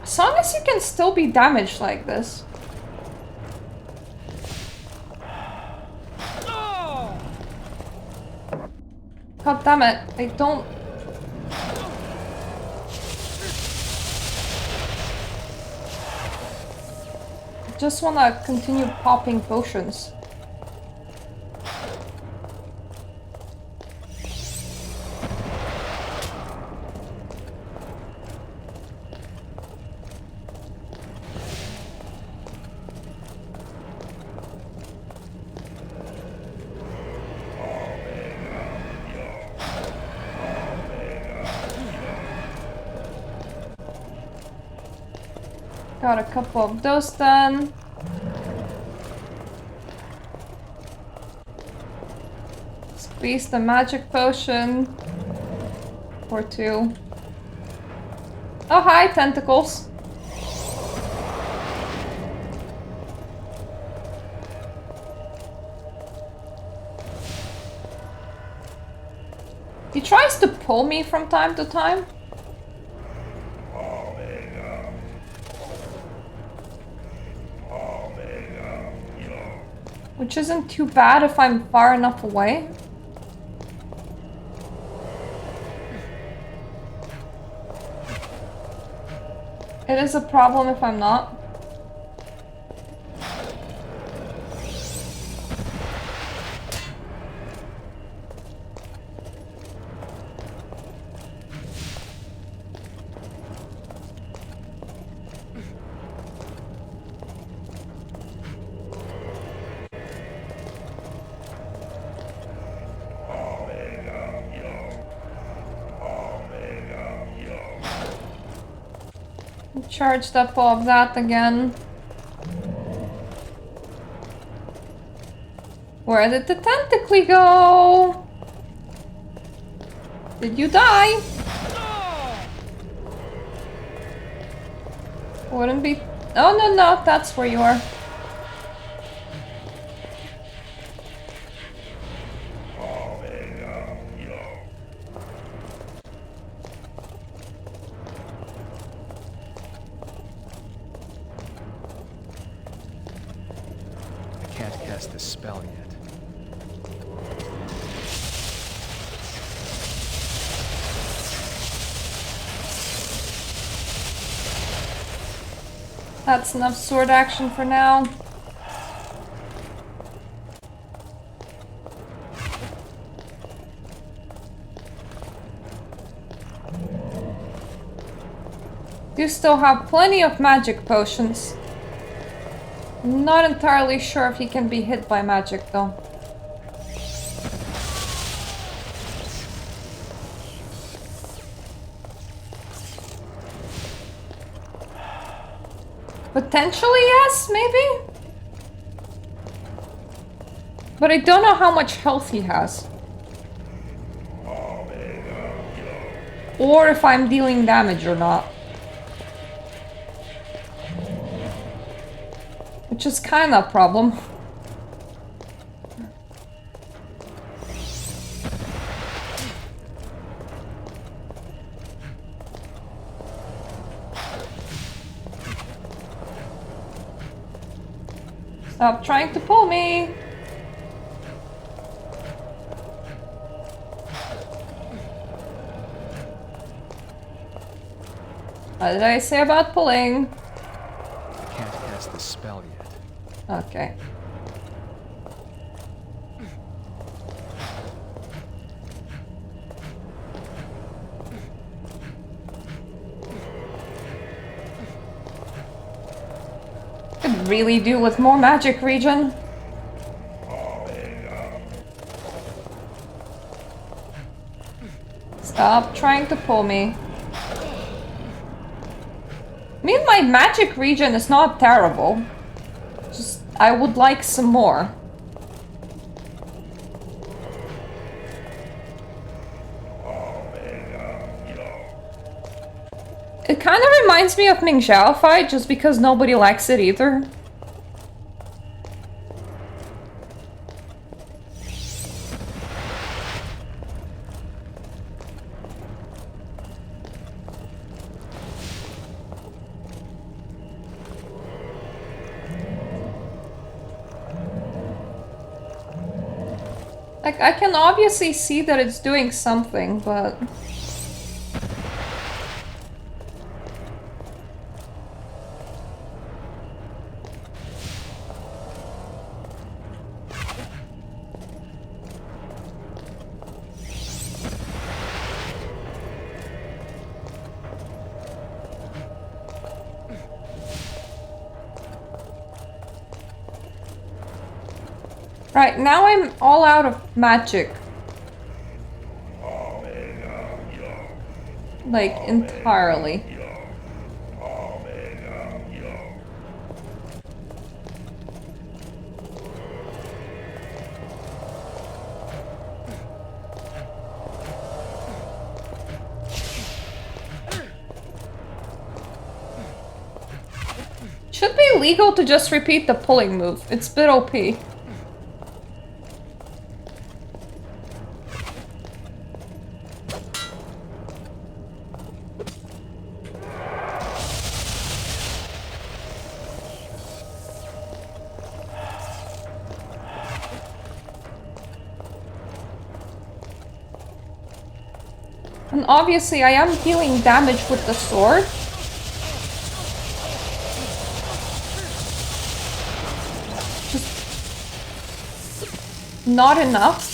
As long as you can still be damaged like this. God damn it, I don't... I just wanna continue popping potions. Got a couple of those done. Squeeze the magic potion. Or two. Oh hi, tentacles. He tries to pull me from time to time. Which isn't too bad if I'm far enough away. It is a problem if I'm not. Charged up all of that again. Where did the tentacle go? Did you die? Wouldn't be... Oh no, no, that's where you are. The spell yet. That's enough sword action for now. Do still have plenty of magic potions. Not entirely sure if he can be hit by magic though. Potentially yes, maybe? But I don't know how much health he has. or if I'm dealing damage or not. Which is kind of a problem. Stop trying to pull me! What did I say about pulling? I can't cast the spell yet. Okay. Could really do with more magic regen. Stop trying to pull me. I mean, my magic regen is not terrible. Just, I would like some more. It kind of reminds me of Ming Xiao fight, just because nobody likes it either. Like, I can obviously see that it's doing something, but... Right, now I'm all out of magic. Like, entirely. Should be legal to just repeat the pulling move. It's a bit OP. And obviously I am dealing damage with the sword. Just not enough.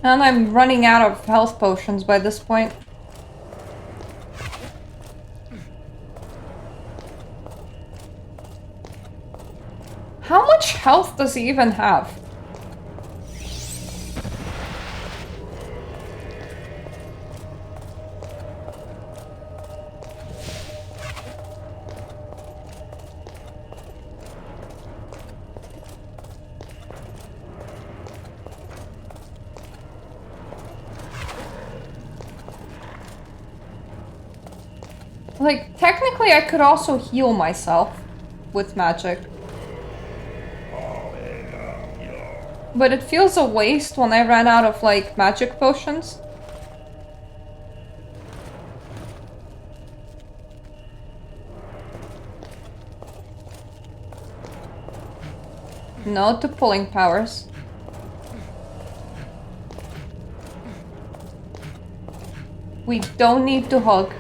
And I'm running out of health potions by this point. How much health does he even have? Like, technically I could also heal myself with magic. But it feels a waste when I ran out of, like, magic potions. No to pulling powers. We don't need to hug.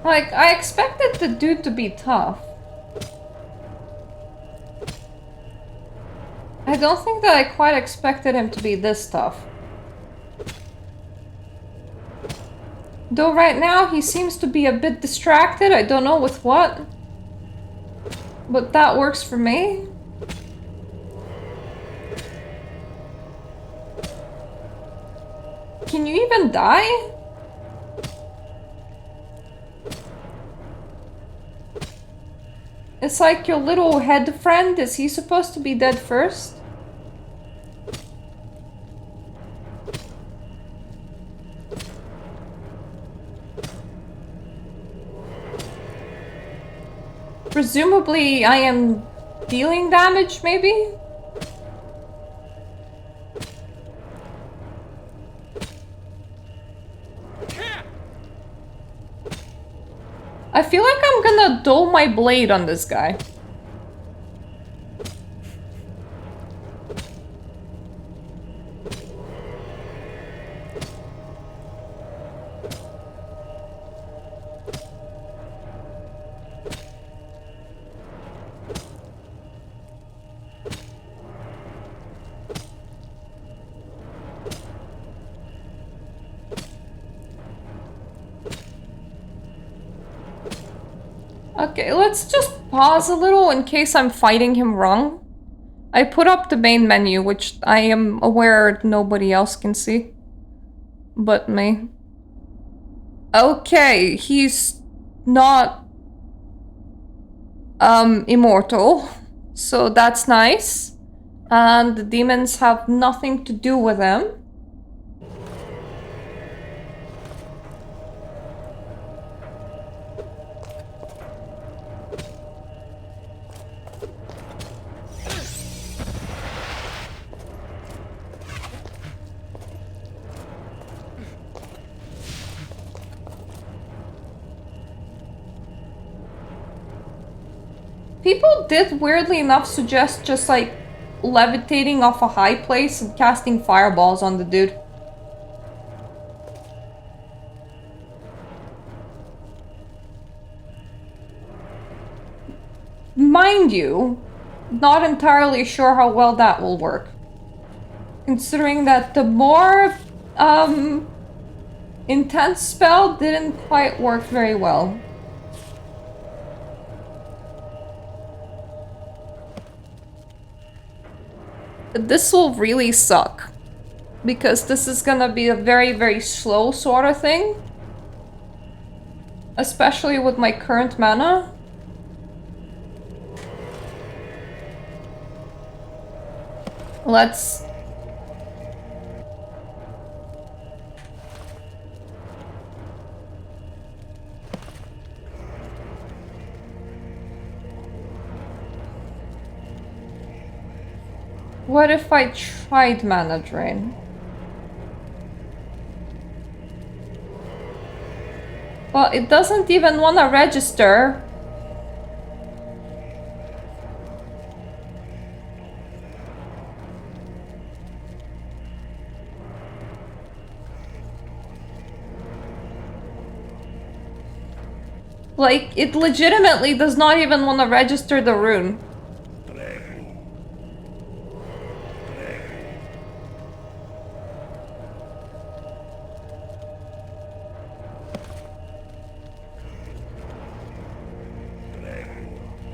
Like, I expected the dude to be tough. I don't think that I quite expected him to be this tough. Though right now he seems to be a bit distracted, I don't know with what. But that works for me. Can you even die? It's like your little head friend. Is he supposed to be dead first? Presumably I am dealing damage, maybe? I feel like I'm gonna dull my blade on this guy. Okay, let's just pause a little in case I'm fighting him wrong. I put up the main menu, which I am aware nobody else can see. But me. Okay, he's not... immortal. So that's nice. And the demons have nothing to do with him. People did, weirdly enough, suggest just like levitating off a high place and casting fireballs on the dude. Mind you, not entirely sure how well that will work. Considering that the more intense spell didn't quite work very well. This will really suck, because this is gonna be a very, very slow sort of thing. Especially with my current mana. Let's... What if I tried mana drain? Well, it doesn't even want to register. Like, it legitimately does not even want to register the rune.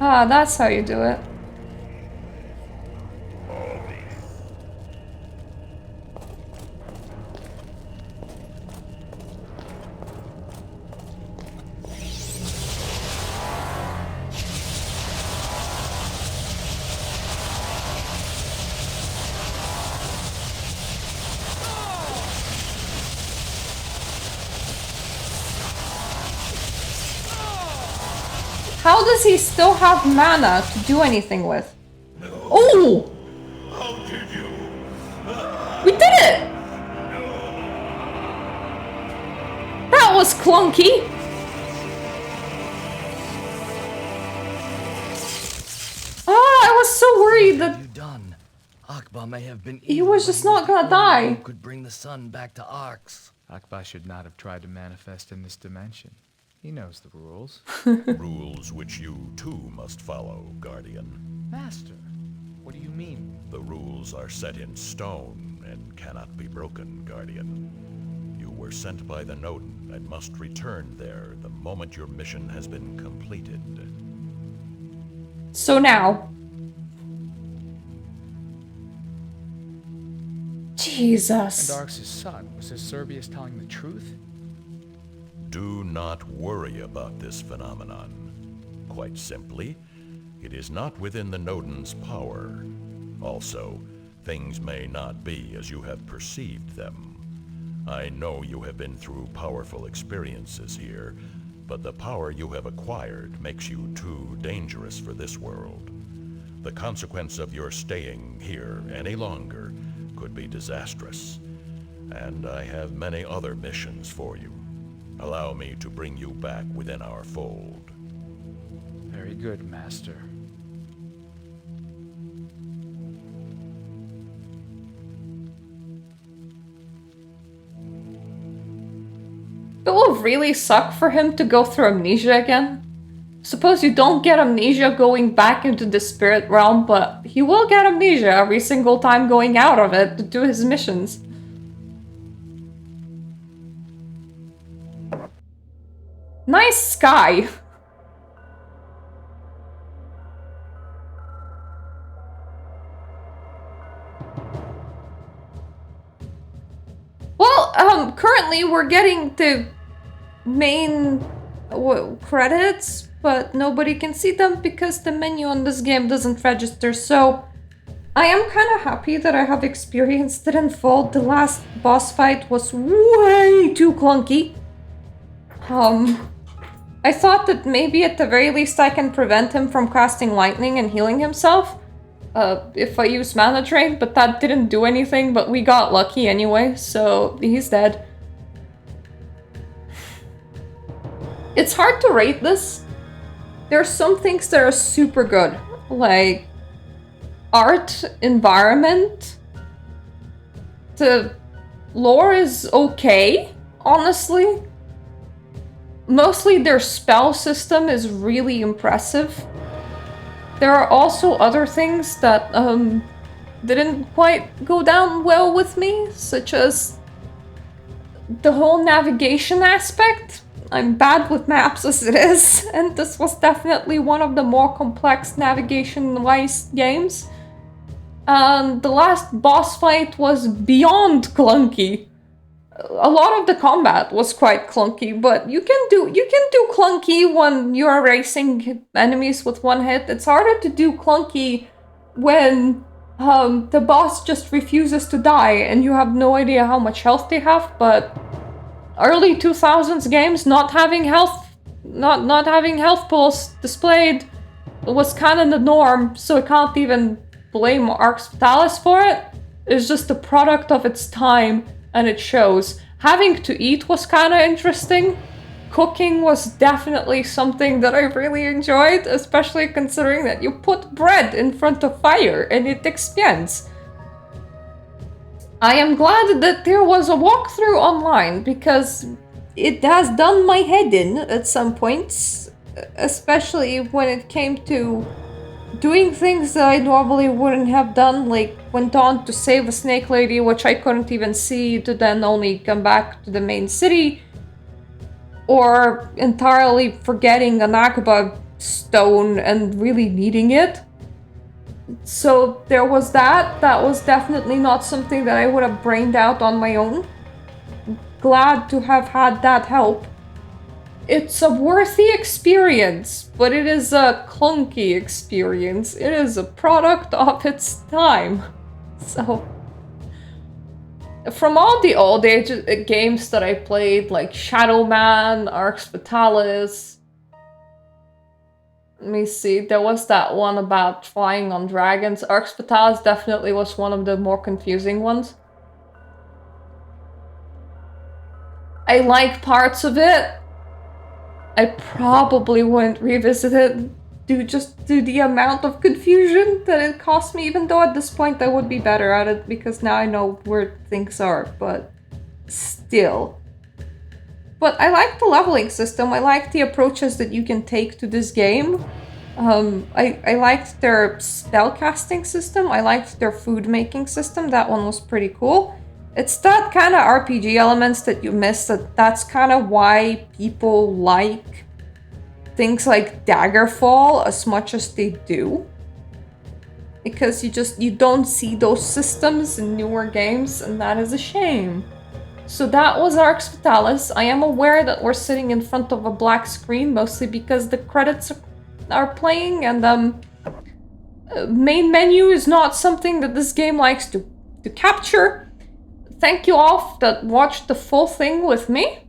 Ah, that's how you do it. How does he still have mana to do anything with? No. Oh! How did you? We did it! That was clunky! Ah, I was so worried that You done? Akba may have been he evil, was but just he not the gonna only one die. who could bring the sun back to Arx. Akba should not have tried to manifest in this dimension. He knows the rules. Rules which you too must follow, Guardian. Master, what do you mean? The rules are set in stone and cannot be broken, Guardian. You were sent by the Nodin and must return there the moment your mission has been completed. So now. Jesus. And Arx's son, was his Serbius telling the truth? Do not worry about this phenomenon. Quite simply, it is not within the Nodin's power. Also, things may not be as you have perceived them. I know you have been through powerful experiences here, but the power you have acquired makes you too dangerous for this world. The consequence of your staying here any longer could be disastrous, and I have many other missions for you. Allow me to bring you back within our fold. Very good, Master. It will really suck for him to go through amnesia again. Suppose you don't get amnesia going back into the spirit realm, but he will get amnesia every single time going out of it to do his missions. Nice sky. Well, currently we're getting the main credits, but nobody can see them because the menu on this game doesn't register, so I am kind of happy that I have experienced it in full. The last boss fight was way too clunky. I thought that maybe at the very least I can prevent him from casting lightning and healing himself if I use mana drain, but that didn't do anything, but we got lucky anyway, so he's dead. It's hard to rate this. There are some things that are super good, like art, environment. The lore is okay, honestly. Mostly their spell system is really impressive. There are also other things that didn't quite go down well with me, such as the whole navigation aspect. I'm bad with maps as it is, and this was definitely one of the more complex navigation-wise games. And the last boss fight was beyond clunky. A lot of the combat was quite clunky, but you can do clunky when you're erasing enemies with one hit. It's harder to do clunky when the boss just refuses to die and you have no idea how much health they have, but early 2000s games not having health pools displayed was kind of the norm, so I can't even blame Arx Fatalis for it. It's just a product of its time, and it shows. Having to eat was kind of interesting. Cooking was definitely something that I really enjoyed, especially considering that you put bread in front of fire and it expands. I am glad that there was a walkthrough online, because it has done my head in at some points, especially when it came to doing things that I normally wouldn't have done, like went on to save a snake lady, which I couldn't even see, to then only come back to the main city, or entirely forgetting an Akaba stone and really needing it. So there was that. That was definitely not something that I would have brained out on my own. Glad to have had that help. It's a worthy experience, but it is a clunky experience. It is a product of its time. So, from all the old age games that I played, like Shadow Man, Arx Fatalis. Let me see, there was that one about flying on dragons. Arx Fatalis definitely was one of the more confusing ones. I like parts of it. I probably wouldn't revisit it due to the amount of confusion that it cost me, even though at this point I would be better at it because now I know where things are, but still. But I like the leveling system. I like the approaches that you can take to this game. I liked their spell casting system. I liked their food making system. That one was pretty cool. It's that kind of RPG elements that you miss, that's kind of why people like things like Daggerfall as much as they do. Because you don't see those systems in newer games, and that is a shame. So that was Arx Fatalis. I am aware that we're sitting in front of a black screen, mostly because the credits are playing, and main menu is not something that this game likes to capture. Thank you all that watched the full thing with me.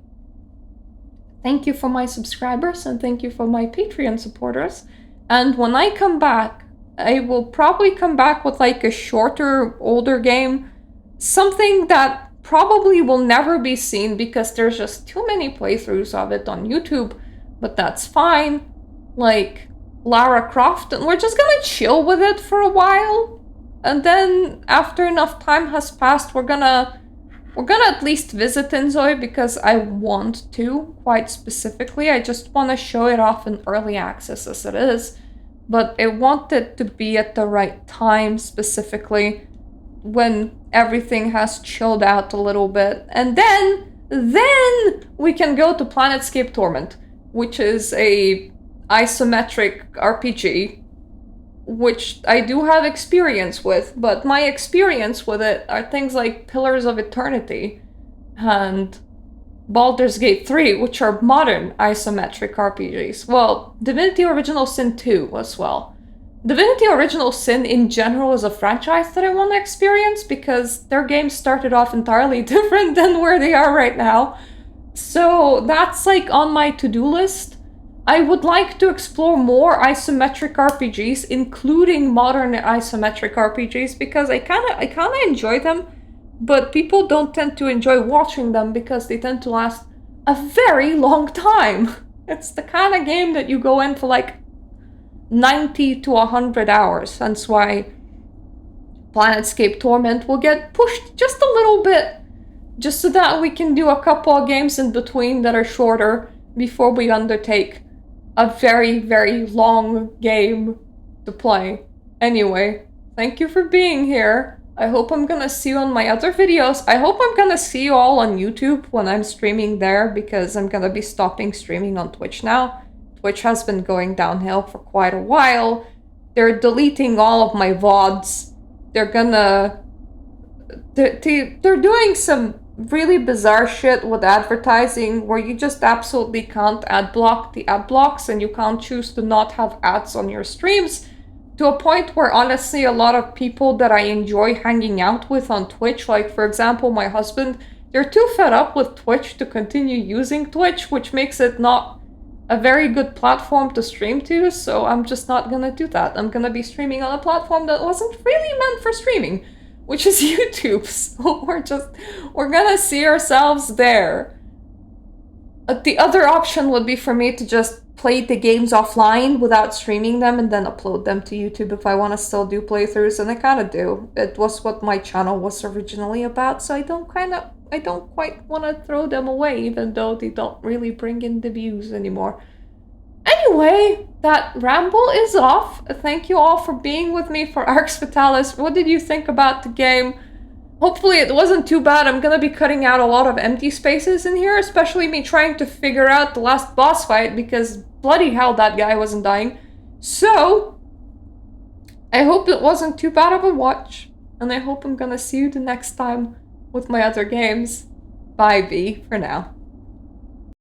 Thank you for my subscribers, and thank you for my Patreon supporters. And when I come back, I will probably come back with like a shorter, older game. Something that probably will never be seen because there's just too many playthroughs of it on YouTube. But that's fine. Like Lara Croft, and we're just gonna chill with it for a while. And then after enough time has passed, we're gonna at least visit Inzoi because I want to, quite specifically. I just want to show it off in early access as it is. But I want it to be at the right time, specifically when everything has chilled out a little bit. And then we can go to Planetscape Torment, which is a isometric RPG, which I do have experience with, but my experience with it are things like Pillars of Eternity and Baldur's Gate 3, which are modern isometric RPGs. Well, Divinity Original Sin 2 as well. Divinity Original Sin in general is a franchise that I want to experience because their games started off entirely different than where they are right now. So that's like on my to-do list. I would like to explore more isometric RPGs, including modern isometric RPGs, because I kinda enjoy them. But people don't tend to enjoy watching them because they tend to last a very long time. It's the kind of game that you go in for like 90 to 100 hours. That's why Planetscape Torment will get pushed just a little bit, just so that we can do a couple of games in between that are shorter before we undertake a very, very long game to play. Anyway, thank you for being here. I hope I'm gonna see you on my other videos. I hope I'm gonna see you all on YouTube when I'm streaming there, because I'm gonna be stopping streaming on Twitch now. Twitch has been going downhill for quite a while. They're deleting all of my VODs. They're doing some really bizarre shit with advertising where you just absolutely can't ad block the ad blocks, and you can't choose to not have ads on your streams. To a point where, honestly, a lot of people that I enjoy hanging out with on Twitch, like, for example, my husband, they're too fed up with Twitch to continue using Twitch, which makes it not a very good platform to stream to, so I'm just not gonna do that. I'm gonna be streaming on a platform that wasn't really meant for streaming, which is YouTube, so we're gonna see ourselves there. The other option would be for me to just play the games offline without streaming them and then upload them to YouTube if I want to still do playthroughs, and I kind of do. It was what my channel was originally about, so I don't quite want to throw them away, even though they don't really bring in the views anymore. Anyway, that ramble is off. Thank you all for being with me for Arx Fatalis. What did you think about the game? Hopefully it wasn't too bad. I'm gonna be cutting out a lot of empty spaces in here, especially me trying to figure out the last boss fight, because bloody hell that guy wasn't dying. So, I hope it wasn't too bad of a watch, and I hope I'm gonna see you the next time with my other games. Bye, B, for now.